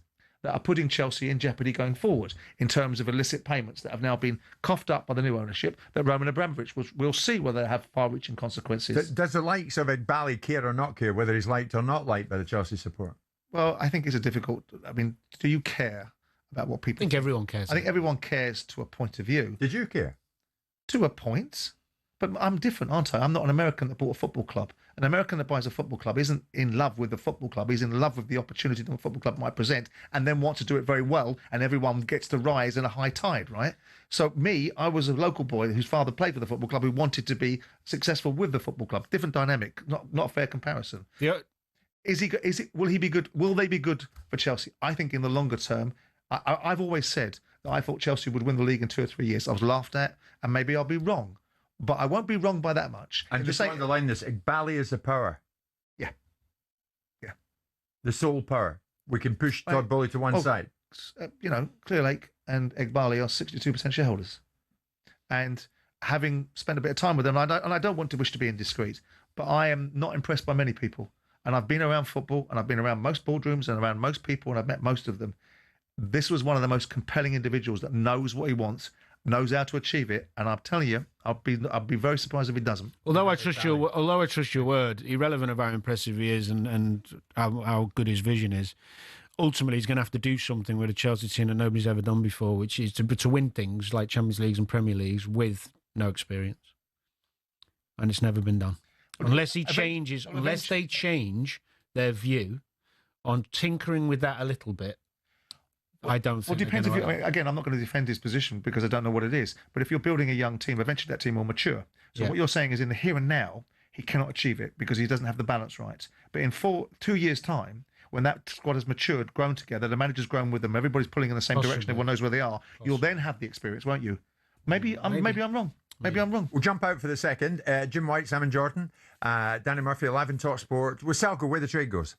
that are putting Chelsea in jeopardy going forward in terms of illicit payments that have now been coughed up by the new ownership that Roman Abramovich will see whether they have far-reaching consequences. Does the likes of Eghbali care or not care whether he's liked or not liked by the Chelsea support? Well, I think it's a difficult... I mean, do you care about what people... I think everyone cares. I think everyone cares to a point of view. Did you care? To a point. But I'm different, aren't I? I'm not an American that bought a football club. An American that buys a football club isn't in love with the football club. He's in love with the opportunity that the football club might present and then wants to do it very well and everyone gets to rise in a high tide, right? So me, I was a local boy whose father played for the football club who wanted to be successful with the football club. Different dynamic, not a fair comparison. Will he be good? Will they be good for Chelsea? I think in the longer term, I've always said that I thought Chelsea would win the league in 2 or 3 years. I was laughed at, and maybe I'll be wrong, but I won't be wrong by that much. And just to underline this, Igbali is the power. Yeah. The sole power. We can push Todd Boehly to one side. Clear Lake and Igbali are 62% shareholders, and having spent a bit of time with them, and I don't want to wish to be indiscreet, but I am not impressed by many people. And I've been around football, and I've been around most boardrooms and around most people, and I've met most of them. This was one of the most compelling individuals that knows what he wants, knows how to achieve it, and I'm telling you, I'll be very surprised if he doesn't. Although I trust your word, irrelevant of how impressive he is and how good his vision is, ultimately he's going to have to do something with a Chelsea team that nobody's ever done before, which is to win things like Champions Leagues and Premier Leagues with no experience, and it's never been done. Unless they change their view on tinkering with that a little bit, I don't think. Well, it depends if again, I'm not going to defend his position because I don't know what it is. But if you're building a young team, eventually that team will mature. So what you're saying is in the here and now, he cannot achieve it because he doesn't have the balance right. But in 2 years' time, when that squad has matured, grown together, the manager's grown with them, everybody's pulling in the same direction, everyone knows where they are, you'll then have the experience, won't you? Maybe I'm wrong. Maybe I'm wrong. We'll jump out for the second. Jim White, Simon Jordan, Danny Murphy, live in talkSPORT. With Selco, where the trade goes.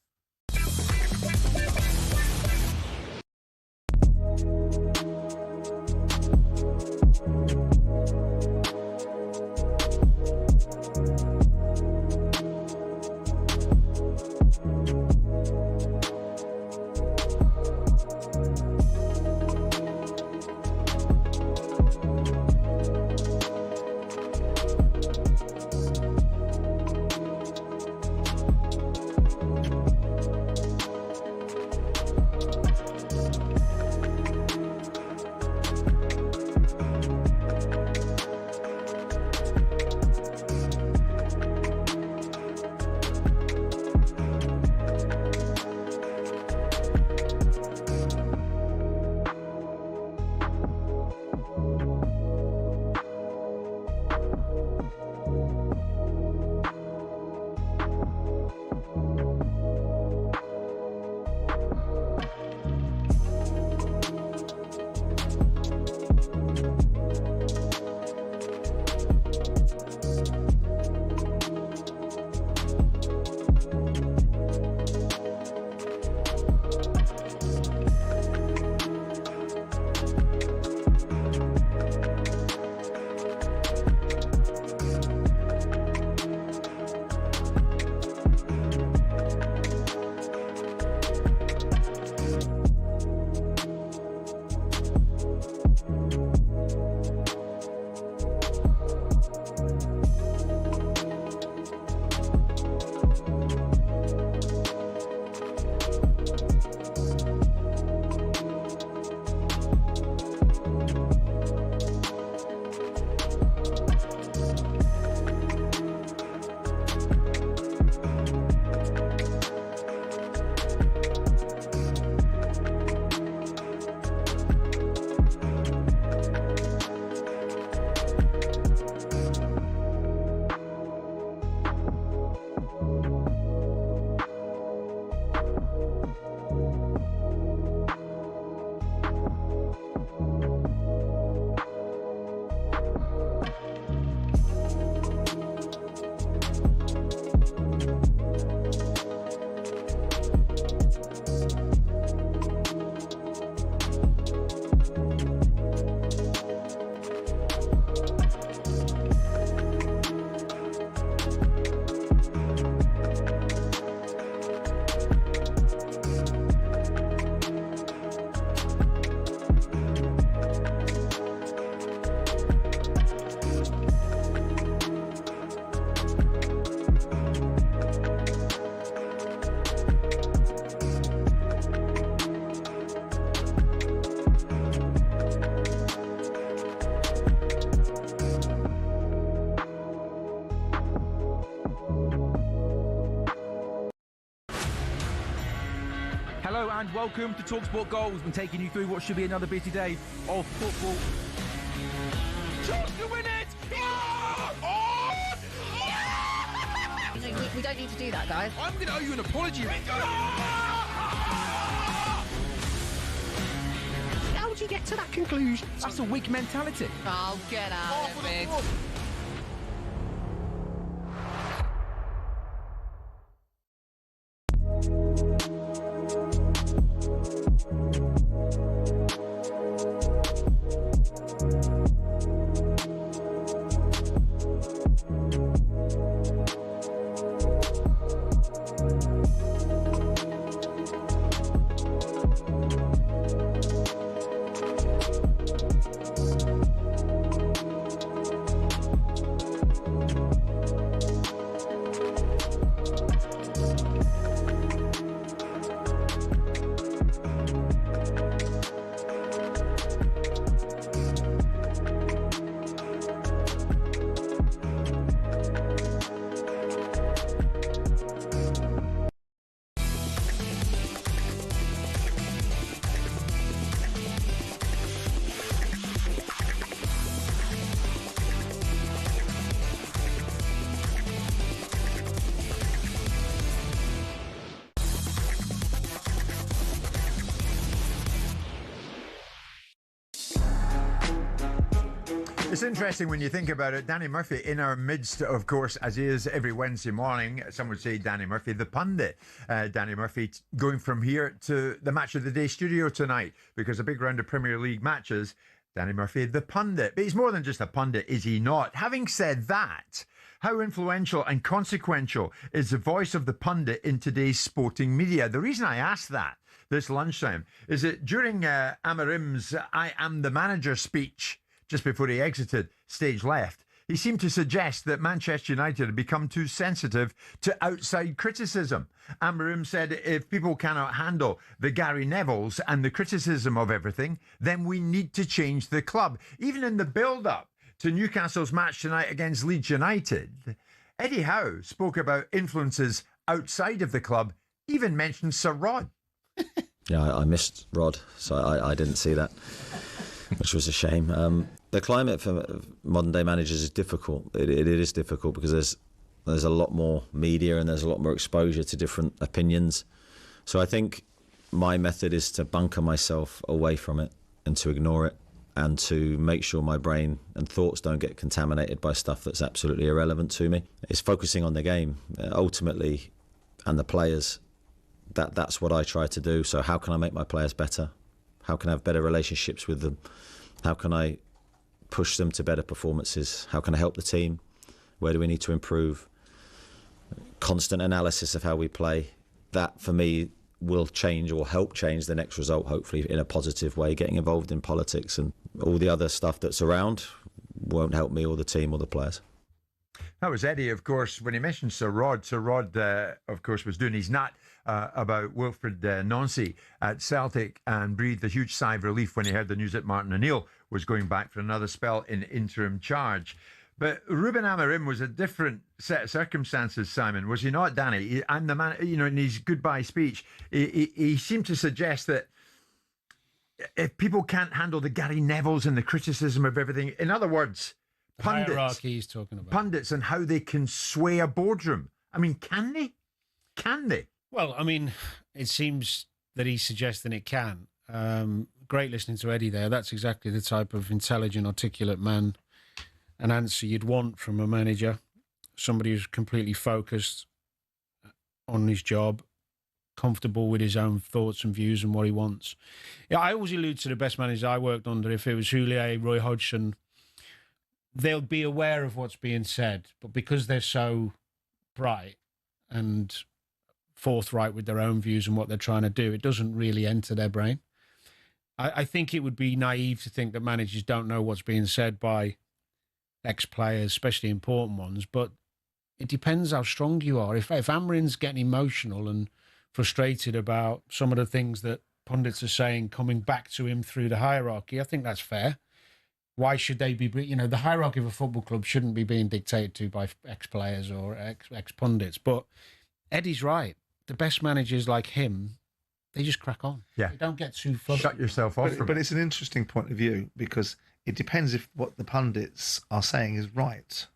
Hello and welcome to talkSPORT Goals. We've been taking you through what should be another busy day of football. We don't don't need to do that, guys. I'm going to owe you an apology. How would you get to that conclusion? That's a weak mentality. Oh, get out of it. It's interesting when you think about it. Danny Murphy in our midst, of course, as he is every Wednesday morning. Some would say Danny Murphy, the pundit. Danny Murphy going from here to the Match of the Day studio tonight because a big round of Premier League matches. Danny Murphy, the pundit. But he's more than just a pundit, is he not? Having said that, how influential and consequential is the voice of the pundit in today's sporting media? The reason I ask that this lunchtime is that during Amarim's I Am the Manager speech, just before he exited stage left, he seemed to suggest that Manchester United had become too sensitive to outside criticism. Amarim said if people cannot handle the Gary Nevilles and the criticism of everything, then we need to change the club. Even in the build-up to Newcastle's match tonight against Leeds United, Eddie Howe spoke about influences outside of the club, even mentioned Sir Rod. Yeah, I missed Rod, so I didn't see that, which was a shame. The climate for modern day managers is difficult. It is difficult because there's a lot more media and there's a lot more exposure to different opinions. So I think my method is to bunker myself away from it and to ignore it and to make sure my brain and thoughts don't get contaminated by stuff that's absolutely irrelevant to me. It's focusing on the game ultimately and the players. That's what I try to do. So how can I make my players better? How can I have better relationships with them? How can I push them to better performances? How can I help the team? Where do we need to improve? Constant analysis of how we play. That, for me, will change or help change the next result, hopefully, in a positive way. Getting involved in politics and all the other stuff that's around won't help me or the team or the players. That was Eddie, of course, when he mentioned Sir Rod, of course, was doing his nut about Wilfred Nancy at Celtic and breathed a huge sigh of relief when he heard the news that Martin O'Neill was going back for another spell in interim charge. But Ruben Amorim was a different set of circumstances, Simon, was he not, Danny? And the man, in his goodbye speech, he seemed to suggest that if people can't handle the Gary Nevilles and the criticism of everything, in other words, hierarchy he's talking about. Pundits and how they can sway a boardroom. I mean, can they? Can they? Well, I mean, it seems that he's suggesting it can. Great listening to Eddie there. That's exactly the type of intelligent, articulate man, an answer you'd want from a manager, somebody who's completely focused on his job, comfortable with his own thoughts and views and what he wants. Yeah, I always allude to the best managers I worked under. If it was Houllier, Roy Hodgson, they'll be aware of what's being said, but because they're so bright and forthright with their own views and what they're trying to do, it doesn't really enter their brain. I think it would be naive to think that managers don't know what's being said by ex-players, especially important ones, but it depends how strong you are. If Amarin's getting emotional and frustrated about some of the things that pundits are saying coming back to him through the hierarchy, I think that's fair. Why should they be, the hierarchy of a football club shouldn't be being dictated to by ex-players or ex-pundits. But Eddie's right. The best managers like him, they just crack on. Yeah. They don't get too fussy. Shut yourself off from But it's an interesting point of view because it depends if what the pundits are saying is right.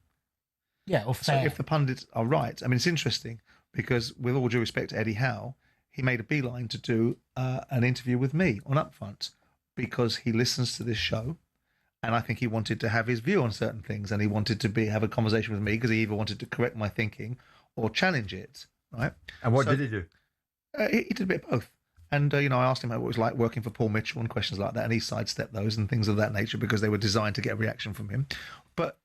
Yeah, or fair. So if the pundits are right, I mean, it's interesting. because, with all due respect to Eddie Howe, he made a beeline to do an interview with me on Upfront because he listens to this show, and I think he wanted to have his view on certain things, and he wanted to have a conversation with me because he either wanted to correct my thinking or challenge it, right? And what did he do? He did a bit of both. And, I asked him how it was like working for Paul Mitchell and questions like that, and he sidestepped those and things of that nature because they were designed to get a reaction from him. But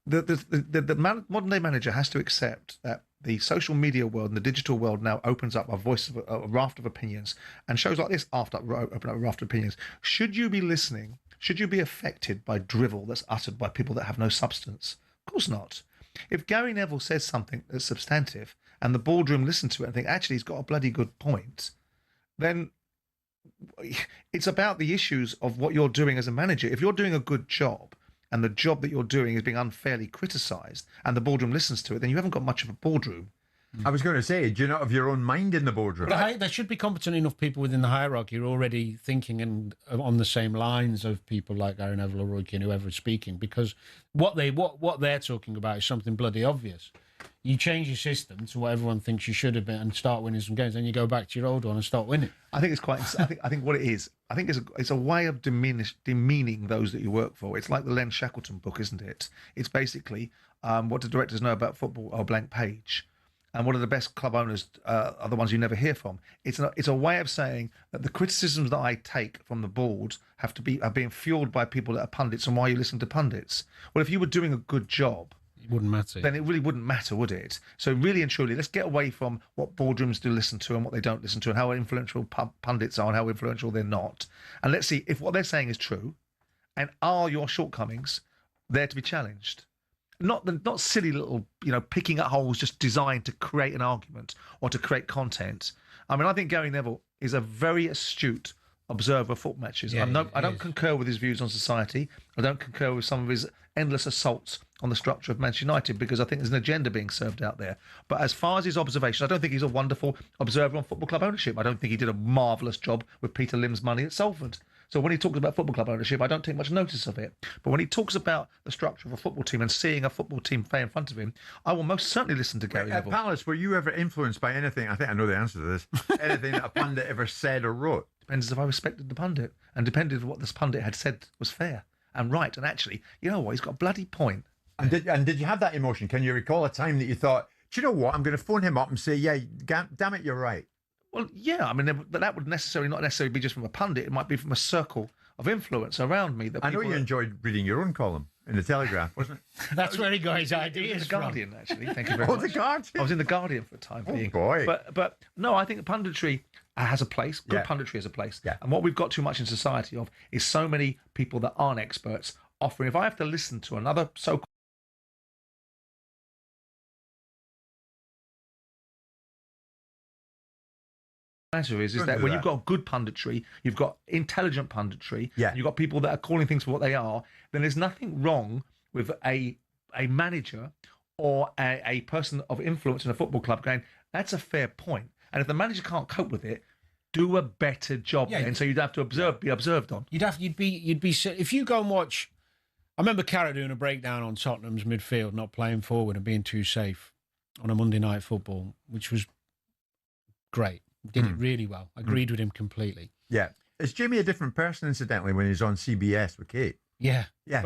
the modern day manager has to accept that the social media world and the digital world now opens up a raft of opinions, and shows like this open up a raft of opinions. Should you be listening? Should you be affected by drivel that's uttered by people that have no substance? Of course not. If Gary Neville says something that's substantive and the boardroom listen to it and think, actually, he's got a bloody good point, then it's about the issues of what you're doing as a manager. If you're doing a good job and the job that you're doing is being unfairly criticised and the boardroom listens to it, then you haven't got much of a boardroom. I was going to say, do you not have your own mind in the boardroom? But there should be competent enough people within the hierarchy who are already thinking and on the same lines of people like Gary Neville or Roy Keane, whoever is speaking, because what they're talking about is something bloody obvious. You change your system to what everyone thinks you should have been and start winning some games, then you go back to your old one and start winning. I think it's quite. I think what it is. I think it's a way of demeaning those that you work for. It's like the Len Shackleton book, isn't it? It's basically what do directors know about football or blank page, and what are the best club owners are the ones you never hear from. It's a way of saying that the criticisms that I take from the board are being fueled by people that are pundits, and why you listen to pundits. Well, if you were doing a good job, it wouldn't matter. Then it really wouldn't matter, would it? So really and truly, let's get away from what boardrooms do listen to and what they don't listen to, and how influential pundits are and how influential they're not. And let's see if what they're saying is true, and are your shortcomings there to be challenged. Not silly little, picking at holes just designed to create an argument or to create content. I mean, I think Gary Neville is a very astute observer of football matches. Yeah, I don't concur with his views on society. I don't concur with some of his endless assaults on the structure of Manchester United, because I think there's an agenda being served out there. But as far as his observations, I don't think he's a wonderful observer on football club ownership. I don't think he did a marvellous job with Peter Lim's money at Salford. So when he talks about football club ownership, I don't take much notice of it. But when he talks about the structure of a football team and seeing a football team play in front of him, I will most certainly listen to Gary Neville. Palace, were you ever influenced by anything? I think I know the answer to this. Anything that a pundit ever said or wrote? Depends if I respected the pundit, and depended on what this pundit had said was fair and right. And actually, you know what? He's got a bloody point. And did you have that emotion? Can you recall a time that you thought, do you know what? I'm going to phone him up and say, yeah, damn it, you're right. Well, yeah. I mean, but that would not necessarily be just from a pundit. It might be from a circle of influence around me. I know you enjoyed reading your own column in the Telegraph, wasn't it? That's where he got his ideas from. The Guardian, actually. Thank you very much. The Guardian. I was in the Guardian for a time being. Oh boy. But no, I think punditry has a place. Good punditry has a place. Yeah. And what we've got too much in society of is so many people that aren't experts offering. If I have to listen to another so-called matter is that when you've got good punditry, you've got intelligent punditry, you've got people that are calling things for what they are, then there's nothing wrong with a manager or a person of influence in a football club going, that's a fair point. And if the manager can't cope with it, do a better job then. So you'd have to be observed on. You'd be if you go and watch. I remember Carrot doing a breakdown on Tottenham's midfield, not playing forward and being too safe on a Monday Night Football, which was great. Did it really well. Agreed with him completely. Yeah. Is Jimmy a different person, incidentally, when he's on CBS with Kate? Yeah. Yeah.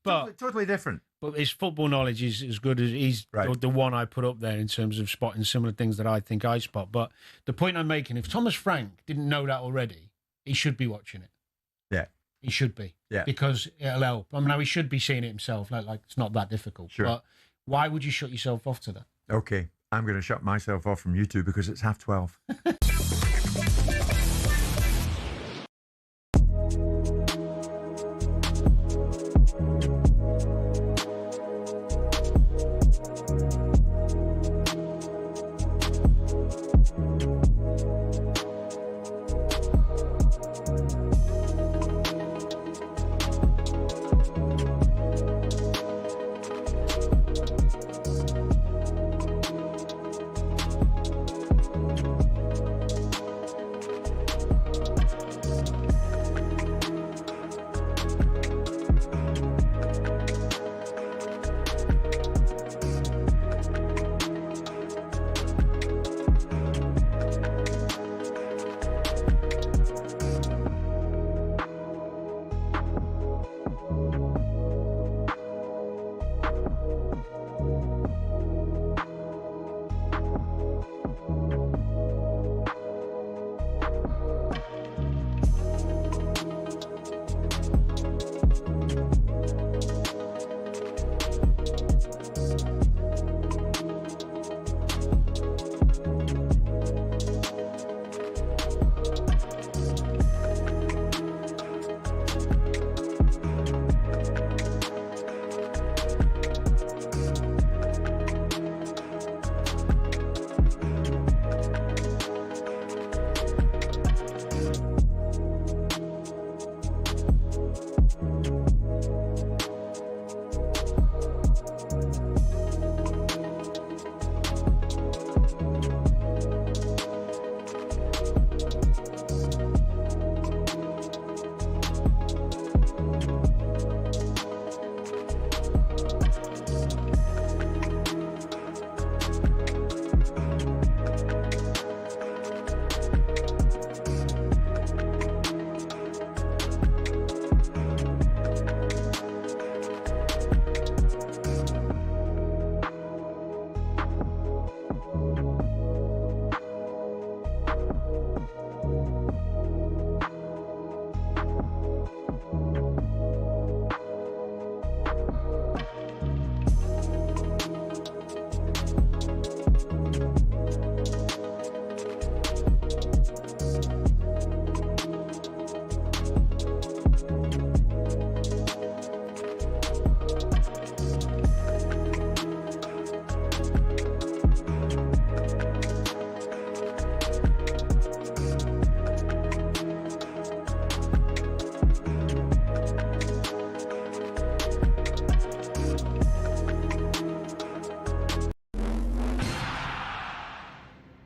But totally different. But his football knowledge is as good as he's the one I put up there in terms of spotting similar things that I think I spot. But the point I'm making, if Thomas Frank didn't know that already, he should be watching it. Yeah. He should be. Yeah. Because it'll help. I mean, now he should be seeing it himself. Like it's not that difficult. Sure. But why would you shut yourself off to that? Okay. I'm going to shut myself off from YouTube because it's 12:30.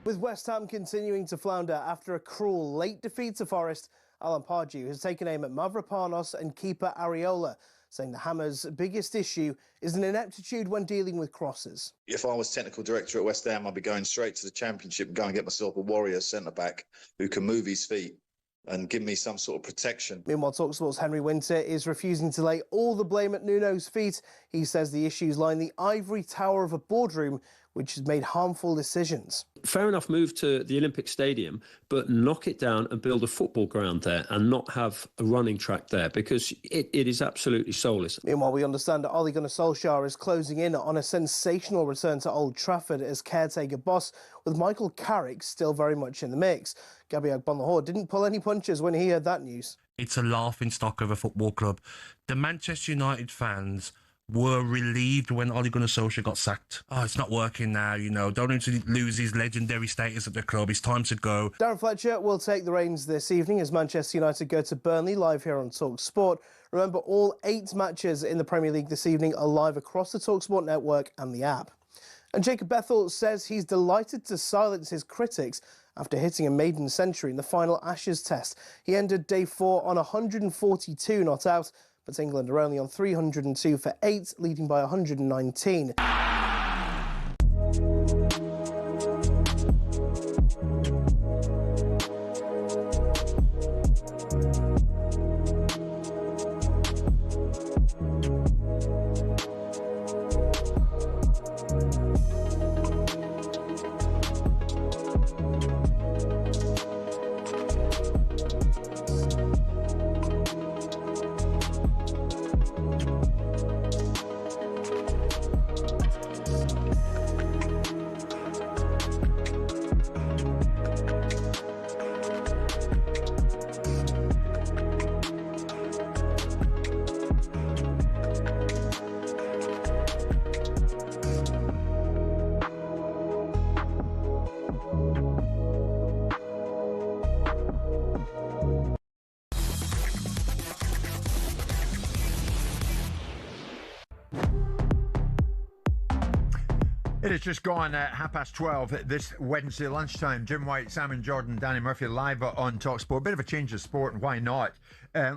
With West Ham continuing to flounder after a cruel late defeat to Forest, Alan Pardew has taken aim at Mavropanos and keeper Areola, saying the Hammers' biggest issue is an ineptitude when dealing with crosses. If I was technical director at West Ham, I'd be going straight to the Championship and go and get myself a warrior centre-back who can move his feet and give me some sort of protection. Meanwhile, talkSPORT's Henry Winter is refusing to lay all the blame at Nuno's feet. He says the issues lie in the ivory tower of a boardroom which has made harmful decisions. Fair enough move to the Olympic Stadium, but knock it down and build a football ground there and not have a running track there, because it is absolutely soulless. Meanwhile, we understand that Ole Gunnar Solskjaer is closing in on a sensational return to Old Trafford as caretaker boss, with Michael Carrick still very much in the mix. Gabriel Bonlahor didn't pull any punches when he heard that news. It's a laughing stock of a football club. The Manchester United fans were relieved when Ole Gunnar Solskjaer got sacked. Oh, it's not working now, you know. Don't need to lose his legendary status at the club. It's time to go. Darren Fletcher will take the reins this evening as Manchester United go to Burnley, live here on talkSPORT. Remember, all 8 matches in the Premier League this evening are live across the talkSPORT network and the app. And Jacob Bethel says he's delighted to silence his critics after hitting a maiden century in the final Ashes test. He ended day 4 on 142 not out, but England are only on 302 for 8, leading by 119. It has just gone 12:30 this Wednesday lunchtime. Jim White, Simon Jordan, Danny Murphy live on talkSPORT. Bit of a change of sport, and why not?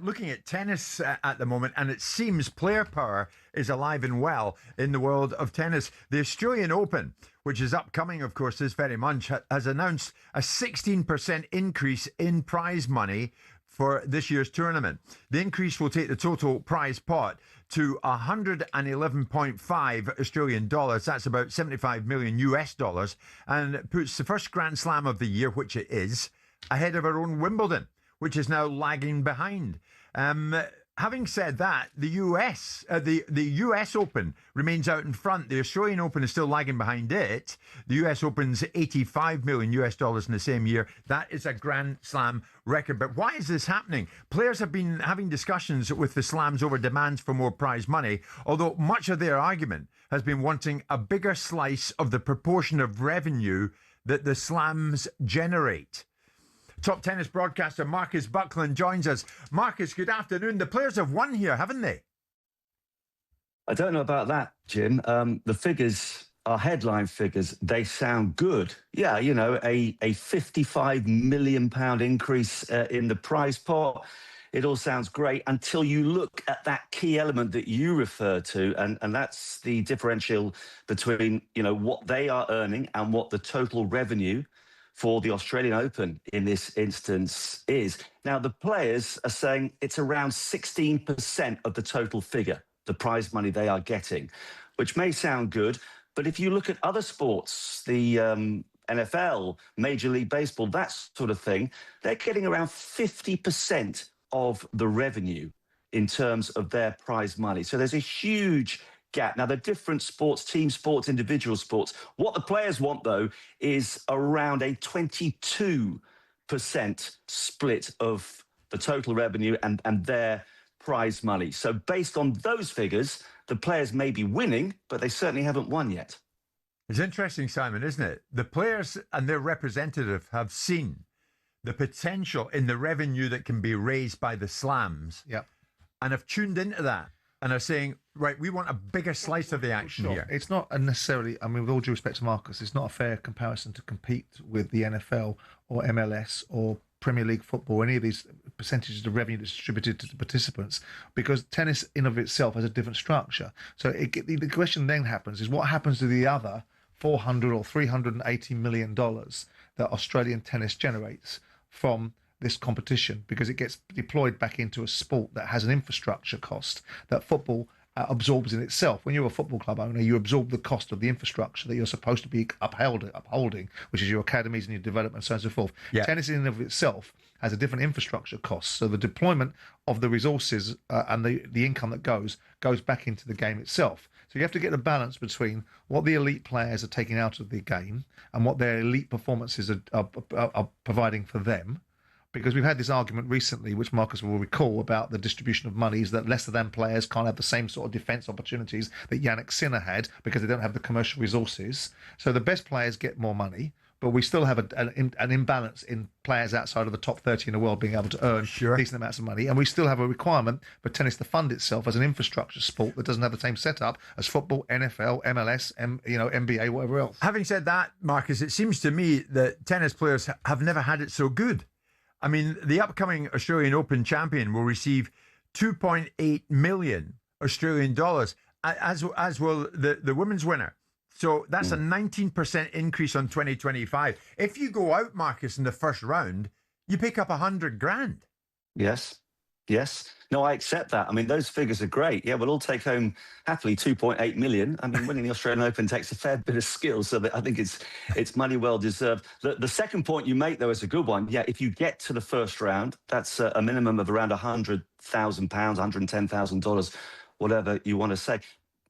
Looking at tennis at the moment, and it seems player power is alive and well in the world of tennis. The Australian Open, which is upcoming, of course, this very month, has announced a 16% increase in prize money for this year's tournament. The increase will take the total prize pot to 111.5 Australian dollars. That's about 75 million US dollars, and puts the first Grand Slam of the year, which it is, ahead of our own Wimbledon, which is now lagging behind. Having said that, the US Open remains out in front. The Australian Open is still lagging behind it. The US Open's 85 million US dollars in the same year. That is a Grand Slam record. But why is this happening? Players have been having discussions with the slams over demands for more prize money, although much of their argument has been wanting a bigger slice of the proportion of revenue that the slams generate. Top tennis broadcaster Marcus Buckland joins us. Marcus, good afternoon. The players have won here, haven't they? I don't know about that, Jim. The figures are headline figures. They sound good. Yeah, you know, a £55 million increase in the prize pot. It all sounds great until you look at that key element that you refer to, and that's the differential between, you know, what they are earning and what the total revenue for the Australian Open in this instance is. Now, the players are saying it's around 16% of the total figure, the prize money they are getting, which may sound good. But if you look at other sports, the NFL, Major League Baseball, that sort of thing, they're getting around 50% of the revenue in terms of their prize money. So there's a huge gap. Now, they're different sports, team sports, individual sports. What the players want, though, is around a 22% split of the total revenue and their prize money. So based on those figures, the players may be winning, but they certainly haven't won yet. It's interesting, Simon, isn't it? The players and their representative have seen the potential in the revenue that can be raised by the slams, and have tuned into that. and are saying, right, we want a bigger slice of the action here. It's not necessarily, I mean, with all due respect to Marcus, it's not a fair comparison to compete with the NFL or MLS or Premier League football, any of these percentages of revenue that's distributed to the participants, because tennis in of itself has a different structure. So the question then happens is, what happens to the other $400 or $380 million that Australian tennis generates from this competition, because it gets deployed back into a sport that has an infrastructure cost that football absorbs in itself. When you're a football club owner, you absorb the cost of the infrastructure that you're supposed to be upholding, which is your academies and your development, so on and so forth. Yeah. Tennis in and of itself has a different infrastructure cost. So the deployment of the resources and the income that goes back into the game itself. So you have to get the balance between what the elite players are taking out of the game and what their elite performances are providing for them. Because we've had this argument recently, which Marcus will recall, about the distribution of monies, that lesser than players can't have the same sort of defence opportunities that Yannick Sinner had because they don't have the commercial resources. So the best players get more money, but we still have an imbalance in players outside of the top 30 in the world being able to earn decent amounts of money. And we still have a requirement for tennis to fund itself as an infrastructure sport that doesn't have the same setup as football, NFL, MLS, NBA, whatever else. Having said that, Marcus, it seems to me that tennis players have never had it so good. I mean, the upcoming Australian Open champion will receive 2.8 million Australian dollars, as will the women's winner. So that's a 19% increase on 2025. If you go out, Marcus, in the first round, you pick up 100 grand. Yes. No, I accept that. I mean, those figures are great. Yeah, we'll all take home happily 2.8 million. I mean, winning the Australian Open takes a fair bit of skill, so that I think it's money well deserved. The second point you make, though, is a good one. Yeah, if you get to the first round, that's a minimum of around £100,000, $110,000, whatever you want to say.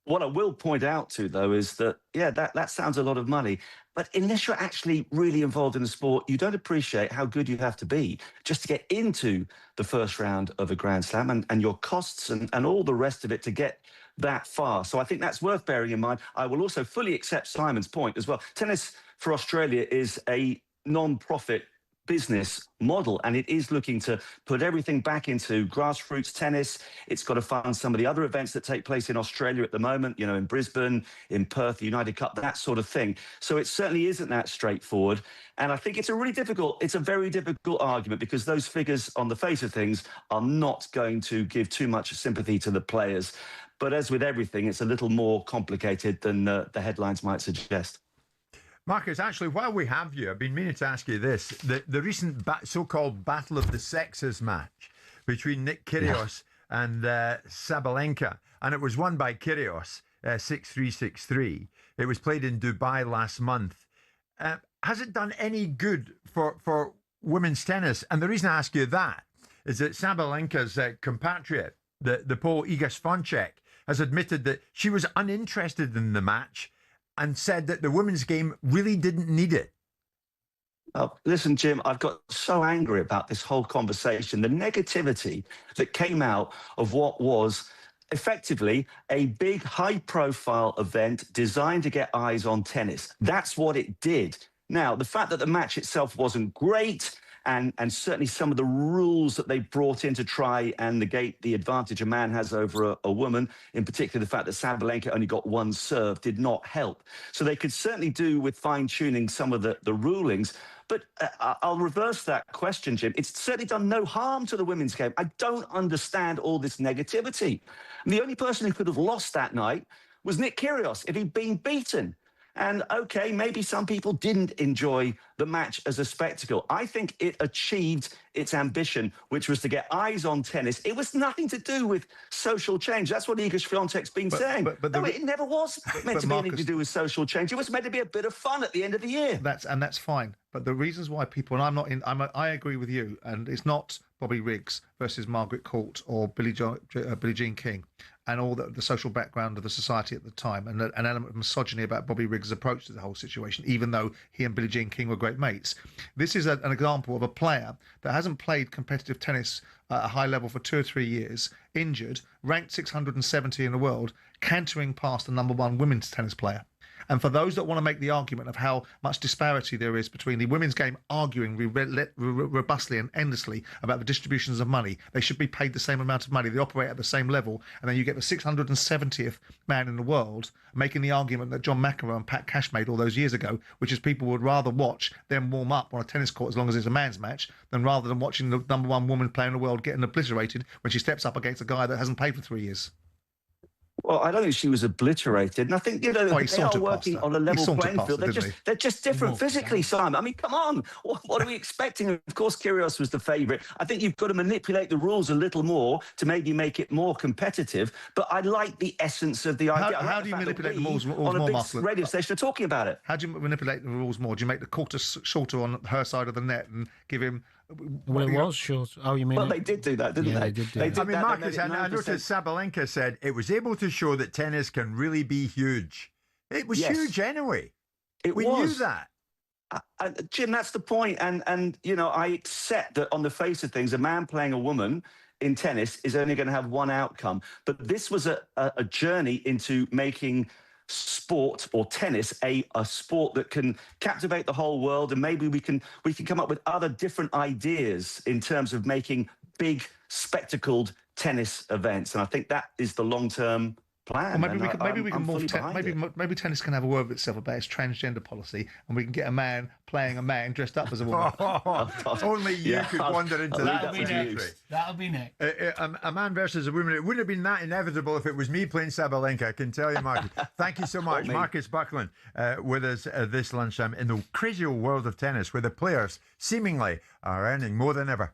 What I will point out to, though, is that, yeah, that sounds a lot of money. But unless you're actually really involved in the sport, you don't appreciate how good you have to be just to get into the first round of a Grand Slam and your costs and all the rest of it to get that far. So I think that's worth bearing in mind. I will also fully accept Simon's point as well. Tennis for Australia is a non-profit business model, and it is looking to put everything back into grassroots tennis. It's got to fund some of the other events that take place in Australia at the moment, in Brisbane, in Perth, the United Cup, that sort of thing. So it certainly isn't that straightforward. And I think it's a very difficult argument, because those figures on the face of things are not going to give too much sympathy to the players. But as with everything, it's a little more complicated than the headlines might suggest. Marcus, actually, while we have you, I've been meaning to ask you this. The recent so-called Battle of the Sexes match between Nick Kyrgios and Sabalenka, and it was won by Kyrgios, 6-3, 6-3. It was played in Dubai last month. Has it done any good for women's tennis? And the reason I ask you that is that Sabalenka's compatriot, the Pole Iga Swiatek, has admitted that she was uninterested in the match and said that the women's game really didn't need it. Listen, Jim, I've got so angry about this whole conversation. The negativity that came out of what was effectively a big, high-profile event designed to get eyes on tennis. That's what it did. Now, the fact that the match itself wasn't great, and certainly some of the rules that they brought in to try and negate the advantage a man has over a woman, in particular the fact that Sabalenka only got one serve, did not help. So they could certainly do with fine-tuning some of the rulings. But I'll reverse that question, Jim. It's certainly done no harm to the women's game. I don't understand all this negativity. And the only person who could have lost that night was Nick Kyrgios if he'd been beaten. And, OK, maybe some people didn't enjoy the match as a spectacle. I think it achieved its ambition, which was to get eyes on tennis. It was nothing to do with social change. That's what Iga Swiatek's been saying. No, it never was meant to be anything to do with social change. It was meant to be a bit of fun at the end of the year. That's fine. But the reasons why people, and I agree with you, and it's not Bobby Riggs versus Margaret Court or Billie Jean King and all the social background of the society at the time, and an element of misogyny about Bobby Riggs' approach to the whole situation, even though he and Billie Jean King were great mates. This is an example of a player that hasn't played competitive tennis at a high level for 2 or 3 years, injured, ranked 670 in the world, cantering past the #1 women's tennis player. And for those that want to make the argument of how much disparity there is between the women's game arguing robustly and endlessly about the distributions of money, they should be paid the same amount of money. They operate at the same level. And then you get the 670th man in the world making the argument that John McEnroe and Pat Cash made all those years ago, which is people would rather watch them warm up on a tennis court as long as it's a man's match than rather than watching the number one woman player in the world getting obliterated when she steps up against a guy that hasn't played for 3 years. Well, I don't think she was obliterated. And I think, they are working on a level playing field. They're just different physically, Simon. I mean, come on. What are we expecting? Of course, Kyrgios was the favourite. I think you've got to manipulate the rules a little more to maybe make it more competitive. But I like the essence of the idea. How do you manipulate the rules more, on a big Mark? radio station are talking about it. How do you manipulate the rules more? Do you make the quarter shorter on her side of the net and give him... Well, it was short. Oh, you mean? Well, they did do that, didn't they? They did do that. I mean, Marcus, I noticed Sabalenka said it was able to show that tennis can really be huge. It was huge anyway. We knew that. Jim, that's the point. And I accept that on the face of things, a man playing a woman in tennis is only going to have one outcome. But this was a journey into making sport or tennis a sport that can captivate the whole world, and maybe we can come up with other different ideas in terms of making big spectacled tennis events, and I think that is the long-term plan. Well, maybe we can morph. Maybe tennis can have a word with itself about its transgender policy, and we can get a man playing a man dressed up as a woman. Only you could wander into that. That'll be next. A man versus a woman. It wouldn't have been that inevitable if it was me playing Sabalenka, I can tell you, Marcus. Thank you so much. Marcus Buckland with us this lunchtime in the crazy old world of tennis, where the players seemingly are earning more than ever.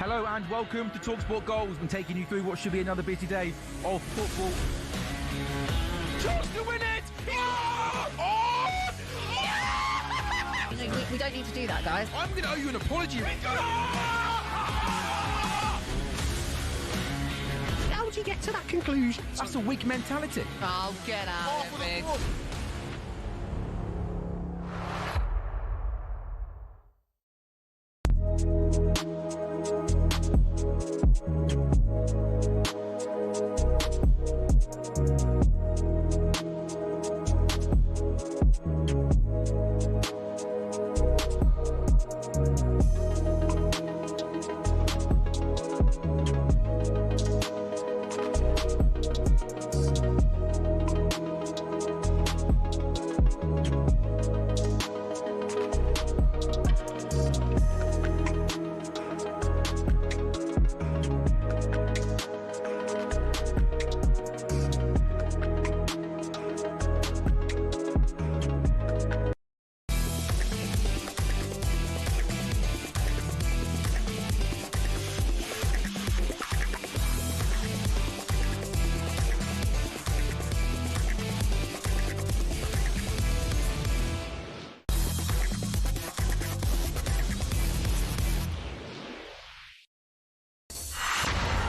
Hello and welcome to talkSPORT Goals. We've been taking you through what should be another busy day of football. Chance to win it! We don't need to do that, guys. I'm going to owe you an apology. How would you get to that conclusion? That's a weak mentality. Oh, get out of it.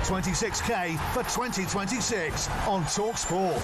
26k for 2026 on talkSPORT.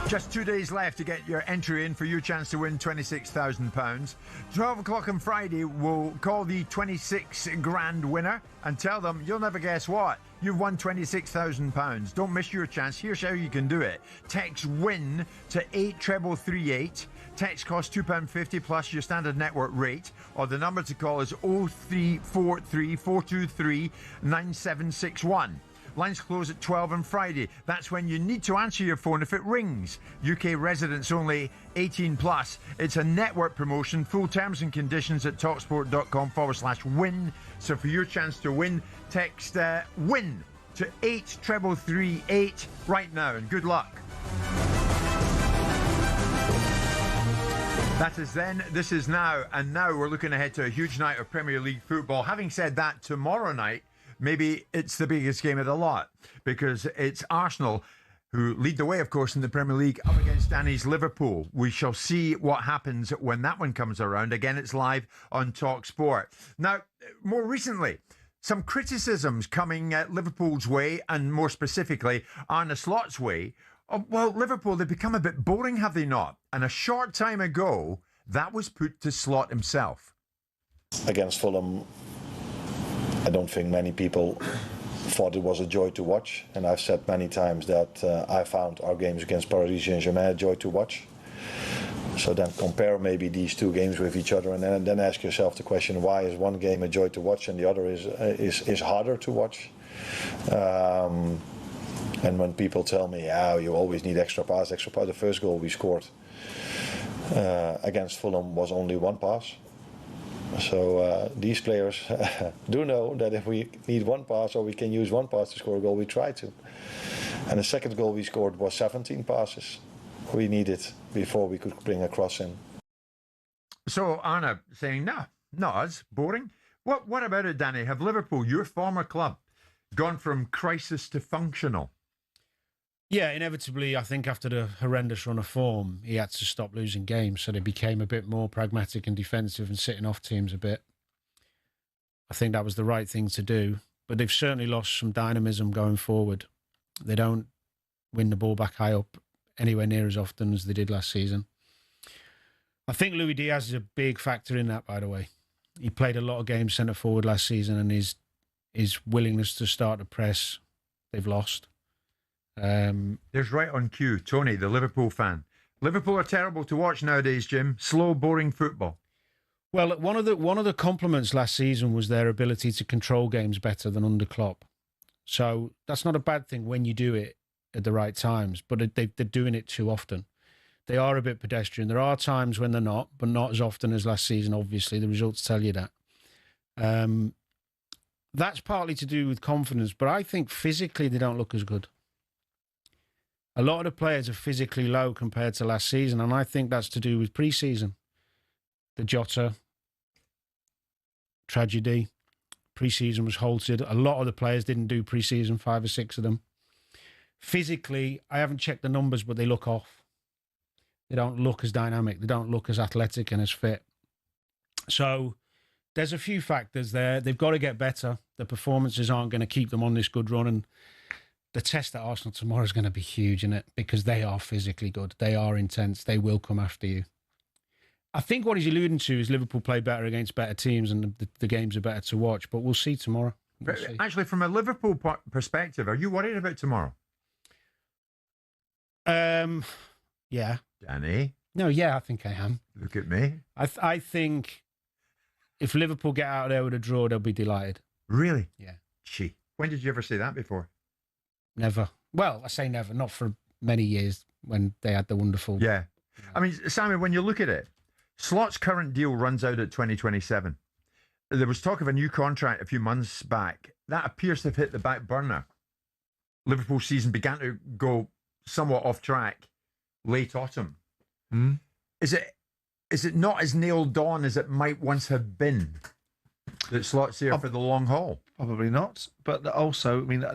Just 2 days left to get your entry in for your chance to win £26,000. 12 o'clock on Friday, we'll call the 26 grand winner and tell them you'll never guess what. You've won £26,000. Don't miss your chance. Here's how you can do it. Text WIN to 83338. Text costs £2.50 plus your standard network rate, or the number to call is 0343 423 9761. Lines close at 12 on Friday. That's when you need to answer your phone if it rings. UK residents only, 18 plus. It's a network promotion. Full terms and conditions at talksport.com/win. So for your chance to win, text WIN to 83338 right now, and good luck. That is then, this is now, and now we're looking ahead to a huge night of Premier League football. Having said that, tomorrow night, maybe it's the biggest game of the lot, because it's Arsenal who lead the way, of course, in the Premier League up against Danny's Liverpool. We shall see what happens when that one comes around. Again, it's live on talkSPORT. Now, more recently, some criticisms coming Liverpool's way, and more specifically, Arne Slot's way. Well, Liverpool, they've become a bit boring, have they not? And a short time ago, that was put to Slot himself. Against Fulham, I don't think many people thought it was a joy to watch, and I've said many times that I found our games against Paris Saint-Germain a joy to watch. So then compare maybe these two games with each other, and then ask yourself the question: why is one game a joy to watch and the other is harder to watch? And when people tell me, you always need extra pass, the first goal we scored against Fulham was only one pass. So these players do know that if we need one pass, or we can use one pass to score a goal, we try to. And the second goal we scored was 17 passes we needed before we could bring a cross in. So Arne saying, no, not us, boring. What about it, Danny? Have Liverpool, your former club, gone from crisis to functional? Yeah, inevitably, I think after the horrendous run of form, he had to stop losing games, so they became a bit more pragmatic and defensive and sitting off teams a bit. I think that was the right thing to do, but they've certainly lost some dynamism going forward. They don't win the ball back high up anywhere near as often as they did last season. I think Luis Diaz is a big factor in that, by the way. He played a lot of games centre forward last season, and his willingness to start the press, they've lost. There's right on cue, Tony, the Liverpool fan. Liverpool are terrible to watch nowadays, Jim. Slow, boring football. Well, one of the compliments last season was their ability to control games better than under Klopp. So that's not a bad thing when you do it at the right times, but they're doing it too often. They are a bit pedestrian. There are times when they're not, but not as often as last season, obviously. The results tell you that. That's partly to do with confidence, but I think physically they don't look as good. A lot of the players are physically low compared to last season, and I think that's to do with pre-season. The Jota tragedy, pre-season was halted. A lot of the players didn't do pre-season, 5 or 6 of them. Physically, I haven't checked the numbers, but they look off. They don't look as dynamic. They don't look as athletic and as fit. So there's a few factors there. They've got to get better. The performances aren't going to keep them on this good run, and the test at Arsenal tomorrow is going to be huge, isn't it? Because they are physically good. They are intense. They will come after you. I think what he's alluding to is Liverpool play better against better teams, and the games are better to watch. But we'll see tomorrow. We'll see. Actually, from a Liverpool perspective, are you worried about tomorrow? Yeah. Danny? No, yeah, I think I am. Look at me. I think if Liverpool get out of there with a draw, they'll be delighted. Really? Yeah. Gee, when did you ever say that before? Never. Well, I say never, not for many years when they had the wonderful... Yeah. I mean, Simon, when you look at it, Slot's current deal runs out at 2027. There was talk of a new contract a few months back. That appears to have hit the back burner. Liverpool's season began to go somewhat off track late autumn. Is it not as nailed on as it might once have been that Slot's here for the long haul? Probably not. But also, I mean,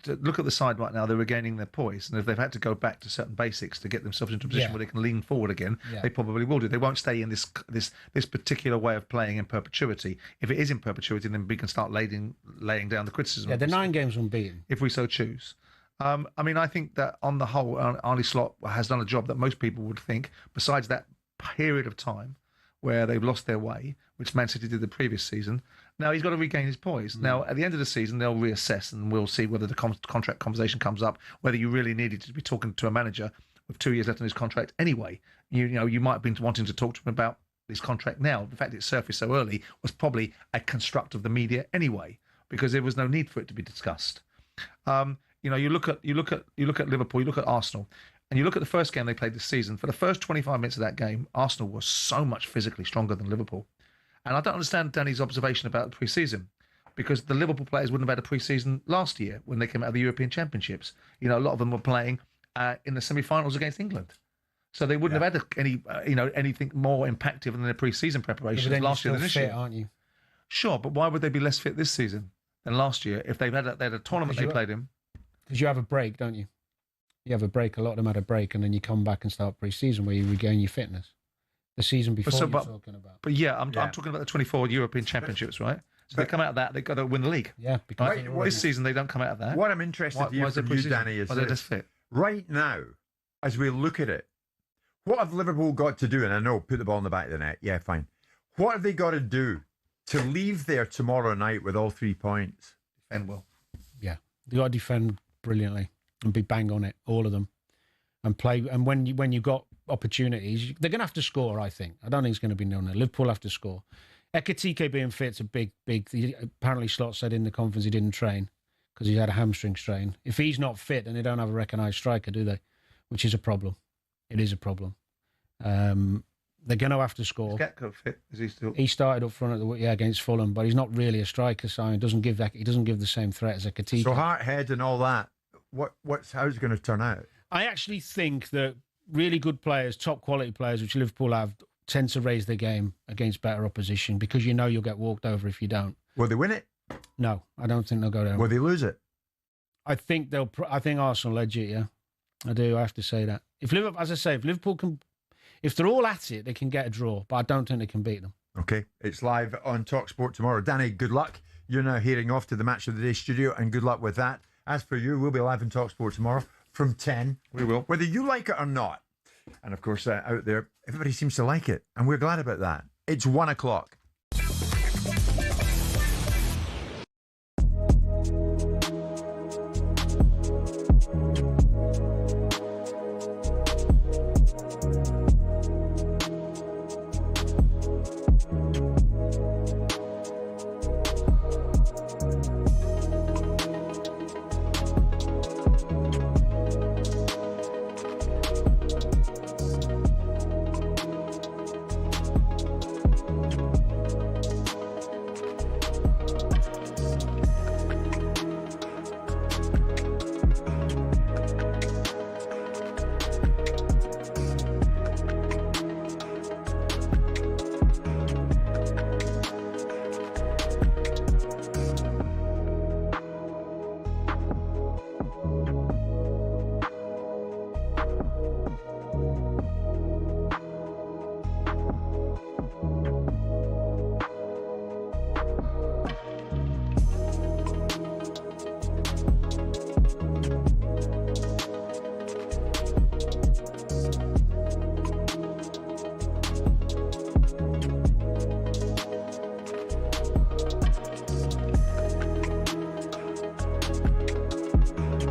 look at the side right now. They're regaining their poise. And if they've had to go back to certain basics to get themselves into a position where they can lean forward again, they probably will do. They won't stay in this particular way of playing in perpetuity. If it is in perpetuity, then we can start laying laying down the criticism. Yeah, they're 9 games unbeaten. If we so choose. I mean, I think that on the whole, Arne Slot has done a job that most people would think, besides that period of time where they've lost their way, which Man City did the previous season. Now he's got to regain his poise. Now, at the end of the season, they'll reassess and we'll see whether the contract conversation comes up, whether you really needed to be talking to a manager with 2 years left on his contract anyway. You know, you might have been wanting to talk to him about his contract now. The fact it surfaced so early was probably a construct of the media anyway, because there was no need for it to be discussed. You know, you look at Liverpool, you look at Arsenal, and you look at the first game they played this season. For the first 25 minutes of that game, Arsenal was so much physically stronger than Liverpool. And I don't understand Danny's observation about the pre-season, because the Liverpool players wouldn't have had a pre-season last year when they came out of the European Championships. You know, a lot of them were playing in the semi-finals against England. So they wouldn't have had anything more impactful than their pre-season preparations last year than this year. Aren't you? Sure, but why would they be less fit this season than last year if they had a tournament they played in? Because you have a break, don't you? You have a break. A lot of them had a break, and then you come back and start pre-season where you regain your fitness. The season before you're talking about. But I'm talking about the 24 European Championships, right? So they come out of that, they've got to win the league. Yeah, because this season they don't come out of that. What I'm interested to hear from you, Danny, is this fit? Right now, as we look at it, what have Liverpool got to do? And I know, put the ball in the back of the net. Yeah, fine. What have they got to do to leave there tomorrow night with all 3 points? Defend well. Yeah, they got to defend brilliantly and be bang on it, all of them, and play. And when you got opportunities, they're going to have to score. I think. I don't think it's going to be 0-0. Liverpool have to score. Ekitike being fit's a big. Apparently, Slot said in the conference he didn't train because he had a hamstring strain. If he's not fit, then they don't have a recognised striker, do they? Which is a problem. It is a problem. They're going to have to score. Is Gatko fit? Is he still? He started up front against Fulham, but he's not really a striker, so he doesn't give the same threat as Ekitike. So heart, head, and all that. How's it going to turn out? I actually think that really good players, top quality players, which Liverpool have, tend to raise their game against better opposition because you know you'll get walked over if you don't. Will they win it? No, I don't think they'll go down. Will they lose it? I think I think Arsenal edge it. Yeah, I do. I have to say that. If Liverpool can, if they're all at it, they can get a draw. But I don't think they can beat them. Okay, it's live on talkSPORT tomorrow. Danny, good luck. You're now heading off to the Match of the Day studio, and good luck with that. As for you, we'll be live on talkSPORT tomorrow from 10. We will. Whether you like it or not. And of course, out there, everybody seems to like it. And we're glad about that. It's 1 o'clock.